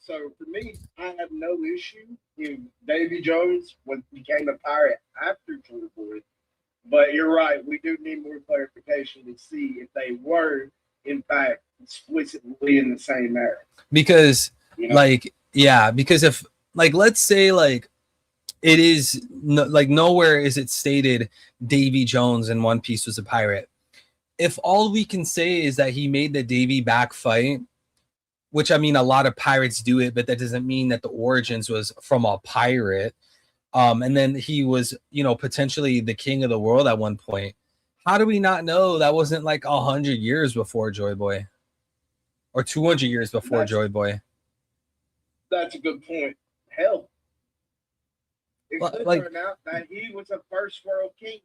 so for me, I have no issue if Davy Jones became a pirate after Joy Boy. But you're right, we do need more clarification to see if they were in fact explicitly in the same era. Because You know? because if, like, let's say, like, it is like nowhere is it stated Davy Jones in One Piece was a pirate. If all we can say is that he made the Davy Back Fight, which, I mean, a lot of pirates do it, but that doesn't mean that the origins was from a pirate. And then he was, potentially the king of the world at one point. How do we not know that wasn't like 100 years before Joy Boy, or 200 years before Joy Boy? That's a good point. Hell, it Well, could like- turn out that he was a first world king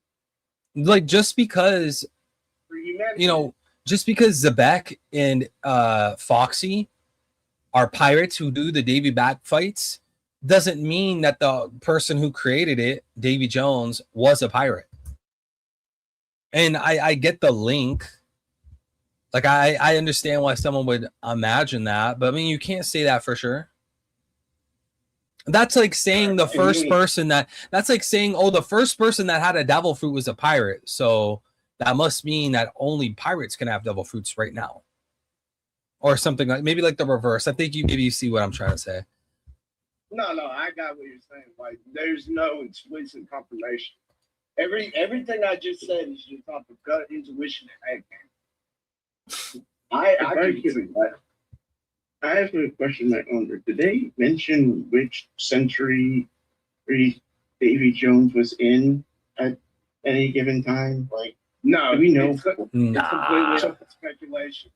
Like, just because for humanity. just because Zebek and Foxy are pirates who do the Davy Back fights doesn't mean that the person who created it, Davy Jones, was a pirate. And I get the link. Like, I understand why someone would imagine that, but I mean, you can't say that for sure. That's like saying the first person that's like saying, oh, the first person that had a devil fruit was a pirate. So that must mean that only pirates can have devil fruits right now. Or something like, maybe like the reverse. I think maybe you see what I'm trying to say. No, I got what you're saying. Like, there's no explicit confirmation. Everything I just said is just off of gut intuition and head. I can see that. I have a question, my owner. Did they mention which century Davy Jones was in at any given time? Like, No, do we know? It's completely speculation.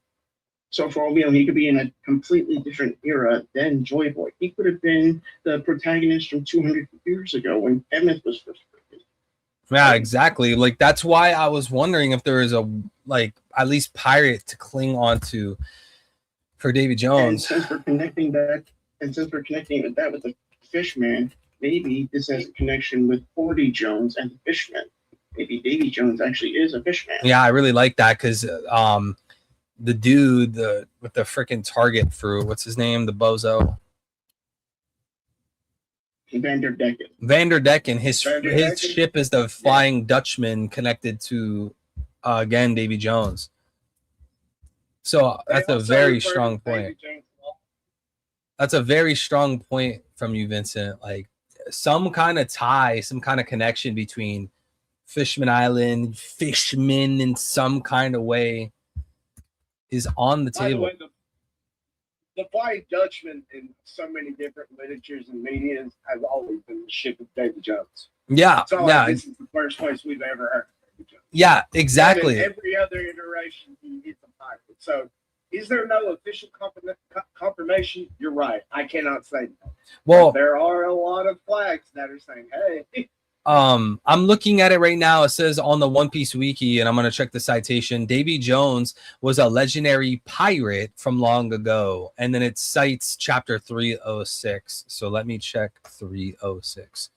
So for all we know, he could be in a completely different era than Joy Boy. He could have been the protagonist from 200 years ago when Emmett was first written. Yeah, exactly. Like, that's why I was wondering if there is a, like, at least pirate to cling on to for Davy And Jones. since we're connecting that with the Fishman, maybe this has a connection with 40 Jones and the Fishman. Maybe Davy Jones actually is a Fishman. Yeah, I really like that because the dude with the freaking target fruit, what's his name? The bozo. Vanderdecken. His ship is the Flying Dutchman connected to again Davy Jones. So that's a very strong point. That's a very strong point from you, Vincent. Like, some kind of tie, some kind of connection between Fishman Island, Fishman in some kind of way is on the By the table. way, the Flying Dutchman in so many different literatures and medias has always been the ship of Davy Jones. Yeah, It's not yeah. like this is the first place we've ever heard of Davy Jones. Yeah, And exactly. in every other iteration, he is a pirate. So, is there no official confirmation? You're right. I cannot say that. Well, There are a lot of flags that are saying, "Hey, I'm looking at it right now. It says on the One Piece wiki, and I'm gonna check the citation. Davy Jones was a legendary pirate from long ago, and then it cites chapter 306. So let me check 306.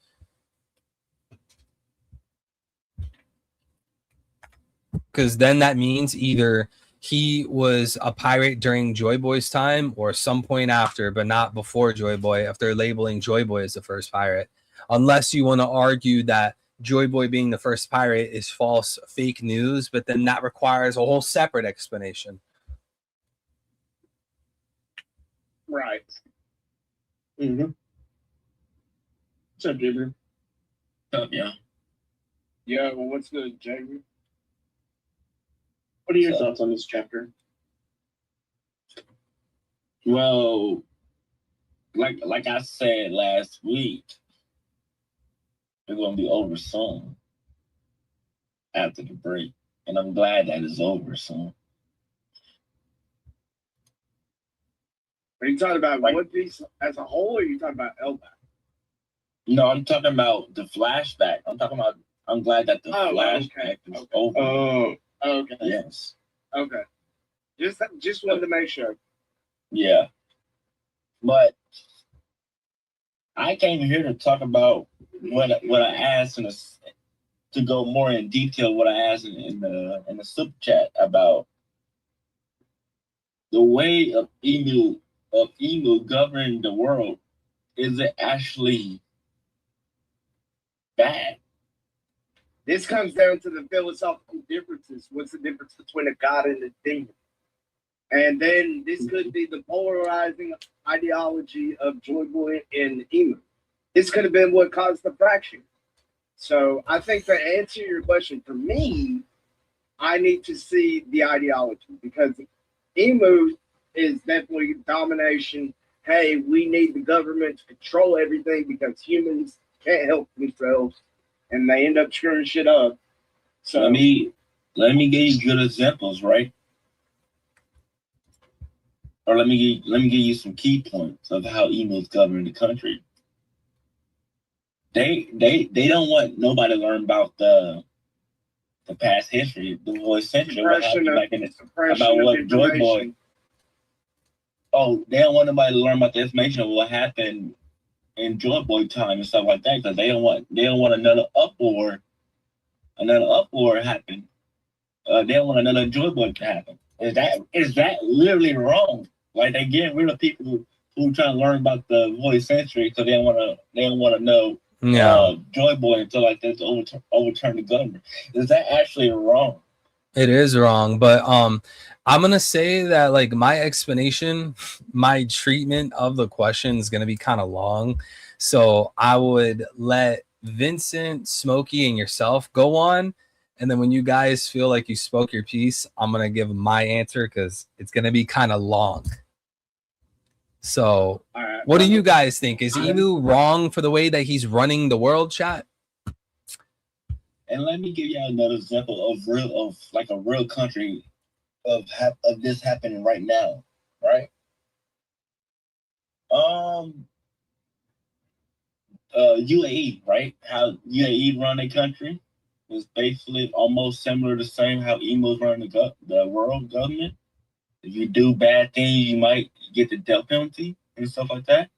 Because then that means either he was a pirate during Joy Boy's time or some point after, but not before Joy Boy, if they're labeling Joy Boy as the first pirate. Unless you want to argue that Joy Boy being the first pirate is false, fake news, but then that requires a whole separate explanation. right." Mm-hmm. What's up, Gabriel? Yeah. Yeah, well, what's good, Jamie? What are your thoughts on this chapter? Well, like I said last week, it's gonna be over soon after the break, and I'm glad that it's over soon. Are you talking about One Piece as a whole, or are you talking about Elbaf? No, I'm talking about the flashback. I'm glad that the Oh, flashback okay. is over. Oh, Okay, Yes. okay. Just wanted to make sure. Yeah. But I came here to talk about what I asked to go more in detail what I asked in the super chat about the way of Emu governing the world. Is it actually bad? This comes down to the philosophical differences. What's the difference between a god and a demon? And then this could be the polarizing ideology of Joy Boy and Emu. This could have been what caused the fraction. So I think to answer your question, for me, I need to see the ideology because Emu is definitely domination. Hey, we need the government to control everything because humans can't help themselves and they end up screwing shit up. So Let me give you good examples, right? Or let me give you some key points of how Emu's governing the country. They don't want nobody to learn about the past history, the whole century, what happened back in about what Joy Boy. Oh, they don't want nobody to learn about the information of what happened in Joy Boy time and stuff like that because they don't want another uproar happen. They don't want another Joy Boy to happen. Is that literally wrong? Like they get rid of people who trying to learn about the voice century because they don't want to know Joy Boy until like this overturn the government. Is that actually wrong? It is wrong, but I'm gonna say that like my explanation, my treatment of the question is gonna be kind of long, so I would let Vincent, Smokey, and yourself go on, and then when you guys feel like you spoke your piece, I'm gonna give my answer because it's gonna be kind of long. So, all right, what do you guys think? Is Emu wrong for the way that he's running the world, chat? And let me give you another example of a real country of this happening right now, right? UAE, right? How UAE run a country is basically almost similar to the same how Emu's running the world government. If you do bad things, you might get the death penalty and stuff like that,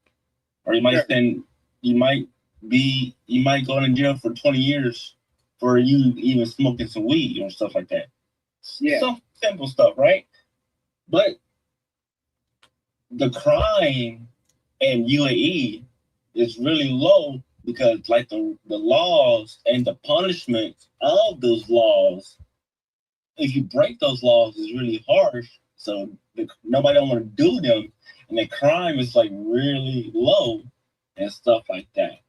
or you might you might go to jail for 20 years for you even smoking some weed or stuff like that. Yeah. Some simple stuff, right? But the crime in UAE is really low because like the laws and the punishment of those laws, if you break those laws, is really harsh. So nobody don't want to do them, and the crime is like really low and stuff like that.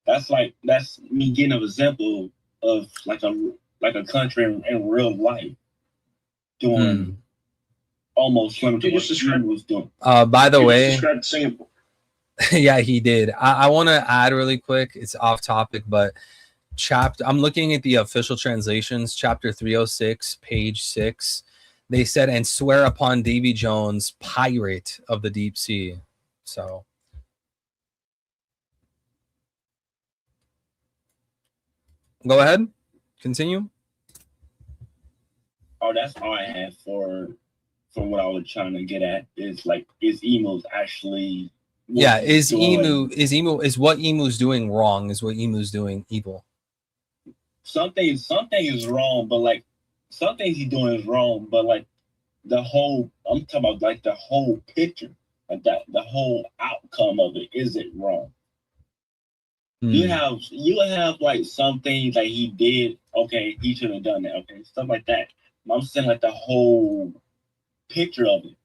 That's me getting an example of like a country in real life doing almost what Emu was doing. By the way, described Singapore. yeah, he did. I want to add really quick. It's off topic, but chapter, I'm looking at the official translations, chapter 306, page 6. They said, and swear upon Davy Jones, pirate of the deep sea. So go ahead, continue. Oh, that's all I have for what I was trying to get at. Is like, is Emu's actually what Yeah, he's doing? is what Emu's doing wrong? Is what Emu's doing evil? Something is wrong, but like some things he's doing is wrong, but like the whole, I'm talking about like the whole picture, like that the whole outcome of it isn't wrong. You have like some things that he did, okay, he should have done that, okay, stuff like that. But I'm saying like the whole picture of it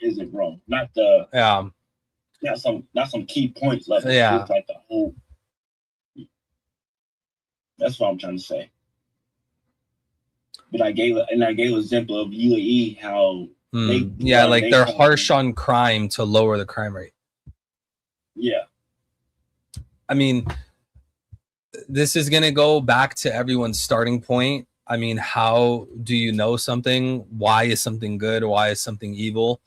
isn't wrong. Not the Yeah. not some key points of it. Yeah. It's like the whole. That's what I'm trying to say. But I gave an example of UAE how yeah, like they're harsh on crime to lower the crime rate. Yeah. I mean, this is going to go back to everyone's starting point. I mean, how do you know something? Why is something good? Why is something evil?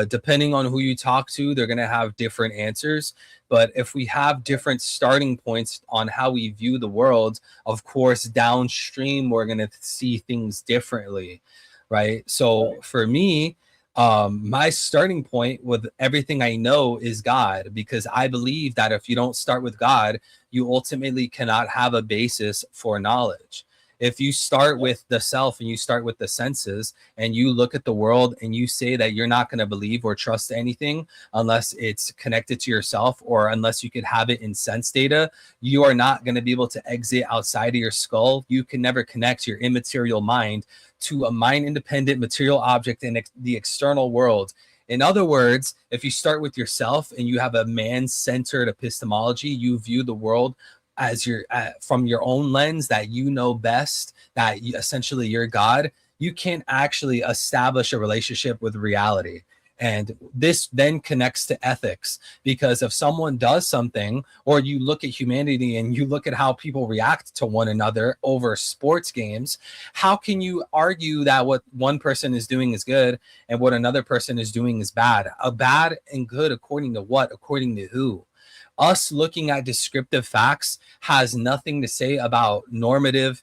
Depending on who you talk to, they're going to have different answers. But if we have different starting points on how we view the world, of course, downstream, we're going to see things differently, right? So for me, my starting point with everything I know is God, because I believe that if you don't start with God, you ultimately cannot have a basis for knowledge. If you start with the self and you start with the senses and you look at the world and you say that you're not going to believe or trust anything unless it's connected to yourself or unless you could have it in sense data, you are not going to be able to exit outside of your skull. You can never connect your immaterial mind to a mind independent material object in the external world. In other words, if you start with yourself and you have a man-centered epistemology, you view the world as your from your own lens that you know best, that essentially you're God, you can't actually establish a relationship with reality. And this then connects to ethics, because if someone does something, or you look at humanity and you look at how people react to one another over sports games, how can you argue that what one person is doing is good and what another person is doing is bad? A bad and good according to what? According to who? Us looking at descriptive facts has nothing to say about normative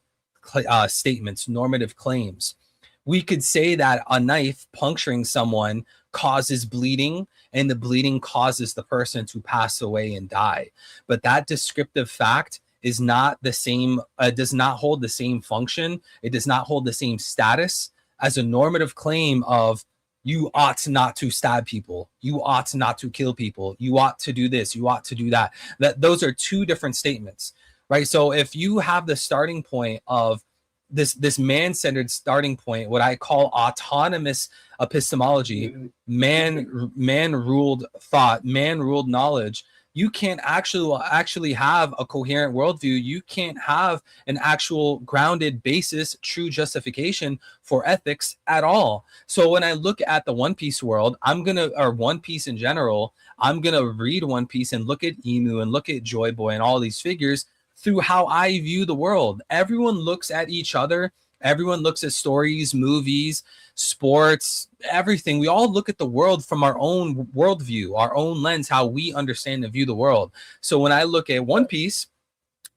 statements, normative claims. We could say that a knife puncturing someone causes bleeding and the bleeding causes the person to pass away and die. But that descriptive fact is not the same, does not hold the same function. It does not hold the same status as a normative claim of you ought not to stab people. You ought not to kill people. You ought to do this. You ought to do that. Those are two different statements, right? So if you have the starting point of this man-centered starting point, what I call autonomous epistemology, man-ruled thought, man-ruled knowledge, you can't actually have a coherent worldview. You can't have an actual grounded basis, true justification for ethics at all. So when I look at the One Piece world, or One Piece in general, I'm gonna read One Piece and look at Emu and look at Joy Boy and all these figures through how I view the world. Everyone looks at each other. Everyone looks at stories, movies, sports, everything. We all look at the world from our own worldview, our own lens, how we understand and view the world. So when I look at One Piece,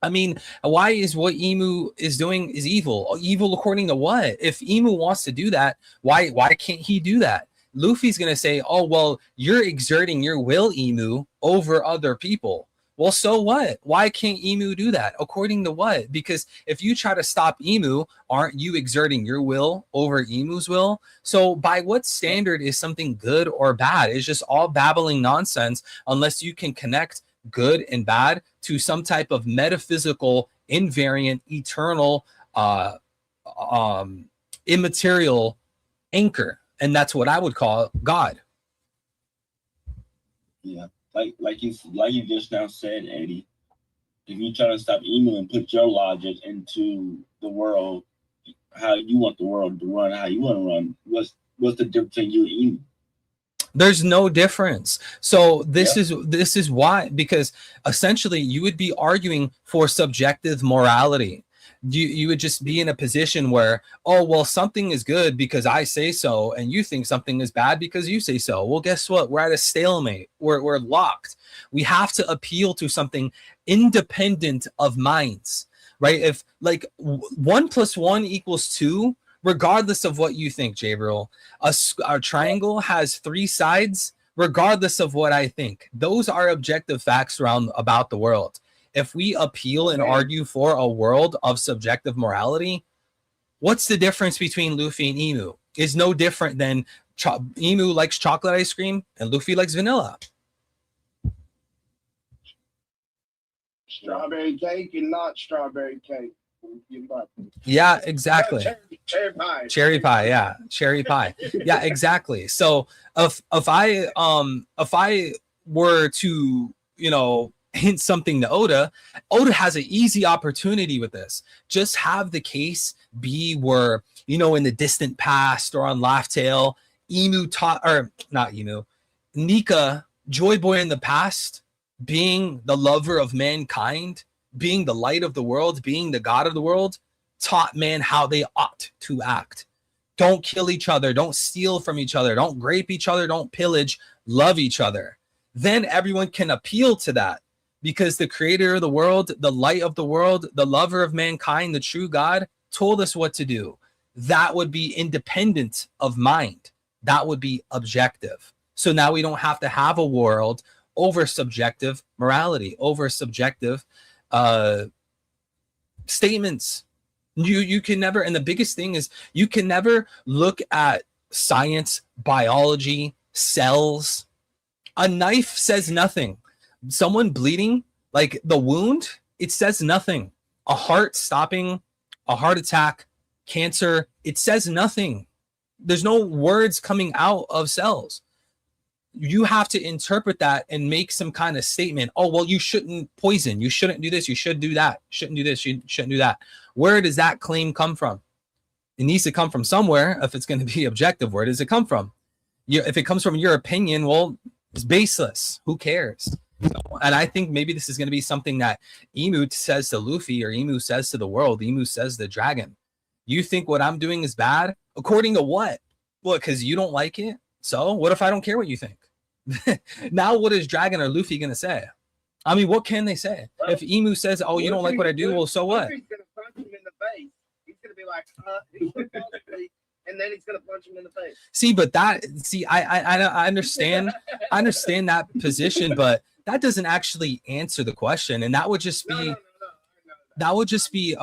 I mean, why is what Emu is doing is evil? Evil according to what? If Emu wants to do that, why can't he do that? Luffy's going to say, oh, well, you're exerting your will, Emu, over other people. Well, so what? Why can't Emu do that? According to what? Because if you try to stop Emu, aren't you exerting your will over Emu's will? So by what standard is something good or bad? It's just all babbling nonsense unless you can connect good and bad to some type of metaphysical, invariant, eternal, immaterial anchor. And that's what I would call God. Yeah. Like you just now said, Eddie, if you try to stop Emu and put your logic into the world, how you want the world to run, how you want to run, what's the difference between you and Emu? There's no difference. So this is why, because essentially you would be arguing for subjective morality. You would just be in a position where, oh well, something is good because I say so, and you think something is bad because you say so. Well, guess what? We're at a stalemate. We're locked. We have to appeal to something independent of minds, right? If like 1 + 1 = 2, regardless of what you think, Jabril, a triangle has 3 sides, regardless of what I think. Those are objective facts about the world. If we appeal and argue for a world of subjective morality, what's the difference between Luffy and Emu? Is no different than Emu likes chocolate ice cream and Luffy likes vanilla. Strawberry cake and not strawberry cake. Yeah, exactly. Cherry pie. Cherry pie, yeah. Cherry pie. Yeah, exactly. So if I were to, hint something to Oda has an easy opportunity with this. Just have the case be where, in the distant past or on Laugh Tale, Nika, Joy Boy in the past, being the lover of mankind, being the light of the world, being the god of the world, taught man how they ought to act. Don't kill each other. Don't steal from each other. Don't grape each other. Don't pillage. Love each other. Then everyone can appeal to that, because the creator of the world, the light of the world, the lover of mankind, the true God, told us what to do. That would be independent of mind. That would be objective. So now we don't have to have a world over subjective morality, over subjective statements. You can never, and the biggest thing is you can never look at science, biology, cells. A knife says nothing. Someone bleeding, like the wound, it says nothing. A heart stopping, a heart attack, cancer, it says nothing. There's no words coming out of cells. You have to interpret that and make some kind of statement. Oh, well, you shouldn't poison. You shouldn't do this. You should do that. Shouldn't do this. You shouldn't do that. Where does that claim come from? It needs to come from somewhere. If it's going to be objective, where does it come from? If it comes from your opinion, well, it's baseless. Who cares? And I think maybe this is going to be something that Emu says to Luffy, or Emu says to the world. Emu says to the dragon, you think what I'm doing is bad? According to what? Well, because you don't like it? So what if I don't care what you think? Now what is Dragon or Luffy going to say? I mean, what can they say? Well, if Emu says, oh, you don't like what I do, well, so what? Luffy's going to punch him in the face. He's going to be like, and then he's going to punch him in the face. I understand. I understand that position, but that doesn't actually answer the question. And that would just be, that would just be,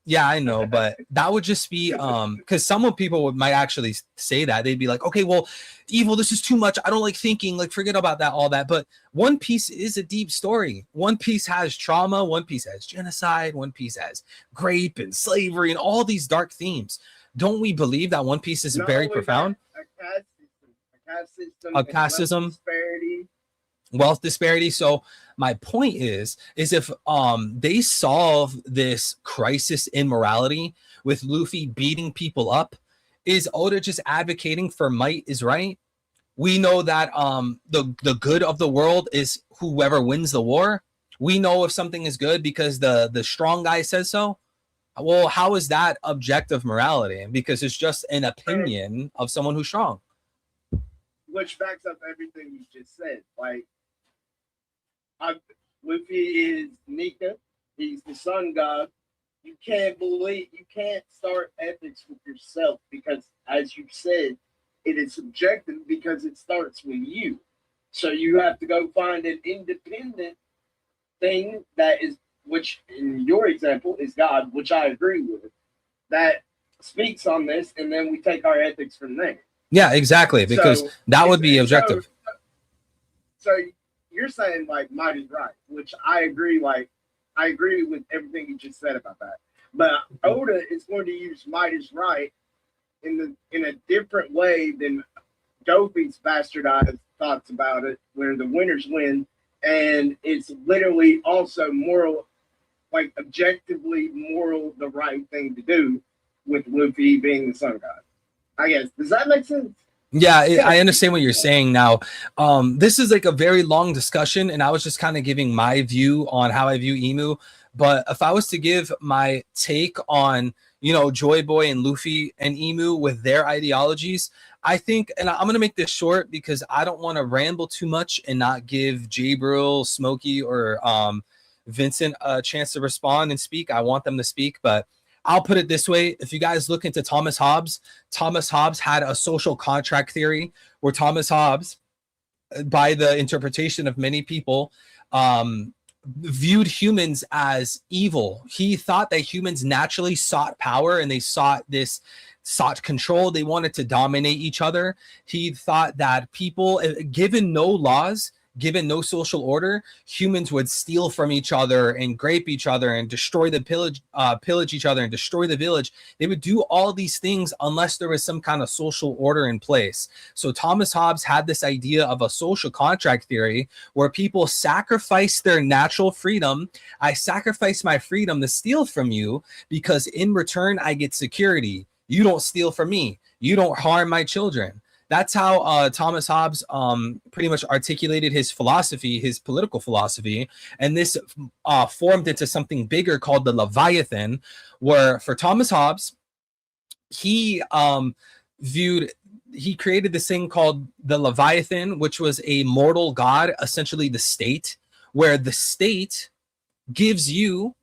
yeah, I know, but that would just be because some people might actually say that. They'd be like, okay, well, evil, this is too much. I don't like thinking, like, forget about that, all that. But One Piece is a deep story. One Piece has trauma, One Piece has genocide, One Piece has grape and slavery and all these dark themes. Don't we believe that One Piece is very profound? A caste system, wealth disparity. So my point is if they solve this crisis in morality with Luffy beating people up, is Oda just advocating for might is right? We know that the good of the world is whoever wins the war. We know if something is good because the strong guy says so. Well, how is that objective morality? Because it's just an opinion of someone who's strong. Which backs up everything you just said. Like, Luffy is Nika. He's the sun god. You can't start ethics with yourself because, as you said, it is subjective because it starts with you. So you have to go find an independent thing that is, which in your example is God, which I agree with, that speaks on this, and then we take our ethics from there. Yeah, exactly, because that would be objective. So you're saying like might is right, which I agree. Like I agree with everything you just said about that. But Oda is going to use might is right in a different way than Gofi's bastardized thoughts about it, where the winners win, and it's literally also moral, like objectively moral, the right thing to do with Luffy being the sun god. I guess. Does that make sense? Yeah, I understand what you're saying now. This is like a very long discussion, and I was just kind of giving my view on how I view Emu. But if I was to give my take on, Joy Boy and Luffy and Emu with their ideologies, I think, and I'm gonna make this short because I don't want to ramble too much and not give Jabril, Smokey, or Vincent a chance to respond and speak. I want them to speak, but I'll put it this way. If you guys look into Thomas Hobbes had a social contract theory where Thomas Hobbes, by the interpretation of many people, viewed humans as evil. He thought that humans naturally sought power and they sought control. They wanted to dominate each other. He thought that people, given no laws, given no social order, humans would steal from each other and grape each other and destroy the pillage each other and destroy the village. They would do all these things unless there was some kind of social order in place. So Thomas Hobbes had this idea of a social contract theory where people sacrifice their natural freedom. I sacrifice my freedom to steal from you because in return I get security. You don't steal from me. You don't harm my children. That's how Thomas Hobbes pretty much articulated his philosophy, his political philosophy. And this formed into something bigger called the Leviathan, where for Thomas Hobbes, he created this thing called the Leviathan, which was a mortal god, essentially the state, where the state gives you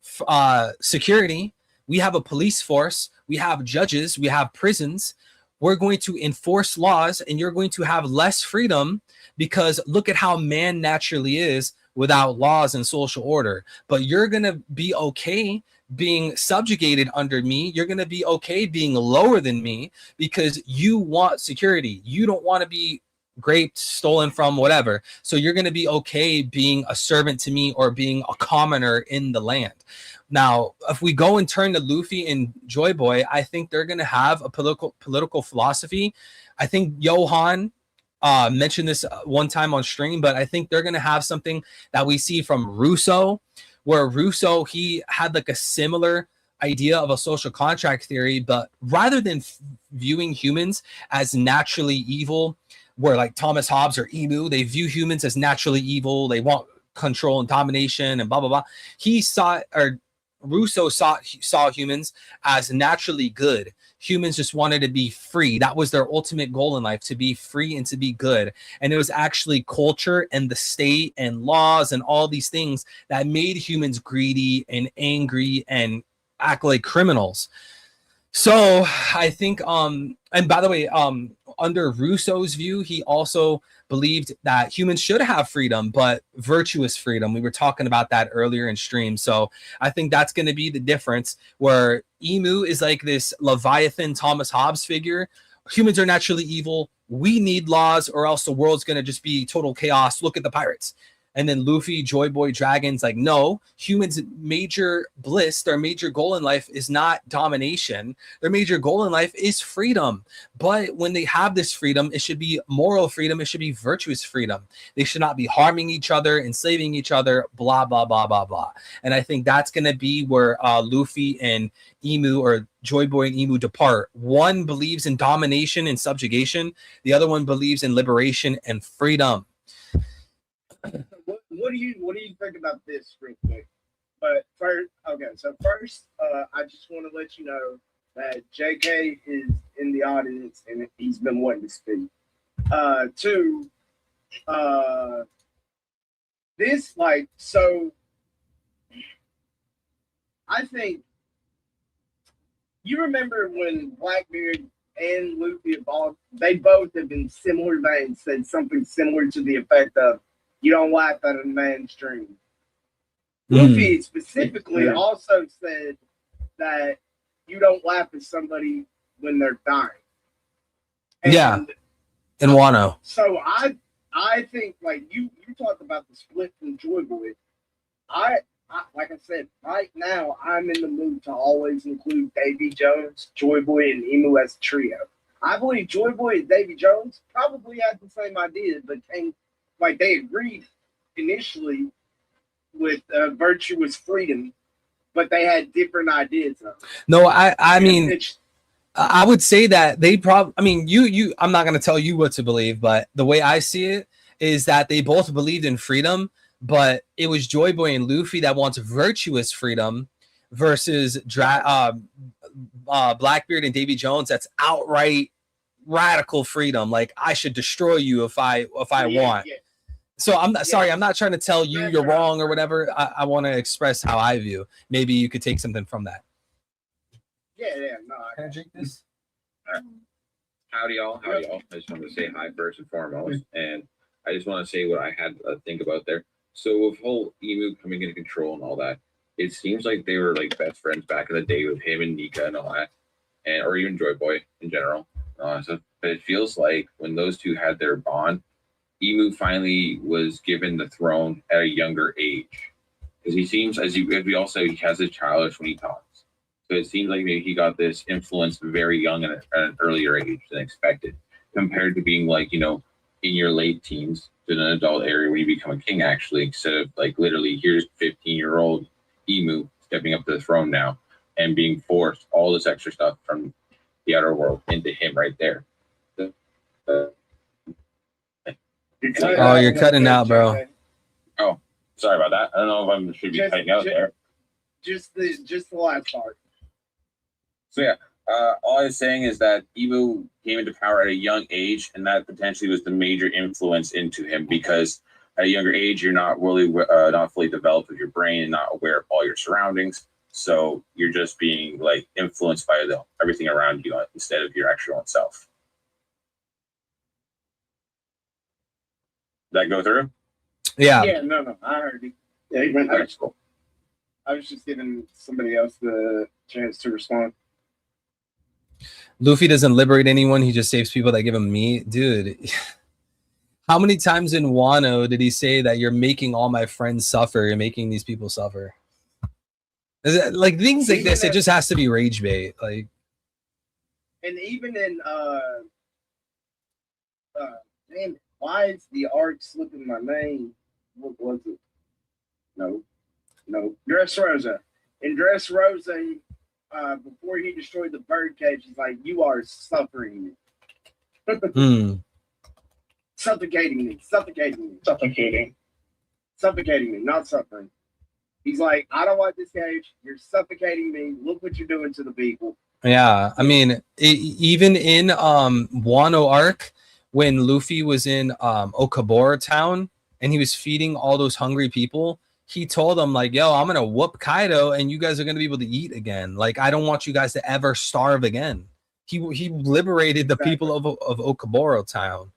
security. We have a police force, we have judges, we have prisons. We're going to enforce laws and you're going to have less freedom because look at how man naturally is without laws and social order. But you're going to be okay being subjugated under me. You're going to be okay being lower than me because you want security. You don't want to be graped, stolen from, whatever. So you're going to be okay being a servant to me or being a commoner in the land. Now, if we go and turn to Luffy and Joy Boy, I think they're going to have a political philosophy. I think Johan mentioned this one time on stream, but I think they're going to have something that we see from Russo, where Russo, he had like a similar idea of a social contract theory, but rather than viewing humans as naturally evil, where like Thomas Hobbes or Emu, they view humans as naturally evil. They want control and domination and blah, blah, blah. Russo saw humans as naturally good. Humans just wanted to be free. That was their ultimate goal in life, to be free and to be good. And it was actually culture and the state and laws and all these things that made humans greedy and angry and act like criminals. So I think, and by the way, under Russo's view, he also believed that humans should have freedom, but virtuous freedom. We were talking about that earlier in stream. So I think that's going to be the difference, where Emu is like this Leviathan Thomas Hobbes figure. Humans are naturally evil. We need laws or else the world's going to just be total chaos. Look at the pirates. And then Luffy, Joy Boy, Dragons, like, no, humans' major bliss, their major goal in life is not domination. Their major goal in life is freedom. But when they have this freedom, it should be moral freedom. It should be virtuous freedom. They should not be harming each other, enslaving each other, blah, blah, blah, blah, blah. And I think that's going to be where Luffy and Emu, or Joy Boy and Emu, depart. One believes in domination and subjugation. The other one believes in liberation and freedom. What do you think about this real quick? But first, I just want to let you know that JK is in the audience and he's been wanting to speak. I think you remember when Blackbeard and Luffy evolved, they both have been similar veins, said something similar to the effect of, you don't laugh at a man's dream. Luffy specifically also said that you don't laugh at somebody when they're dying. And Wano. So I think, like you talked about the split from Joy Boy. I like I said, right now I'm in the mood to always include Davy Jones, Joy Boy, and Emu as a trio. I believe Joy Boy and Davy Jones probably had the same idea, but they agreed initially with virtuous freedom, but they had different ideas of it. No, I mean, I would say that they probably, I mean, I'm not going to tell you what to believe, but the way I see it is that they both believed in freedom, but it was Joy Boy and Luffy that wants virtuous freedom versus Blackbeard and Davy Jones. That's outright radical freedom. Like, I should destroy you if I want. Yeah. So I'm not sorry. I'm not trying to tell you you're wrong or whatever. I want to express how I view. Maybe you could take something from that. Yeah, no. Can I drink this? Howdy y'all. I just wanted to say hi first and foremost, and I just want to say what I had to think about there. So with whole Emu coming into control and all that, it seems like they were like best friends back in the day with him and Nika and all that, and or even Joy Boy in general. So, but it feels like when those two had their bond, Emu finally was given the throne at a younger age, because he seems, as we all say, he has a childish when he talks. So it seems like maybe he got this influence very young at an earlier age than expected, compared to being like, you know, in your late teens to an adult area where you become a king, actually, instead of like literally here's 15-year-old Emu stepping up to the throne now and being forced all this extra stuff from the outer world into him right there. You're cutting out, bro. Oh, sorry about that. I don't know if I should be cutting out there. Just the last part. So yeah, all I was saying is that Emu came into power at a young age, and that potentially was the major influence into him, because at a younger age, you're not really not fully developed with your brain and not aware of all your surroundings. So you're just being like influenced by everything around you instead of your actual self. Did that go through? Yeah. Yeah, no, I heard you. Yeah, he went there. Cool. I was just giving somebody else the chance to respond. Luffy doesn't liberate anyone. He just saves people that give him meat. Dude, how many times in Wano did he say that you're making all my friends suffer? You're making these people suffer. Is it, like, things like this, it just has to be rage bait. Like, and even in damn it, why is the arc slipping my name? What was it? No. Dressrosa. In Dressrosa, before he destroyed the birdcage, he's like, "You are suffering me, suffocating me, not suffering." He's like, "I don't want this cage. You're suffocating me. Look what you're doing to the people." yeah, I mean, even in Wano arc, when Luffy was in Okabura town and he was feeding all those hungry people, he told them like, "Yo, I'm gonna whoop Kaido, and you guys are gonna be able to eat again. Like, I don't want you guys to ever starve again." He liberated the people of Okabura town.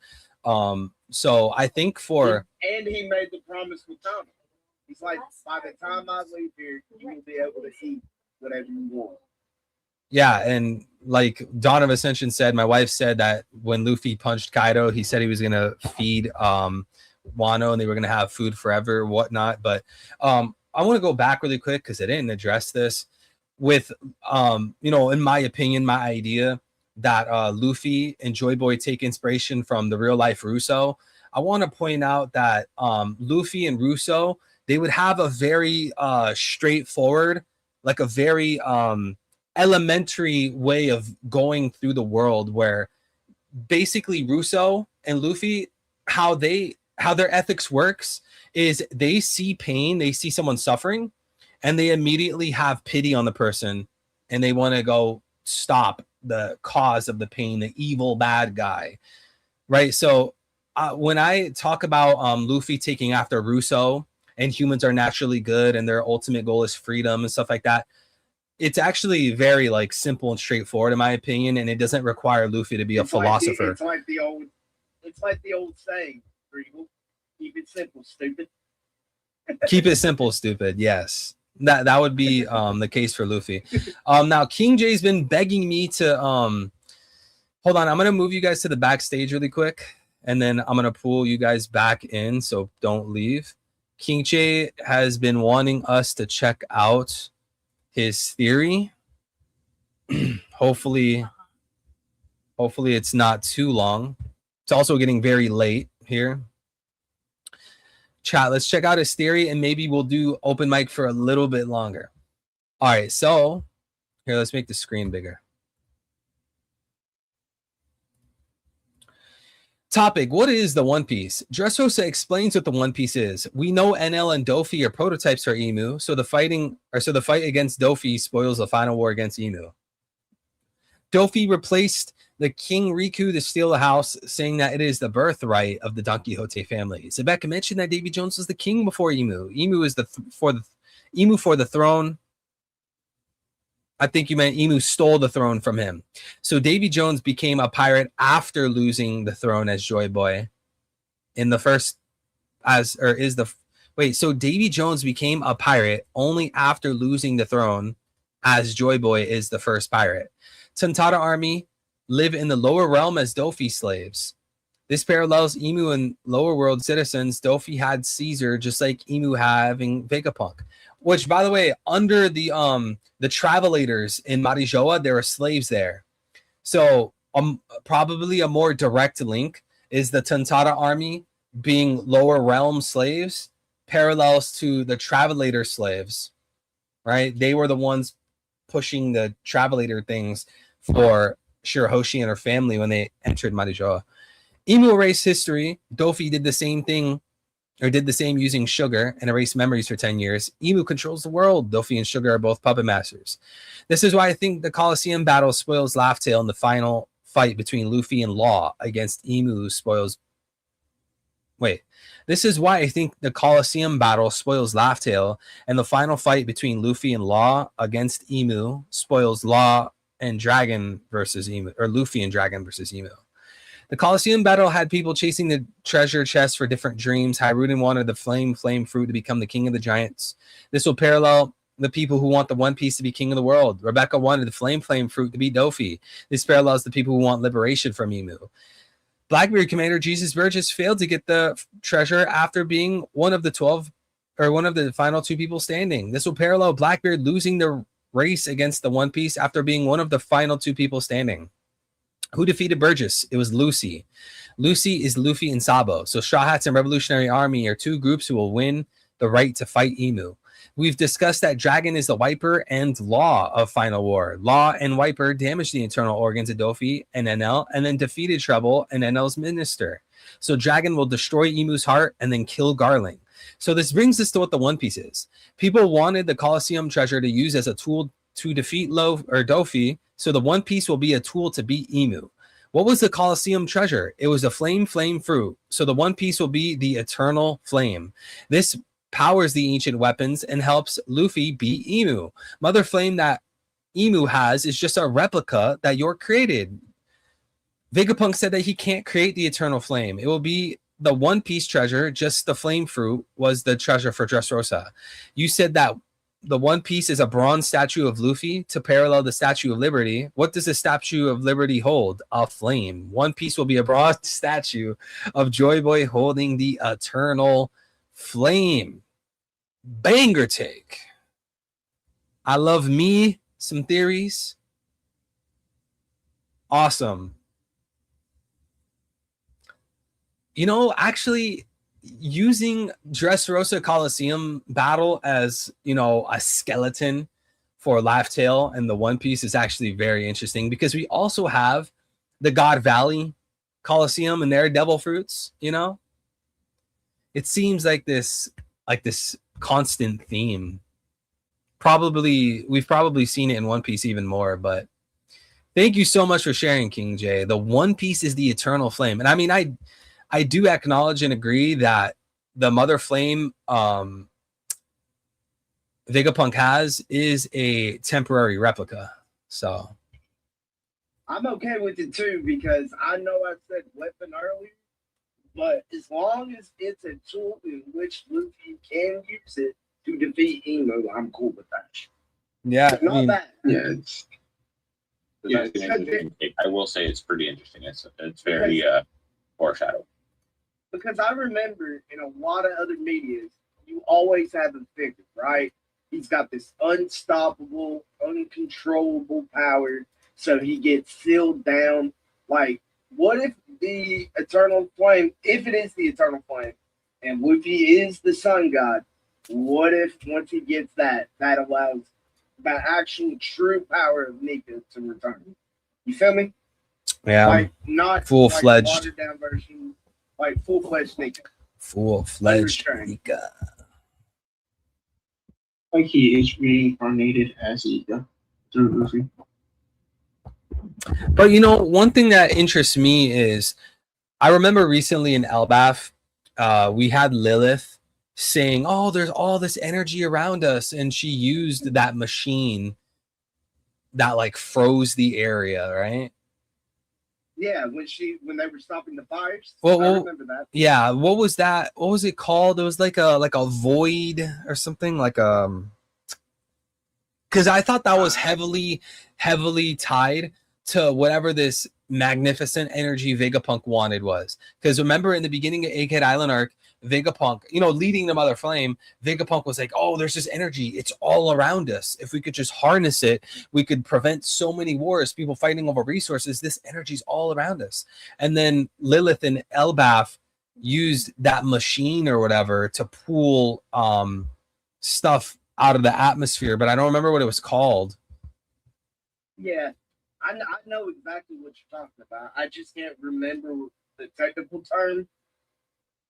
So I think and he made the promise with Tommy. He's like, by the time I leave here, you will be able to eat whatever you want. Yeah, and like Dawn of Ascension said, my wife said that when Luffy punched Kaido, he said he was gonna feed Wano and they were gonna have food forever, whatnot. But I want to go back really quick because I didn't address this with you know, in my opinion, my idea that Luffy and Joy Boy take inspiration from the real life Russo. I want to point out that Luffy and Russo, they would have a very straightforward, like a very elementary way of going through the world, where basically Russo and Luffy, how their ethics works is they see pain, they see someone suffering, and they immediately have pity on the person, and they want to go stop the cause of the pain, the evil bad guy, right? So when I talk about Luffy taking after Russo and humans are naturally good and their ultimate goal is freedom and stuff like that, it's actually very like simple and straightforward in my opinion, and it doesn't require Luffy to be a philosopher. It's like the old saying, keep it simple, stupid. Keep it simple, stupid. Yes. That would be the case for Luffy. Now King J's been begging me to hold on, I'm gonna move you guys to the backstage really quick, and then I'm gonna pull you guys back in, so don't leave. King J has been wanting us to check out his theory. hopefully it's not too long. It's also getting very late here. Chat, let's check out his theory, and maybe we'll do open mic for a little bit longer. All right, so here, let's make the screen bigger. Topic: what is the One Piece? Dressrosa explains what the One Piece is. We know NL and Dofi are prototypes for Emu, so the fight against Dofi spoils the final war against Emu. Dofi replaced the King Riku to steal the house, saying that it is the birthright of the Don Quixote family. Sebek mentioned that Davy Jones was the king before Emu. Emu is for the throne. I think you meant Emu stole the throne from him. So Davy Jones became a pirate after losing the throne as Joy Boy. So Davy Jones became a pirate only after losing the throne as Joy Boy is the first pirate. Tontada army live in the lower realm as Dofi slaves. This parallels Emu and lower world citizens. Dofi had Caesar just like Emu having Vegapunk. Which, by the way, under the Travelators in Marijoa, there are slaves there. So probably a more direct link is the Tontada army being lower realm slaves, parallels to the Travelator slaves, right? They were the ones pushing the Travelator things for Shirahoshi and her family when they entered Marijoa. Emu erased history. Dofi did the same thing, or did the same using sugar and erased memories for 10 years. Emu controls the world. Dofi and Sugar are both puppet masters. This is why I think the Colosseum battle spoils Laugh Tale in the final fight between Luffy and Law against Emu spoils... This is why I think the Colosseum battle spoils Laugh Tale, and the final fight between Luffy and Law against Emu spoils Law and Dragon versus Emu, or Luffy and Dragon versus Emu. The Colosseum battle had people chasing the treasure chest for different dreams. Hiruden wanted the flame fruit to become the king of the giants. This will parallel the people who want the One Piece to be king of the world. Rebecca wanted the flame fruit to be Dofi. This parallels the people who want liberation from Emu. Blackbeard Commander Jesus Burgess failed to get the treasure after being one of the final two people standing. This will parallel Blackbeard losing the race against the One Piece after being one of the final two people standing. Who defeated Burgess? It was Lucy. Lucy is Luffy and Sabo. So Straw Hats and Revolutionary Army are two groups who will win the right to fight Emu. We've discussed that Dragon is the Wiper and Law of Final War. Law and Wiper damaged the internal organs of Dofi and NL, and then defeated Trouble and NL's minister. So Dragon will destroy Emu's heart and then kill Garling. So this brings us to what the One Piece is. People wanted the Colosseum treasure to use as a tool to defeat Dofi, so the One Piece will be a tool to beat Emu. What was the Colosseum treasure? It was a flame fruit. So the One Piece will be the eternal flame. This powers the ancient weapons and helps Luffy beat Emu. Mother Flame that Emu has is just a replica that York created. Vegapunk said that he can't create the eternal flame. It will be the One Piece treasure, just the flame fruit was the treasure for Dressrosa. You said that the One Piece is a bronze statue of Luffy to parallel the Statue of Liberty. What does the Statue of Liberty hold? A flame. One Piece will be a bronze statue of Joy Boy holding the eternal flame. Banger take. I love me some theories. Awesome. You know, actually, using Dressrosa Coliseum battle as, you know, a skeleton for Laugh Tale and the One Piece is actually very interesting, because we also have the God Valley Coliseum and their devil fruits, you know. It seems like this constant theme. We've probably seen it in One Piece even more, but thank you so much for sharing, King J. The One Piece is the eternal flame. And I mean, I do acknowledge and agree that the Mother Flame Vegapunk has is a temporary replica. So I'm okay with it too, because I know I said weapon earlier, but as long as it's a tool in which Luffy can use it to defeat Emu, I'm cool with that. Yeah, Not I mean, bad. Yeah, I will say it's pretty interesting. It's very foreshadowed. Because I remember in a lot of other medias, you always have a figure, right? He's got this unstoppable, uncontrollable power, so he gets sealed down. Like, what if the Eternal Flame, if it is the Eternal Flame, and Luffy is the Sun God, what if once he gets that allows the actual true power of Nika to return? You feel me? Yeah, Like not full-fledged. like watered down version, like full-fledged Nika. full-fledged Undertrained. Nika. Like he is reincarnated as Ika through Luffy. But you know, one thing that interests me is I remember recently in Elbaf, we had Lilith saying, "Oh, there's all this energy around us," and she used that machine that like froze the area, right? Yeah, when they were stopping the fires. Well, I remember that. Yeah, what was that? What was it called? It was like a void or something, like because I thought that was heavily tied to whatever this magnificent energy Vegapunk wanted was. Because remember in the beginning of Egghead Island arc, Vegapunk, you know, leading the Mother Flame, Vegapunk was like, "Oh, there's this energy. It's all around us. If we could just harness it, we could prevent so many wars, people fighting over resources. This energy's all around us." And then Lilith and Elbaf used that machine or whatever to pull stuff out of the atmosphere, but I don't remember what it was called. Yeah, I know exactly what you're talking about. I just can't remember the technical term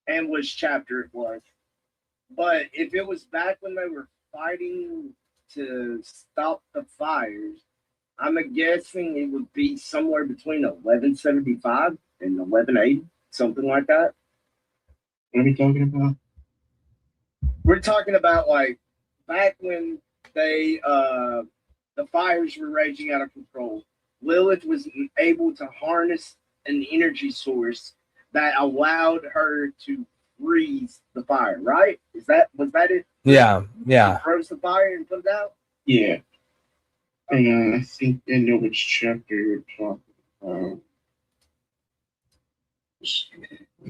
and which chapter it was. But if it was back when they were fighting to stop the fires, I'm guessing it would be somewhere between 1175 and 1180, something like that. What are we talking about? We're talking about like back when they the fires were raging out of control. Lilith was able to harness an energy source that allowed her to freeze the fire, right? Was that it? Yeah. She froze the fire and put it out? Yeah. And I think I know which chapter you're talking about. Let's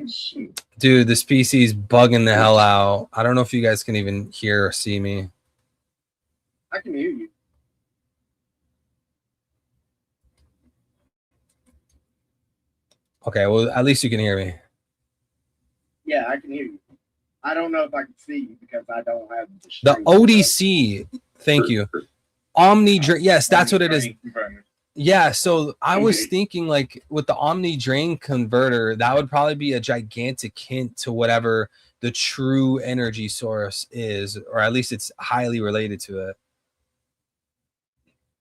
see. Dude, the species bugging the hell out. I don't know if you guys can even hear or see me. I can hear you. Okay, well, at least you can hear me. Yeah, I can hear you. I don't know if I can see you because I don't have The stream. ODC, thank you. Omni Drain. Yes, that's what it is. Yeah, so I was thinking like with the Omni Drain converter, that would probably be a gigantic hint to whatever the true energy source is, or at least it's highly related to it.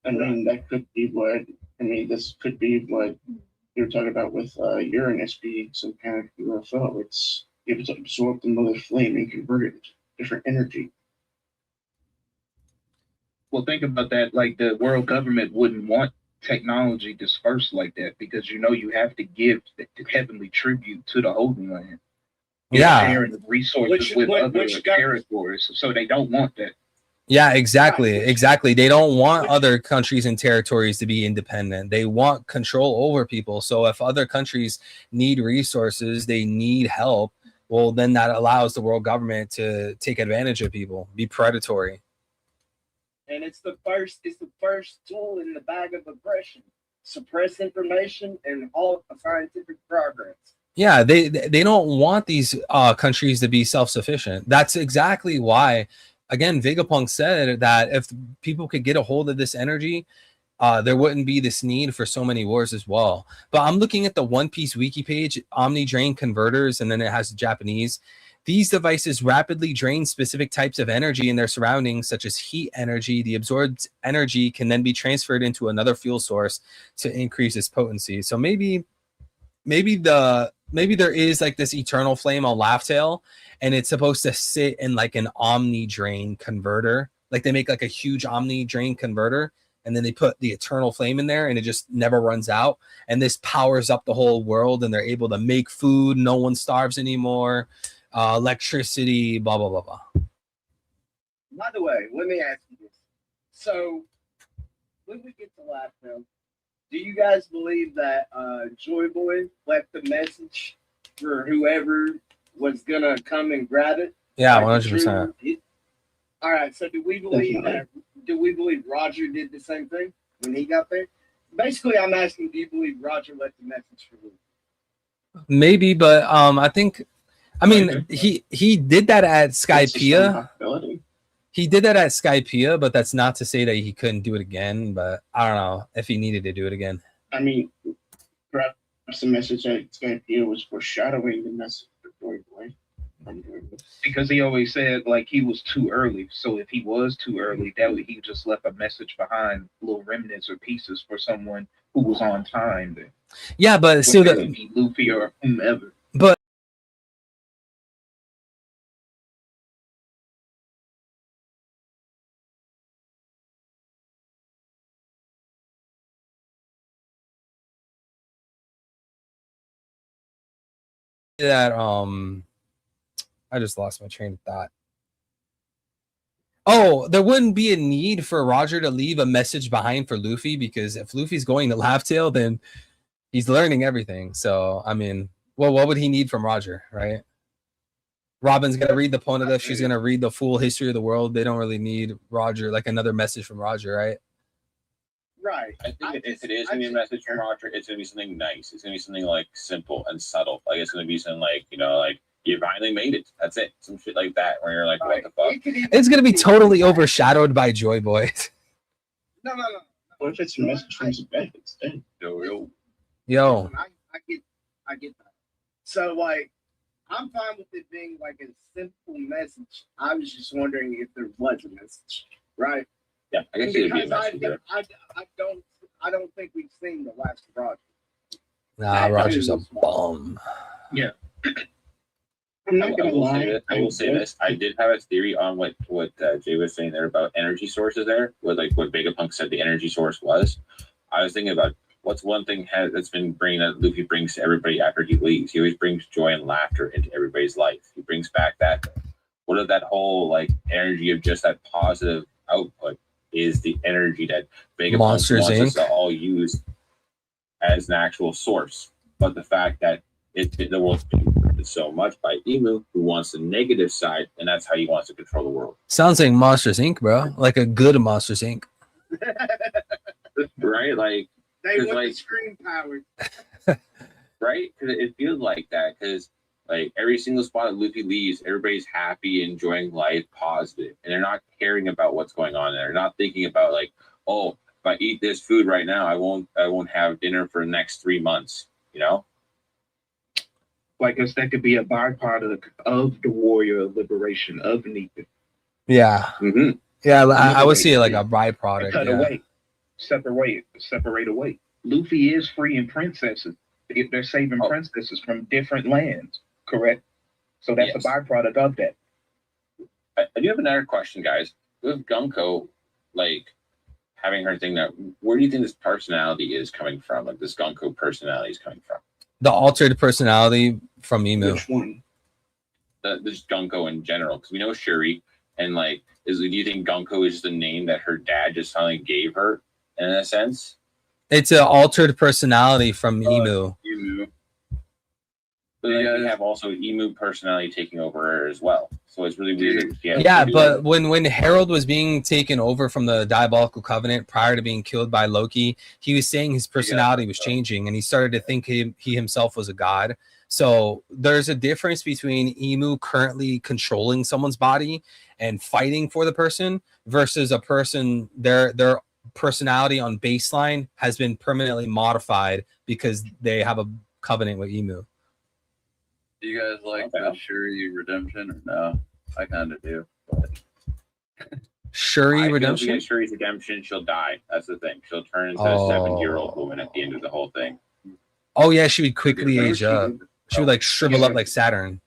I mean, that could be what, this could be what you're talking about with Uranus being some kind of UFO. It was absorbed the Mother Flame and converted it to different energy. Well, think about that. Like the world government wouldn't want technology dispersed like that because you have to give the heavenly tribute to the Holy Land. Yeah. Sharing the resources with other territories, so they don't want that. Yeah, exactly. They don't want other countries and territories to be independent. They want control over people. So if other countries need resources, they need help, well, then that allows the world government to take advantage of people, be predatory. And it's the first tool in the bag of oppression. Suppress information and halt scientific progress. Yeah, they don't want these countries to be self-sufficient. That's exactly why, again, Vegapunk said that if people could get a hold of this energy, there wouldn't be this need for so many wars as well. But I'm looking at the One Piece wiki page, Omni Drain converters, and then it has Japanese. These devices rapidly drain specific types of energy in their surroundings, such as heat energy. The absorbed energy can then be transferred into another fuel source to increase its potency. So maybe there is like this eternal flame on Laugh Tale, and it's supposed to sit in like an Omni Drain converter. Like they make like a huge Omni Drain converter, and then they put the eternal flame in there, and it just never runs out. And this powers up the whole world, and they're able to make food. No one starves anymore. Electricity, blah blah blah blah. By the way, let me ask you this: so when we get to Laugh Tale, do you guys believe that Joy Boy left the message for whoever was gonna come and grab it? Yeah, Like 100%. All right. So do we believe that? Do we believe Roger did the same thing when he got there? Basically, I'm asking: do you believe Roger left the message for Luke? Maybe, but I mean, he did that at Skypiea. He did that at Skypiea, but that's not to say that he couldn't do it again. But I don't know if he needed to do it again. I mean, That's the message that it's going to feel was foreshadowing the message for Joy Boy. Because he always said like he was too early. So if he was too early, that would he just left a message behind, little remnants or pieces for someone who was on time. Then. Yeah, but still, Whether it be Luffy or whomever. but that I just lost my train of thought. Oh, there wouldn't be a need for Roger to leave a message behind for Luffy, because if Luffy's going to Laugh Tale, then he's learning everything. So, I mean, well, what would he need from Roger, right? Robin's going to read the Poneglyph. She's going to read the full history of the world. They don't really need Roger, like another message from Roger, right? Right. I think if it is going to be a message from Roger, it's going to be something nice. It's going to be something like simple and subtle. Like it's going to be something like, you know, like you finally made it. That's it. Some shit like that where you're like, what the fuck? It's going to be totally overshadowed by Joy Boy. No. What if it's a message from Zebek instead? Yo. I get that. So like, I'm fine with it being like a simple message. I was just wondering if there was a message, right? Yeah, I guess it'd be a message. I don't think we've seen the last of Roger. Nah, Roger's a bum. Yeah. I'm not gonna lie. I will say this. I did have a theory on what Jay was saying there about energy sources there. What Vegapunk said the energy source was. I was thinking about what's one thing that's been bringing that Luffy brings to everybody after he leaves. He always brings joy and laughter into everybody's life. He brings back that. What if that whole like energy of just that positive output is the energy that Vegapunk wants us to all use as an actual source? But the fact that the world's being corrupted so much by Emu, who wants the negative side, and that's how he wants to control the world. Sounds like Monsters Inc., bro. Like a good Monsters Inc. Right? Like They want like, the screen power. right? Because it feels like that. Because like every single spot that Luffy leaves, everybody's happy, enjoying life, positive, and they're not caring about what's going on. They're not thinking about like, oh, if I eat this food right now, I won't have dinner for the next 3 months. You know? Like us, that could be a byproduct of the warrior liberation of Nika. Yeah. Mm-hmm. Yeah, I would see it like a byproduct. Cut away. Separate away. Luffy is freeing princesses. If they're saving princesses from different lands, correct? So that's a byproduct of that. I do have another question, guys. With Gunko, like having her thing that, where do you think this personality is coming from? Like this Gunko personality is coming from? The altered personality from Emu. Which one? This Gunko in general, because we know Shuri, and like, do you think Gunko is just a name that her dad just suddenly gave her in a sense? It's an altered personality from Emu. But then you have also Emu personality taking over her as well. So it's really weird. Yeah, but when Harold was being taken over from the Diabolical Covenant prior to being killed by Loki, he was saying his personality was changing, and he started to think he himself was a god. So there's a difference between Emu currently controlling someone's body and fighting for the person versus a person their personality on baseline has been permanently modified because they have a covenant with Emu. Do you guys like the Shuri redemption or no? I kind of do. But... Shuri redemption? If Shuri's redemption, she'll die. That's the thing. She'll turn into a 7-year-old woman at the end of the whole thing. Oh yeah, she would quickly age up. She would like shrivel up like Saturn.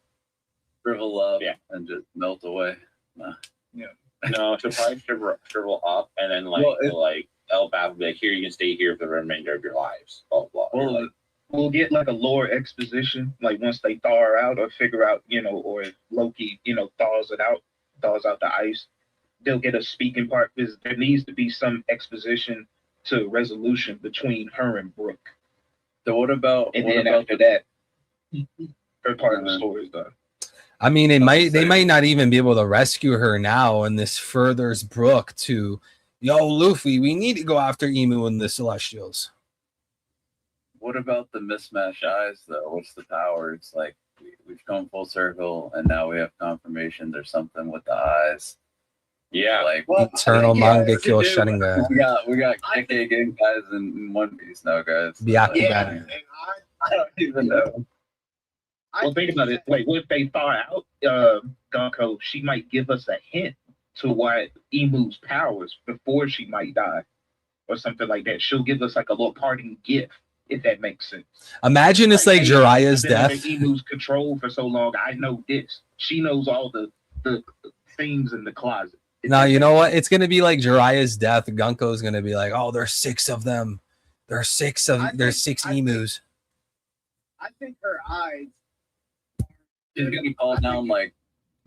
Shrivel up and just melt away. Nah. Yeah. No, she'll probably shrivel up and then Elbaf will be like, here, you can stay here for the remainder of your lives. Blah, blah, blah. Well, we'll get like a lore exposition, like once they thaw her out or figure out, or if Loki, thaws out the ice, they'll get a speaking part because there needs to be some exposition to resolution between her and Brooke. So what about after that, her part of the story is done. I mean, they might not even be able to rescue her now, and this furthers Brooke to, yo, Luffy, we need to go after Emu and the Celestials. What about the mismatched eyes, though? What's the power? It's like we've come full circle, and now we have confirmation there's something with the eyes. Yeah, like Eternal Mangekyo Sharingan. We got KK gang guys in One Piece now, guys. Byakugan. And I don't even know. Well, think about it. Like, what if they thaw out Gunko? She might give us a hint to what Emu's powers before she might die, or something like that. She'll give us like a little parting gift, if that makes sense. Imagine it's like hey, Jiraiya's I've been under death. Emu's control for so long. I know this. She knows all the things in the closet. Now you know what? It's gonna be like Jiraiya's death. Gunko's gonna be like, "Oh, there's 6 of them. There's 6 emus." I think her eyes. She's gonna call down like,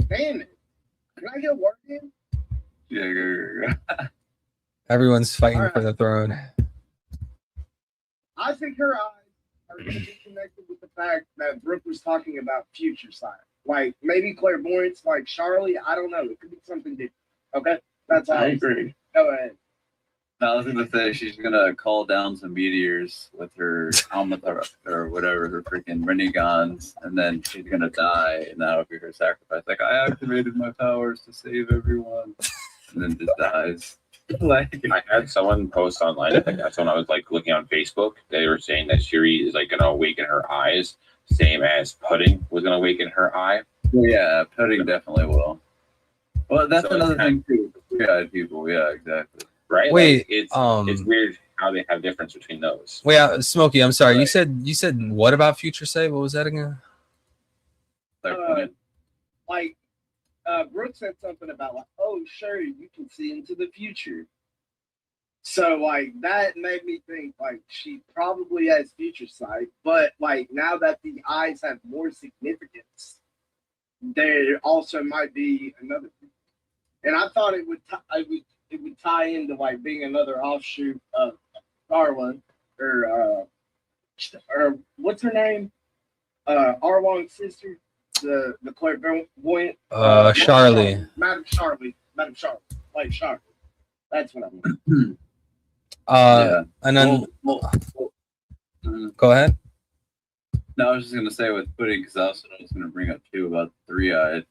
Damn it! Can I get a word in? yeah. Everyone's fighting All right. for the throne. I think her eyes are going to be connected with the fact that Brooke was talking about future sight. Like maybe clairvoyance, like Charlie. I don't know. It could be something different. Okay, that's all. I agree. Go ahead. I was gonna say she's gonna call down some meteors with her Almathar or whatever, her freaking Renegons, and then she's gonna die, and that'll be her sacrifice. Like, I activated my powers to save everyone, and then just dies. Like, I had someone post online. I think that's when I was like looking on Facebook. They were saying that Shuri is like gonna awaken her eyes, same as Pudding was gonna awaken her eye. yeah, Pudding definitely will. Well, that's So another it's thing too. Three-eyed people, yeah, exactly. Right? Wait, Like, it's weird how they have difference between those. Wait, Smokey, I'm sorry. Right. You said what about future sight? What was that again? Like Brooke said something about like, oh sure, you can see into the future. So like that made me think like she probably has future sight, but like now that the eyes have more significance, there also might be another thing. And I thought it would tie into like being another offshoot of Darla or what's her name? Arlong's sister, the clairvoyant. Charlie. Madam Charlie. Like Charlie. That's what I mean. And then go ahead. No, I was just gonna say with Pudding, because I also was gonna bring up too about the three-eyed.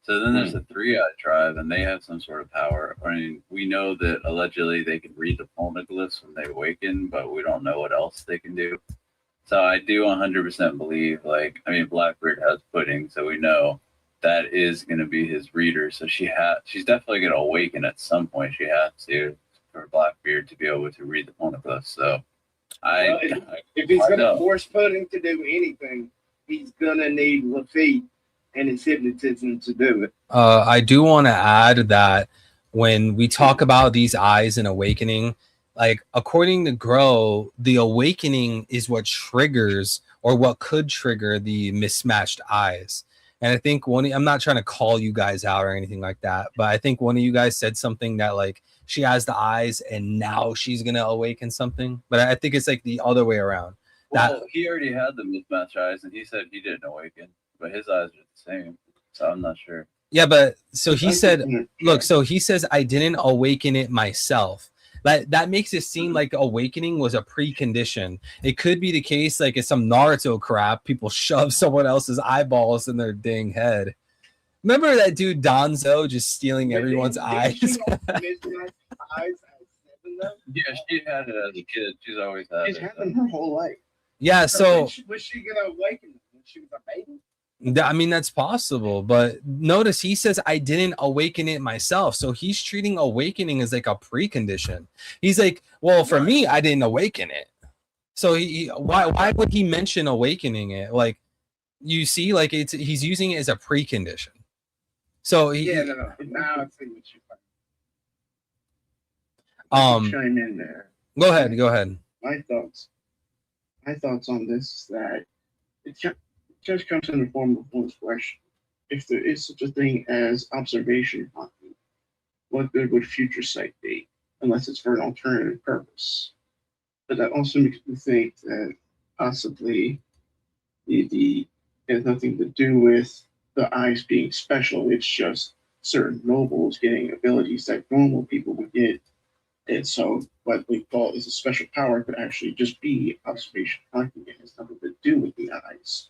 So then there's the three-eyed tribe, and they have some sort of power. I mean, we know that allegedly they can read the poneglyphs when they awaken, but we don't know what else they can do. So I do 100% believe, like, I mean, Blackbeard has Pudding, so we know that is going to be his reader. So she's definitely going to awaken at some point. She has to for Blackbeard to be able to read the poneglyphs. So if he's going to force Pudding to do anything, he's going to need Lafitte and his hypnotism to do it. I do want to add that when we talk about these eyes and awakening, like according to Grow, the awakening is what triggers or what could trigger the mismatched eyes. And I think I'm not trying to call you guys out or anything like that, but I think one of you guys said something that like she has the eyes and now she's gonna awaken something. But I think it's like the other way around. Well, he already had the mismatched eyes, and he said he didn't awaken, but his eyes are the same. So I'm not sure. Yeah, but so he said, look, so he says I didn't awaken it myself. That makes it seem like awakening was a precondition. It could be the case, like it's some Naruto crap. People shove someone else's eyeballs in their dang head. Remember that dude Donzo just stealing everyone's eyes? Yeah, she had it as a kid. She's always had She's it. had them her whole life. Yeah, so was she gonna awaken when she was a baby? I mean, that's possible, but notice he says I didn't awaken it myself. So he's treating awakening as like a precondition. He's like, well, for me, I didn't awaken it. So why would he mention awakening it? Like, you see, like he's using it as a precondition. So No. Now I see what you're Chime in there. Go ahead. My thoughts on this is that it just comes in the form of one's question. If there is such a thing as observation hockey, what good would future sight be, unless it's for an alternative purpose? But that also makes me think that possibly it has nothing to do with the eyes being special. It's just certain nobles getting abilities that normal people would get. And so what we call is a special power could actually just be observation hockey. It has nothing to do with the eyes.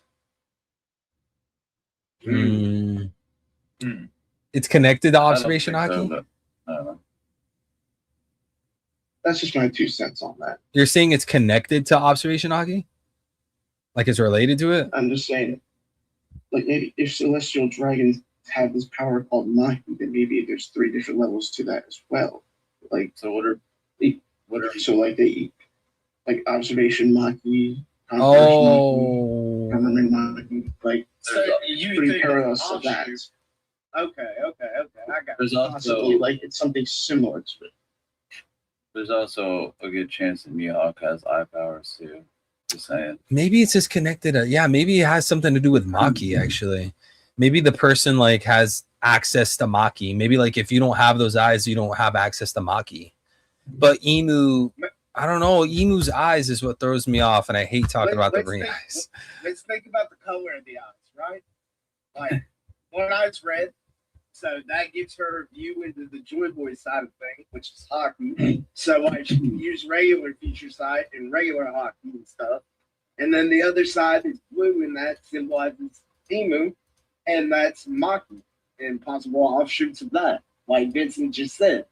It's connected to observation I don't hockey. think so, but I don't know. That's just my 2 cents on that. You're saying it's connected to observation hockey? Like it's related to it? I'm just saying, like maybe if celestial dragons have this power called Maki, then maybe there's 3 different levels to that as well. Like So what are so like they like observation Maki, conversion Oh. Maki, government Maki, like So you 3 think parallels it's to that. offshoot. Okay. I got there's it. Possibly also like it's something similar to it. there's also a good chance that Mihawk has eye powers too. Just saying. Maybe it's just connected. Yeah, maybe it has something to do with Maki, actually. Maybe the person like has access to Maki. Maybe like if you don't have those eyes, you don't have access to Maki. But Emu, I don't know. Emu's eyes is what throws me off, and I hate talking about the Let's green think- eyes. Let's think about the color of the eyes, right? Like one eye's red, so that gives her a view into the Joy Boy side of things, which is hockey. So like she can use regular feature sight and regular hockey and stuff. And then the other side is blue, and that symbolizes Emu, and that's Maki and possible offshoots of that. Like Vincent just said.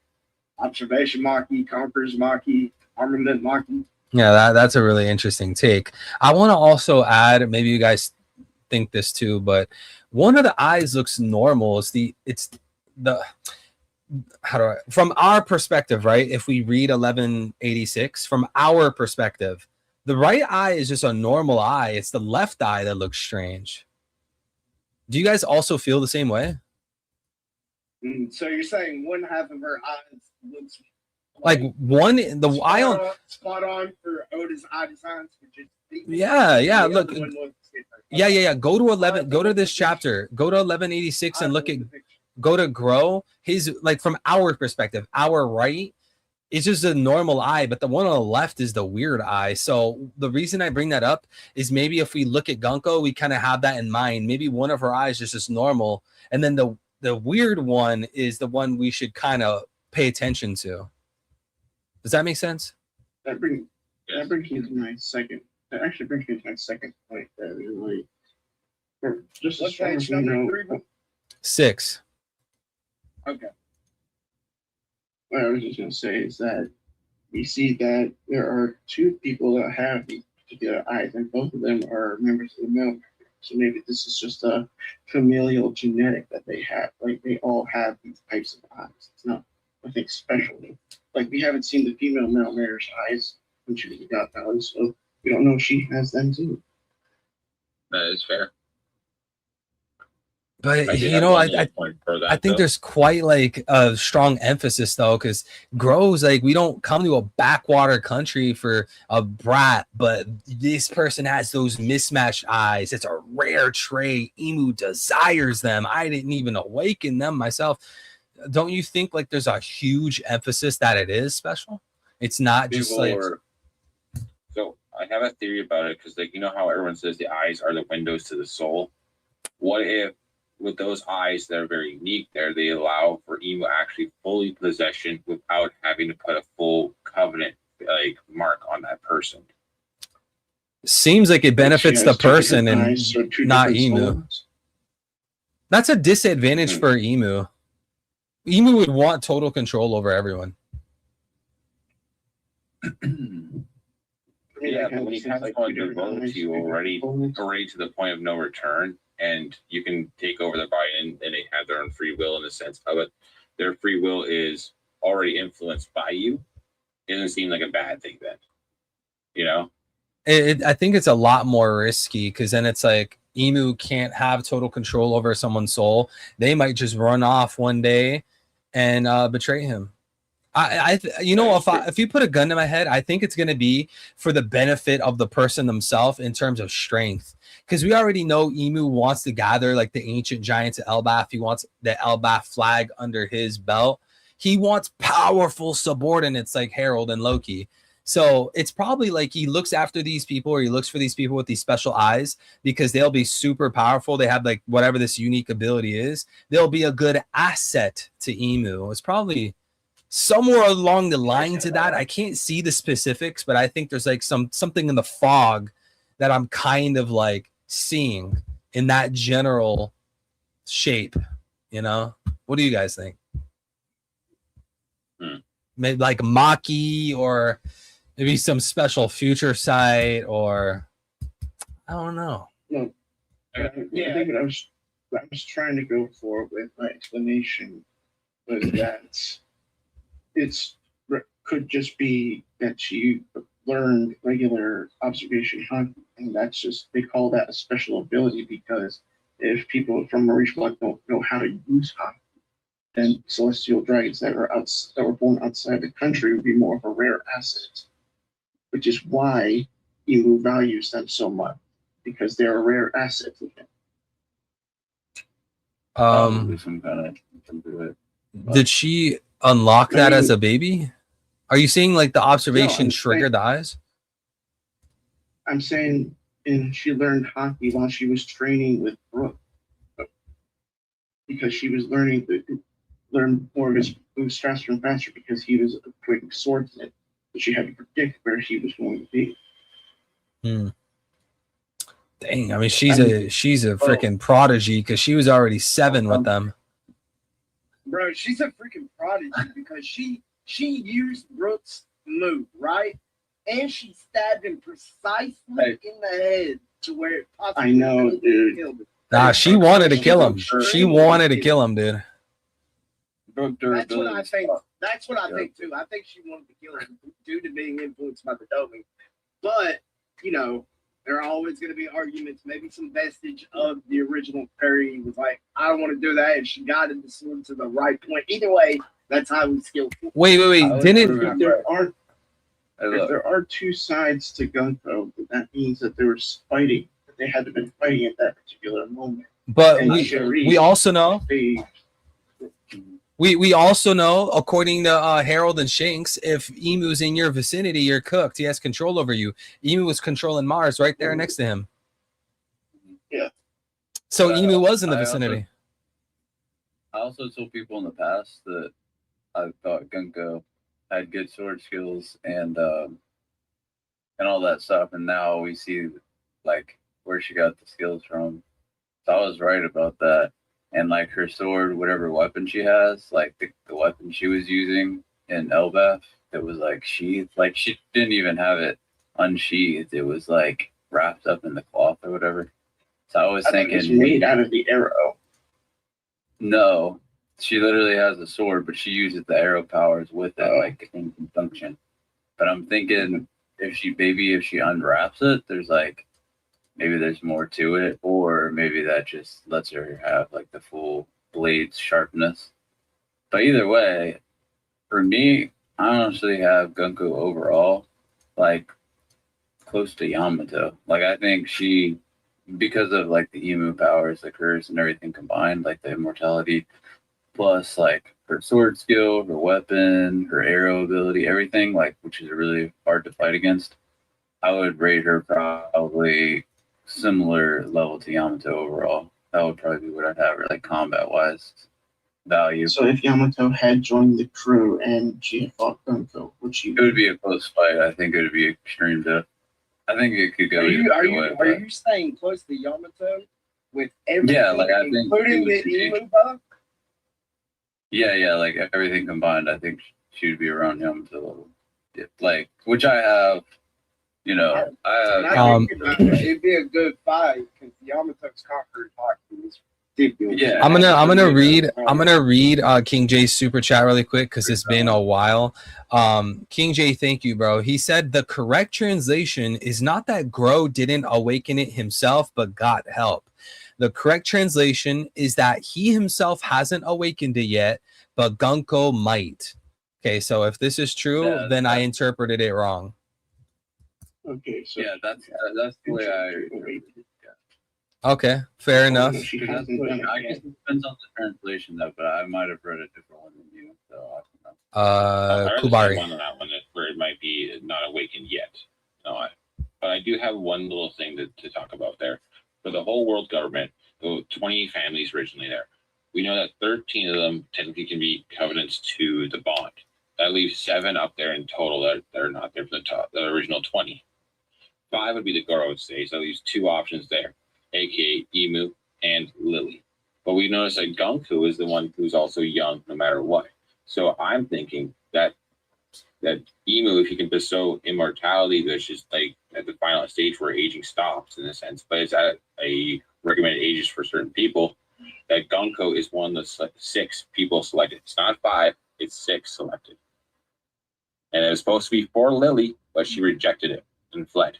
Observation Maki, Conquerors Maki, Armament Maki. Yeah, that's a really interesting take. I want to also add, maybe you guys think this too, but one of the eyes looks normal. It's the how do I, from our perspective, right? If we read 1186, from our perspective, the right eye is just a normal eye. It's the left eye that looks strange. Do you guys also feel the same way? So you're saying one half of her eyes looks Like the eye on spot on for Oda's eye designs, which is yeah. The Look, other one looks different. yeah. Go to 11. Go to this chapter. Go to 1186 and look at. Go to Grow. His like from our perspective, our right is just a normal eye, but the one on the left is the weird eye. So the reason I bring that up is maybe if we look at Gunko, we kind of have that in mind. Maybe one of her eyes is just normal, and then the weird one is the one we should kind of pay attention to. Does that make sense? That brings me to my second. That actually brings me to my second point. That is like, or just as What's far page as we number know, 3? 6. Okay. what I was just gonna say is that we see that there are 2 people that have these particular eyes, and both of them are members of the male. So maybe this is just a familial genetic that they have. Like they all have these types of eyes. It's not, I think, special. Like we haven't seen the female male mare's eyes when she was a god valley, so we don't know if she has them too. That is fair. But I do you have know, one I little point for that, I think though. there's quite like a strong emphasis though, because Grows like we don't come to a backwater country for a brat, but this person has those mismatched eyes. It's a rare trait. Emu desires them. I didn't even awaken them myself. Don't you think like there's a huge emphasis that it is special? It's not just like So I have a theory about it because, like, you know how everyone says the eyes are the windows to the soul. What if, with those eyes that are very unique, there they allow for Emu actually fully possession without having to put a full covenant like mark on that person? seems like it benefits She the has 2 person different and eyes, so 2 not different Emu. souls. That's a disadvantage for Emu. Emu would want total control over everyone. Yeah, but when you have someone devoted to you already to the point of no return, and you can take over their body and they have their own free will in the sense of it, their free will is already influenced by you. It doesn't seem like a bad thing then, you know? I think it's a lot more risky because then it's like Emu can't have total control over someone's soul. They might just run off one day and betray him. If you put a gun to my head, I think it's going to be for the benefit of the person themselves in terms of strength. Because we already know Emu wants to gather like the ancient giants of Elbaf. He wants the Elbaf flag under his belt. He wants powerful subordinates like Harold and Loki. So it's probably like he looks after these people, or he looks for these people with these special eyes because they'll be super powerful. They have like whatever this unique ability is. They'll be a good asset to Emu. It's probably somewhere along the lines of that. I can't see the specifics, but I think there's like something in the fog that I'm kind of like seeing in that general shape. You know, what do you guys think? Maybe like Maki, or maybe some special future sight, or I don't know. No, I think what I was trying to go for with my explanation was that could just be that she learned regular observation hunt, and that's just they call that a special ability because if people from Maurice Black don't know how to use hunt, then celestial dragons that were born outside the country would be more of a rare asset, which is why Emu values them so much because they're a rare asset to him. Probably some kind of something to it. Did she unlock that as a baby? Are you seeing like the observation I'm trigger saying- the eyes? I'm saying, and she learned hockey while she was training with Brooke because she was learning to learn more of his moves faster and faster because he was a quick swordsman. But she had to predict where he was going to be. Dang, I mean she's a freaking prodigy because she was already 7 with them. Bro, she's a freaking prodigy because she used Brooks' move, right? And she stabbed him precisely in the head to where it possibly I know, could have dude. killed him. Nah, she wanted to kill him. She wanted to kill him, dude. That's what I think. That's what I think too. I think she wanted to kill him due to being influenced by the doping. But you know, there are always going to be arguments. Maybe some vestige of the original Perry was like, "I don't want to do that," and she guided the sword to the right point. Either way, that's highly skillful. Wait. Didn't If there are two sides to Gunko, then that means that there was fighting. That they had to been fighting at that particular moment. but And we Cherise, also know they we also know, according to Harold and Shanks, if Emu's in your vicinity, you're cooked. He has control over you. Emu was controlling Mars right there next to him. Yeah. So Emu was in the I also- vicinity. I also told people in the past that I thought Gunko had good sword skills and all that stuff, and now we see like where she got the skills from. So I was right about that. And like her sword, whatever weapon she has, like the weapon she was using in Elbaf, it was like sheathed. Like she didn't even have it unsheathed. It was like wrapped up in the cloth or whatever. So I was I think thinking, it's made out of the arrow. no, she literally has a sword, but she uses the arrow powers with it, like in conjunction. But I'm thinking if she unwraps it, there's like maybe there's more to it, or maybe that just lets her have like the full blade's sharpness. But either way, for me, I honestly have Gunko overall like close to Yamato. Like I think she, because of like the Emu powers, like hers and everything combined, like the immortality, plus like her sword skill, her weapon, her arrow ability, everything, like which is really hard to fight against. I would rate her probably similar level to Yamato overall. That would probably be what I'd have her like combat wise value. So if Yamato had joined the crew and she had fought Gunko, would she? It would be a close fight. I think it would be extreme death. I think it could go. Are you either way, you staying close to Yamato with everything, Yeah, like, I think including it the would be- Emu buff? yeah, like everything combined, I think she would be around Yamato level. Yeah, like, which I have, you know, And I have. I think it'd be a good fight because Yamato's conquered hockey is ridiculous. Yeah. I'm gonna read King J's super chat really quick because it's been a while. King J, thank you, bro. He said the correct translation is not that Gro didn't awaken it himself, but got help. The correct translation is that he himself hasn't awakened it yet, but Gunko might. Okay, so if this is true, Yeah, then I interpreted it wrong. Okay, so Yeah, that's the way Okay, fair enough. She That's hasn't what, done it I yet. guess it depends on the translation though, but I might have read a different one than you. So I don't know. I read the same Kubari. one on that one where it might be not awakened yet. No, but I do have one little thing to talk about there. For the whole world government, the 20 families originally there, we know that 13 of them technically can be covenants to the bond. That leaves 7 up there in total that are not there from the original 20. 5 would be the Goro stage. That leaves 2 options there, aka Emu and Lily. But we notice that Gunko is the one who's also young no matter what. So I'm thinking that Emu, if he can bestow immortality, which is like at the final stage where aging stops in a sense, but it's at a recommended ages for certain people. That Gunko is one of the 6 people selected. It's not 5, it's 6 selected. And it was supposed to be for Lily, but she rejected it and fled.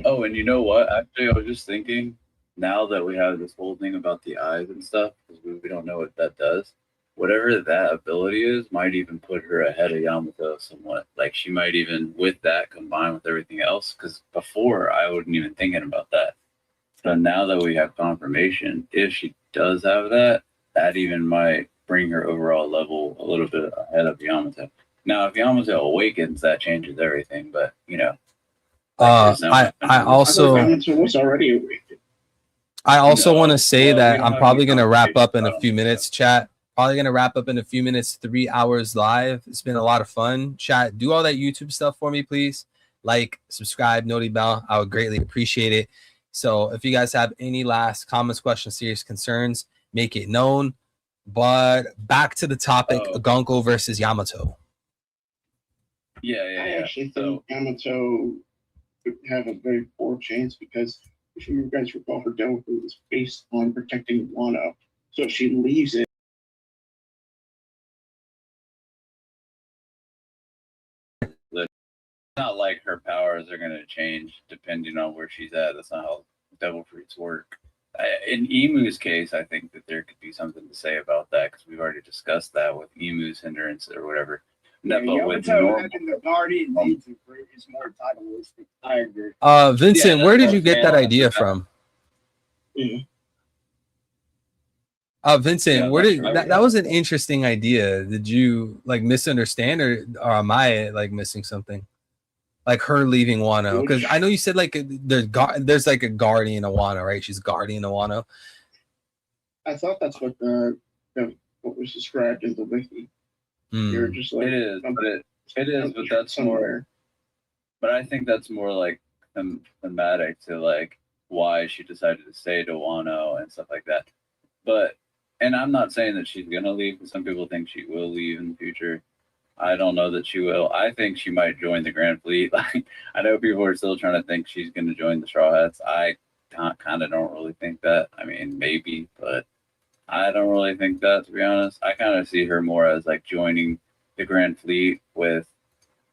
Oh, and you know what? Actually, I was just thinking, now that we have this whole thing about the eyes and stuff, because we don't know what that does, whatever that ability is might even put her ahead of Yamato somewhat. Like, she might even, with that, combine with everything else, because before, I wasn't even thinking about that. So now that we have confirmation, if she does have that, that even might bring her overall level a little bit ahead of Yamato. Now, if Yamato awakens, that changes everything, but, you know. I also was already awakened. I also want to say well, we that don't I'm have probably any going to wrap up in conversation a about few it. minutes, chat. Probably going to wrap up in a few minutes, 3 hours live. It's been a lot of fun. Chat, do all that YouTube stuff for me, please. Like, subscribe, noti bell. I would greatly appreciate it. So if you guys have any last comments, questions, serious concerns, make it known. But back to the topic, Gonko versus Yamato. Yeah. I actually think Yamato would have a very poor chance because if you guys recall, her downfall was based on protecting Wano. So if she leaves it, Not like her powers are going to change depending on where she's at. That's not how devil fruits work. In Emu's case, I think that there could be something to say about that because we've already discussed that with Emu's hindrance or whatever. Yeah, No, but with Yamato normal, having the guardian needs is more titleistic. I agree. Vincent, Yeah, where did that's you get what that I'm idea saying. from? Vincent, Yeah, where that's did right. that was an interesting idea. Did you like misunderstand or am I like missing something? Like her leaving Wano? Because I know you said like there's like a guardian of Wano, right? She's guardian of Wano. I thought that's what what was described in the wiki. You're just like it is, but that's more. But I think that's more like thematic to like why she decided to stay to Wano and stuff like that. But and I'm not saying that she's gonna leave. Some people think she will leave in the future. I don't know that she will. I think she might join the Grand Fleet. Like I know people are still trying to think she's gonna join the Straw Hats. I kind of don't really think that. I mean, maybe, but I don't really think that, to be honest. I kind of see her more as like joining the Grand Fleet with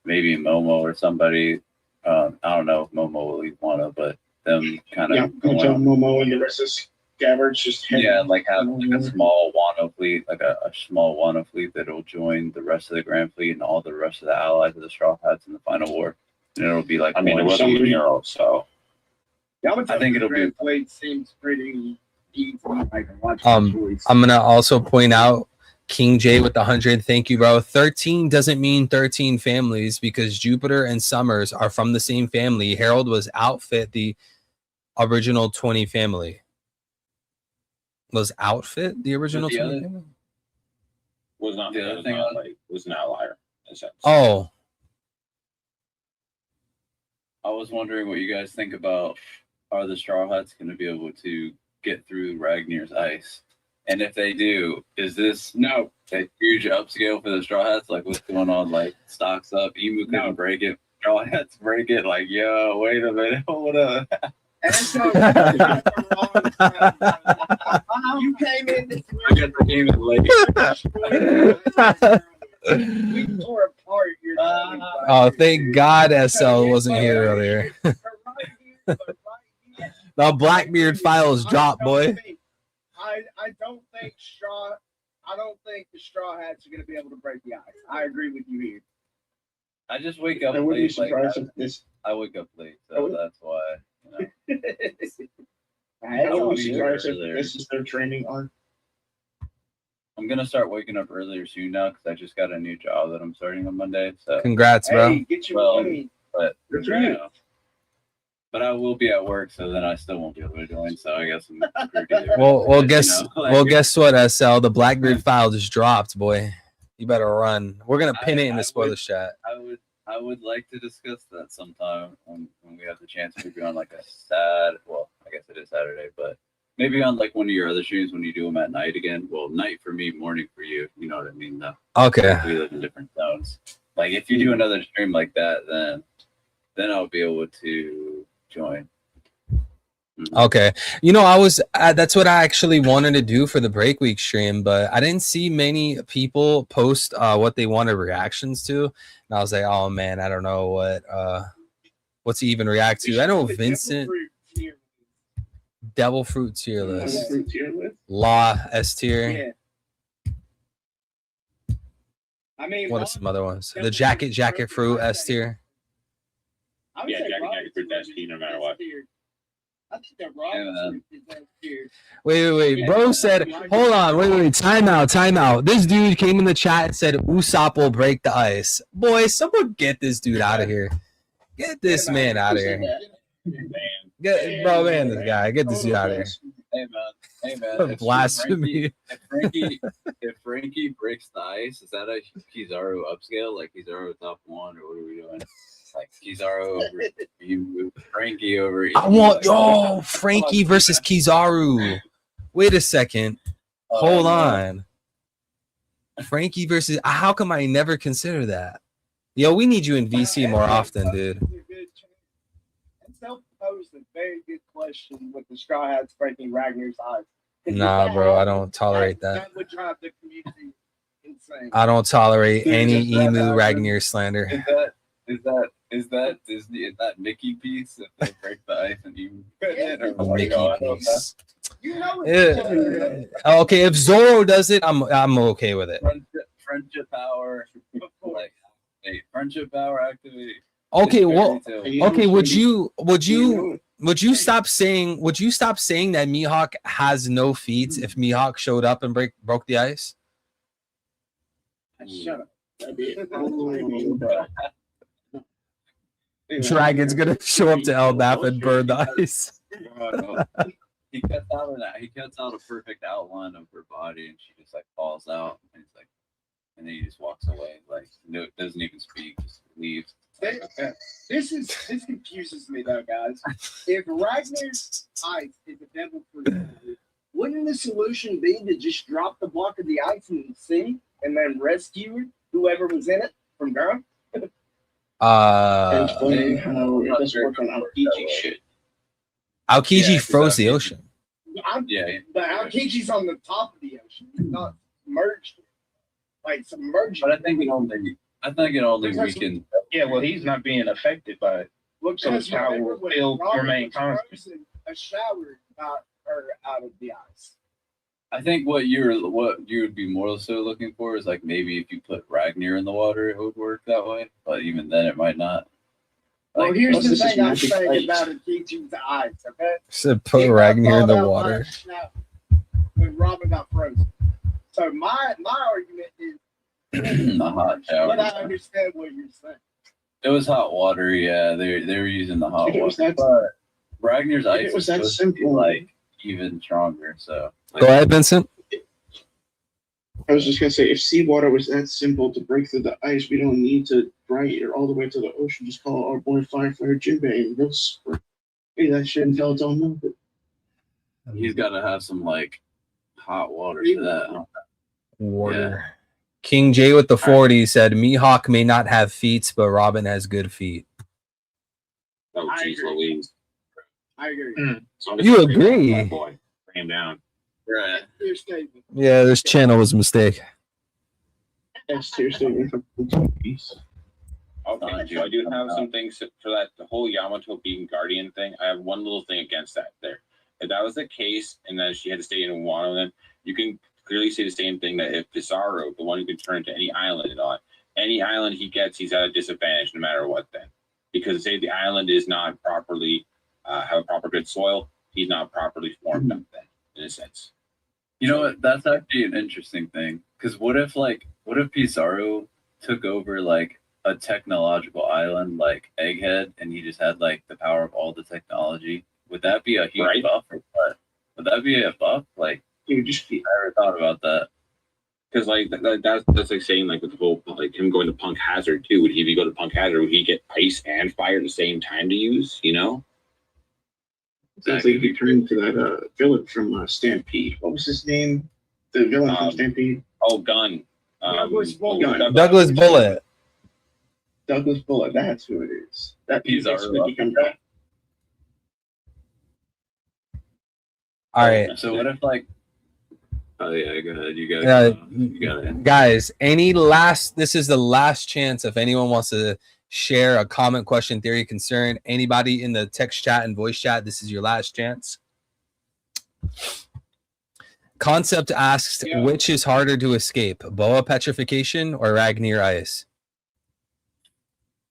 maybe Momo or somebody. I don't know if Momo will leave Wano, but them kind of until Momo and the rest of Scabbards just like have like a small Wano fleet, like a small Wano fleet that will join the rest of the Grand Fleet and all the rest of the allies of the Straw Hats in the final war. And it'll be like I mean, it was a Nero, so I think it'll be. Fleet seems pretty easy. Like I'm gonna also point out King J with the 100. Thank you, bro. 13 doesn't mean 13 families because Jupiter and Summers are from the same family. Harold was outfit the original 20 family. Was outfit the original 20 family? Was not the other thing. Was an outlier. In a sense. Oh, I was wondering what you guys think about. Are the Straw Hats going to be able to get through Ragnar's ice? And if they do, is this a huge upscale for the Straw Hats? Like what's going on? Like stocks up, Emu couldn't break it, Straw Hats break it. Like yo, wait a minute, hold up. You came in this I guess I came in late. we tore apart your oh, thank God SL wasn't here earlier. The Blackbeard files dropped, boy. I don't think the Straw Hats are going to be able to break the ice. I agree with you here. I just wake up I wouldn't be late. surprised if this. I wake up late, so that's why. You I know. wouldn't be surprised if this is their training arc. I'm gonna start waking up earlier soon now because I just got a new job that I'm starting on Monday. So Congrats, bro. Hey, get your money. But Good for you. But I will be at work, so then I still won't be able to join. So I guess I'm screwed either. Well, You guess know, like- well, guess what, SL? The Blackbeard file just dropped, boy. You better run. We're gonna pin it in the spoilers chat. I would like to discuss that sometime when we have the chance. Maybe on like a well, I guess it is Saturday, but maybe on like one of your other streams when you do them at night again. Well, night for me, morning for you. You know what I mean, though. Okay. We live in different zones. Like if you do another stream like that, then then I'll be able to join. Okay. You know, I was that's what I actually wanted to do for the break week stream, but I didn't see many people post what they wanted reactions to. And I was like, oh man, I don't know what's he even react to. I know Vincent Devil Fruit tier list. Law S tier. Yeah. I mean, What are some other ones? The Jacket Fruit S tier. I would Yeah, say Jacket Robinson Fruit would S be tier no matter S what. tier. I think that Robinson is S tier. Wait. Bro said, hold on, wait. Time out. This dude came in the chat and said Usopp will break the ice. Boy, someone get this dude out of here. Get this man out of here. Get this guy. Get this dude out of here. Hey man. Blasphemy. If Frankie breaks the ice, is that a Kizaru upscale? Like Kizaru top 1, or what are we doing? Like Kizaru over you, Frankie over. I want Frankie versus Kizaru. Wait a second. Hold on. Frankie versus. How come I never consider that? Yo, we need you in VC more often, dude. Posed a very good question with the Straw Hats breaking Ragnar's eyes. Nah, bro, I don't tolerate that. That would drive the community insane. I don't tolerate any Emu Ragnar slander. Is that Disney? Is that Mickey piece? If they break the ice and you fit it, or what? Mickey I don't know. piece. You know Okay, if Zoro does it, I'm okay with it. Friendship power, like friendship power activate. Okay, well, okay. Would you stop saying that Mihawk has no feats if Mihawk showed up and broke the ice? Shut up. Dragon's gonna show up to Elbap and burn the ice. He cuts out a perfect outline of her body, and she just like falls out, and it's like, and then he just walks away, like no, doesn't even speak, just leaves. This confuses me though, guys. If Ragnar's ice is a devil fruit, wouldn't the solution be to just drop the block of the ice in the sea and then rescue whoever was in it from drowning? It's funny how it doesn't work on Aokiji shit. Aokiji froze the ocean. But Aokiji's on the top of the ocean, he's not submerged, like submerged. But I think it only weaken. Yeah, well, he's not being affected by it. Look, So his power will still remain constant. A shower got her out of the ice. I think what you would be more so looking for is like maybe if you put Ragnar in the water, it would work that way. But even then, it might not. Well, Like, here's the this is thing I'm magic saying ice. about Aokiji's eyes, okay? Said put Ragnar in the water. When Robin got frozen. So my argument is the hot shower. but I understand what you're saying. It was hot water, yeah. They were using the hot If it was water. that- But Ragnar's if ice it was is that supposed to be simple- like even stronger. So Go ahead, Vincent. I was just gonna say, if seawater was that simple to break through the ice, we don't need to ride it all the way to the ocean. Just call our boy Firefighter Jinbei and they'll spray that shit until it's all melted. he's got to have some like hot water for that. Water. King J with the 40 said Mihawk may not have feet, but Robin has good feet. Oh, I jeez agree. Louise. I agree. So You agree? Boy, bring him down. Right. Your statement. Yeah, this channel was a mistake. S tier statement from One Piece. Okay, I do have some things for that. The whole Yamato being guardian thing. I have one little thing against that there. If that was the case, and then she had to stay in Wano, then you can clearly say the same thing that if Pizarro, the one who can turn into any island and all, any island he gets, he's at a disadvantage no matter what then. Because say the island is not properly, have a proper good soil, he's not properly formed up then, in a sense. You know what? That's actually an interesting thing. Because what if Pizarro took over like a technological island like Egghead, and he just had like the power of all the technology? Would that be a huge buff or what? Would that be a buff? Like, You just I never thought about that. Because like that's like saying like with the whole like him going to Punk Hazard too. Would he go to Punk Hazard? Would he get ice and fire at the same time to use? You know? sounds like he turned into that villain from Stampede. What was his name? The villain from Stampede. Oh, Gun. Douglas Bullet. Douglas Bullet. Douglas Bullock, that's who it is. He's our Smokey come back. All right. So what if like? Oh yeah, go ahead. You got it. Guys, this is the last chance if anyone wants to share a comment, question, theory, concern. Anybody in the text chat and voice chat, this is your last chance. Concept asks, which is harder to escape, boa petrification or Ragnir ice?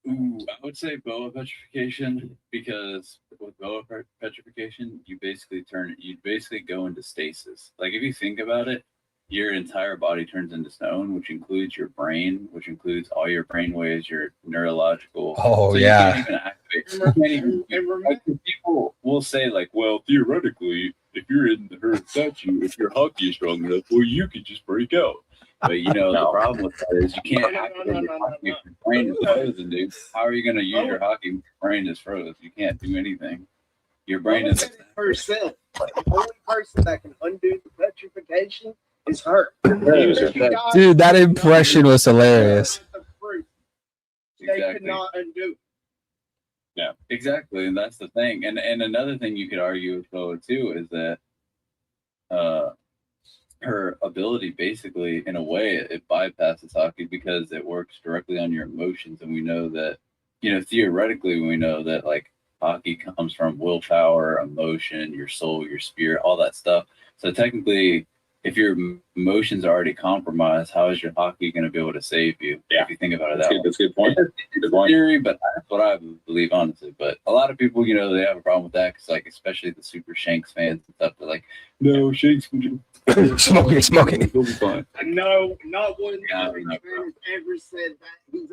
Ooh, I would say boa petrification, because with boa petrification, you basically go into stasis. Like if you think about it, your entire body turns into stone, which includes your brain, which includes all your brain waves, your neurological. Oh, so yeah. You can't even activate. You can't even, like, people will say like, well, theoretically, if you're in the herd statue, if your hockey is strong enough, well, you could just break out. But you know, the problem with that is you can't activate your hockey if your brain is frozen, dude. How are you going to use your hockey if your brain is frozen? You can't do anything. Your brain is. Percent. The only person that can undo the petrification is her. Dude, that impression was hilarious. They could not undo. Yeah, exactly, and that's the thing. And another thing you could argue with Boa too is that her ability, basically, in a way, it bypasses hockey because it works directly on your emotions, and we know that, you know, theoretically, we know that like hockey comes from willpower, emotion, your soul, your spirit, all that stuff. So technically, if your emotions are already compromised, how is your hockey going to be able to save you? Yeah. If you think about it That's that good. way. That's a good point. It's a theory, but that's what I believe, honestly. But a lot of people, you know, they have a problem with that because, like, especially the Super Shanks fans and stuff, they're like, no, Shanks can smoking. He'll be fine. No, not one Yeah, average no, fan has ever said that. He's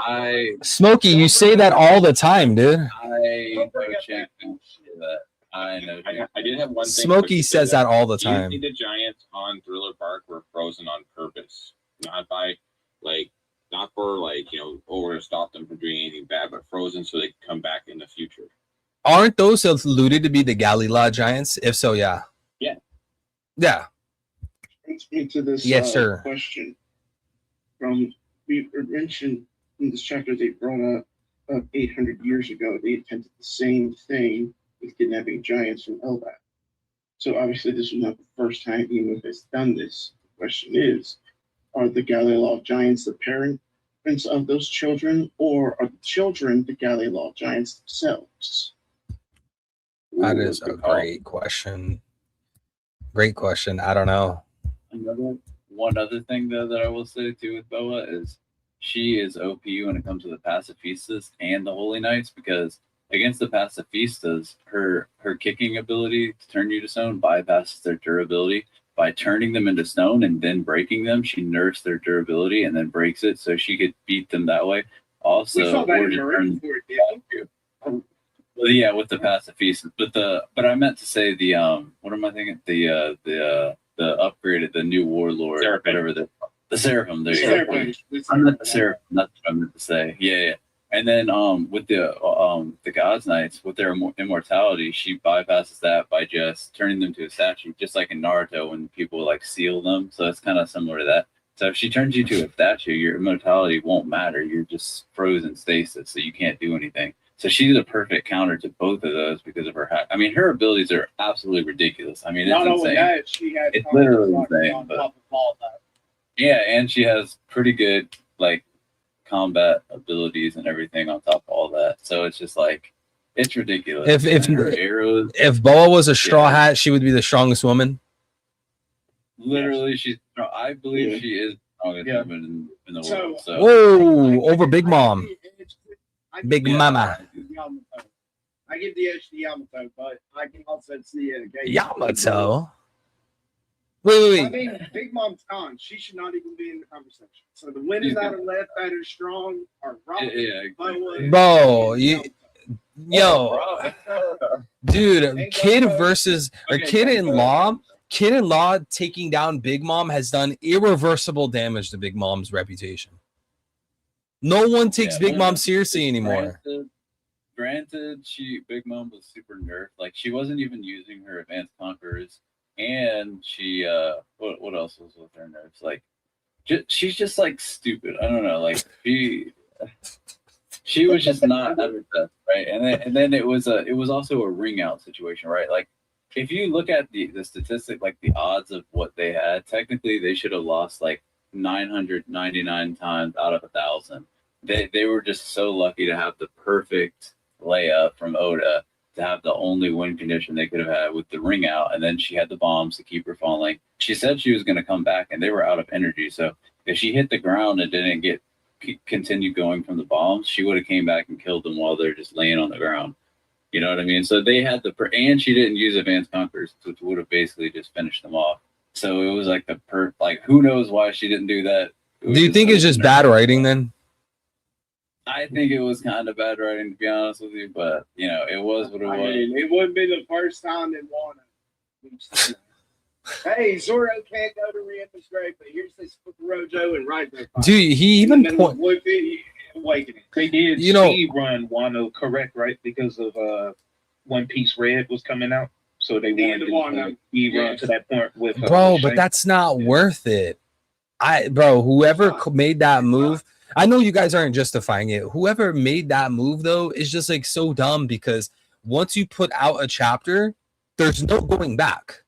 a Smokey, you say that all the time, dude. I know Shanks can say that. I know. I did have one thing. Smokey says that all the Do you time. think the Giants on Thriller Bark were frozen on purpose? Not by, like, not for, like, you know, or to stop them from doing anything bad, but frozen so they can come back in the future. Aren't those alluded to be the Galila Giants? If so, yeah. Yeah. Yeah. Into this Yes, sir. question. We mentioned in this chapter they brought up 800 years ago, they attempted the same thing with kidnapping giants from Elbaf. So obviously this was not the first time Emu has done this. The question is, are the Galilov giants the parents of those children, or are the children the Galilov giants themselves? That is a great question. Great question. I don't know. One other thing though that I will say too with Boa is she is OP when it comes to the pacifistas and the Holy Knights, because against the pacifistas, her kicking ability to turn you to stone bypasses their durability. By turning them into stone and then breaking them, she nerfs their durability and then breaks it, so she could beat them that way. Also, We saw that in Origin Marine turns- Corps, well, yeah, with the pacifistas, but I meant to say the what am I thinking? The upgraded, the new warlord, Seraphim. whatever the Seraphim. There you Seraphim. go. I meant the Seraphim. That's what I meant to say. Yeah. And then with the God's Knights, with their immortality, she bypasses that by just turning them to a statue, just like in Naruto when people like seal them. So it's kind of similar to that. So if she turns you to a statue, your immortality won't matter. You're just frozen stasis, so you can't do anything. So she's a perfect counter to both of those because of her hack. I mean, her abilities are absolutely ridiculous. I mean, it's Not only insane. that, she had It's literally Rocket insane, on but- top of all that. Yeah, and she has pretty good like combat abilities and everything on top of all that. So it's just like it's ridiculous. If And her arrows, if Boa was a straw hat, she would be the strongest woman. literally, I believe she is the strongest Yeah. woman in the So- world. So Whoa, over Big Mom. Big Yeah. Mama. Yamato. I give the edge to Yamato, but I can also see it again. Yamato. Wait. I mean, Big Mom's gone. She should not even be in the conversation. So the winners that are left that are strong are Rob, yeah, Boa, Bro, and you, Yamato. yo, dude, kid versus or Okay, kid-in-law taking down Big Mom has done irreversible damage to Big Mom's reputation. No one takes Yeah, Big well, Mom seriously anymore. Granted, Big Mom was super nerfed. Like she wasn't even using her advanced conquerors, and she what else was with her nerfs? Like she's just like stupid. I don't know. Like she was just not at her best, right? And then it was also a ring out situation, right? Like if you look at the statistic, like the odds of what they had, technically they should have lost like 999 times out of 1,000. They were just so lucky to have the perfect layup from Oda, to have the only win condition they could have had with the ring out, and then she had the bombs to keep her falling. She said she was going to come back, and they were out of energy. So if she hit the ground and didn't continue going from the bombs, she would have came back and killed them while they're just laying on the ground. You know what I mean? So they had and she didn't use advanced conquerors, which would have basically just finished them off. So it was like like who knows why she didn't do that. Do you think it's just bad writing then? I think it was kind of bad writing, to be honest with you, but you know, it was what it was. mean, it wouldn't be the first time they wanted. Hey, Zoro can't go to Rihanna's grave, but here's this Rojo and right there. Dude, he even Awakening. They did You know- speed run Wano, correct, right? Because of One Piece Red was coming out. So they wanted to speed run to that point with bro, but Shanks. that's not worth it. Whoever made that move, I know you guys aren't justifying it. Whoever made that move though is just like so dumb, because once you put out a chapter, there's no going back.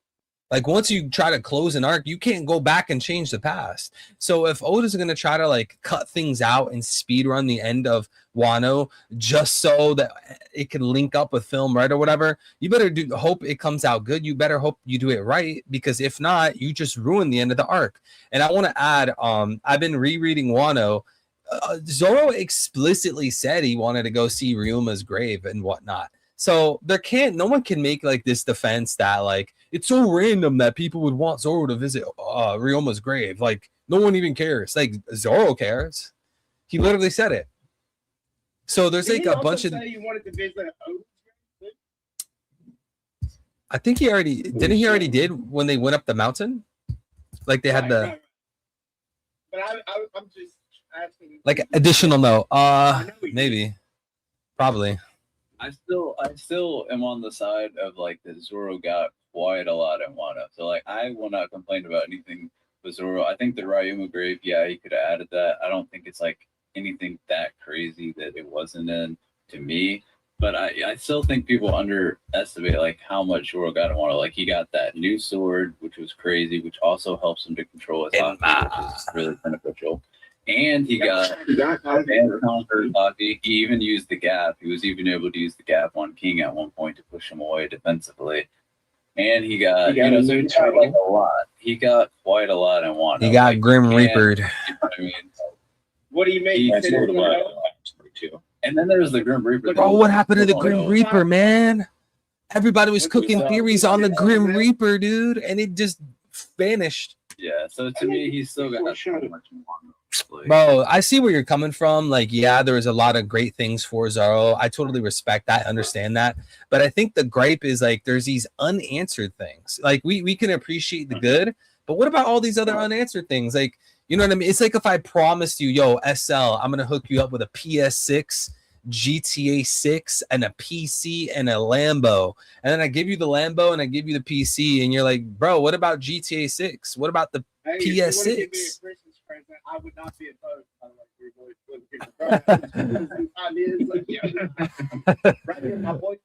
Like once you try to close an arc, you can't go back and change the past. So if Oda's gonna try to like cut things out and speed run the end of Wano just so that it can link up with film, right, or whatever, you better hope it comes out good. You better hope you do it right, because if not, you just ruin the end of the arc. And I want to add, I've been rereading Wano. Zoro explicitly said he wanted to go see Ryuma's grave and whatnot. So no one can make like this defense that like it's so random that people would want Zoro to visit Ryuma's grave. Like no one even cares. Like Zoro cares. He literally said it. So there's like a bunch of. You wanted to visit I think he already did when they went up the mountain. Like they had the. But I'm just asking. Like additional note. Maybe. Probably. I still am on the side of like that Zoro got quite a lot in Wano. So like I will not complain about anything with Zoro. I think the Ryuma grave, yeah, he could have added that. I don't think it's like anything that crazy that it wasn't in to me. But I still think people underestimate like how much Zoro got in Wano. Like he got that new sword, which was crazy, which also helps him to control his haki, which is really beneficial. And he got conquered Luffy. He even used the gap. He was even able to use the gap on King at one point to push him away defensively. And he got like a lot. He got quite a lot in Wano. He got Grim Reapered. You know what I mean? What do you mean? And then there's the Grim Reaper. Bro, what happened to the Grim Reaper, man? Everybody was cooking theories on the Grim Reaper, dude, and it just vanished. Yeah, so to me, he's still got so much more. Bro, I see where you're coming from. Like, yeah, there was a lot of great things for Zoro. I totally respect that, understand that. But I think the gripe is like there's these unanswered things. Like we can appreciate the good, but what about all these other unanswered things? Like, you know what I mean? It's like if I promised you, yo, SL, I'm gonna hook you up with a PS6, GTA 6, and a PC and a Lambo. And then I give you the Lambo and I give you the PC, and you're like, bro, what about GTA 6? What about the PS6? I would not be opposed. Right here, my boy.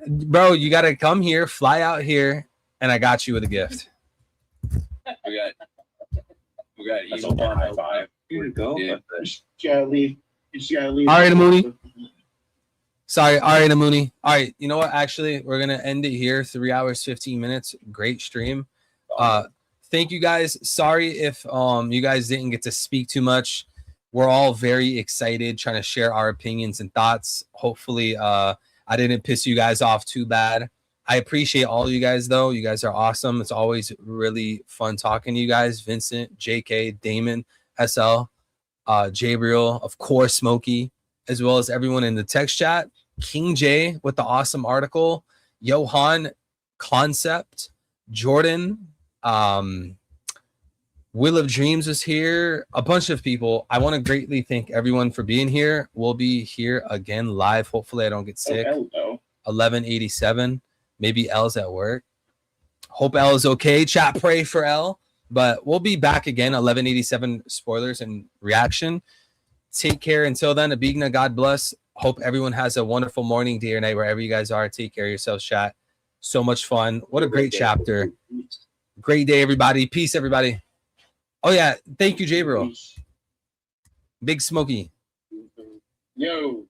Bro, you gotta come here, fly out here, and I got you with a gift. We got That's Evil all One high five. Here you go. You just gotta leave. All right, Mooney. Sorry, Ari Namuni. All right, you know what? Actually, we're gonna end it here. 3 hours, 15 minutes. Great stream. Thank you guys. Sorry if you guys didn't get to speak too much. We're all very excited trying to share our opinions and thoughts. Hopefully, I didn't piss you guys off too bad. I appreciate all you guys, though. You guys are awesome. It's always really fun talking to you guys. Vincent, JK, Damon, SL, Jabriel, of course, Smokey, as well as everyone in the text chat. King J with the awesome article. Johan Concept, Jordan, Will of Dreams is here. A bunch of people. I want to greatly thank everyone for being here. We'll be here again live. Hopefully I don't get sick. 1187. Maybe L's at work. Hope L is okay. Chat, pray for L. But we'll be back again. 1187 spoilers and reaction. Take care until then. Abigna, God bless. Hope everyone has a wonderful morning, day, or night, wherever you guys are. Take care of yourselves, chat. So much fun. What a great chapter. Great day, everybody. Peace, everybody. Oh, yeah. Thank you, J-Bro. Big Smokey. Yo.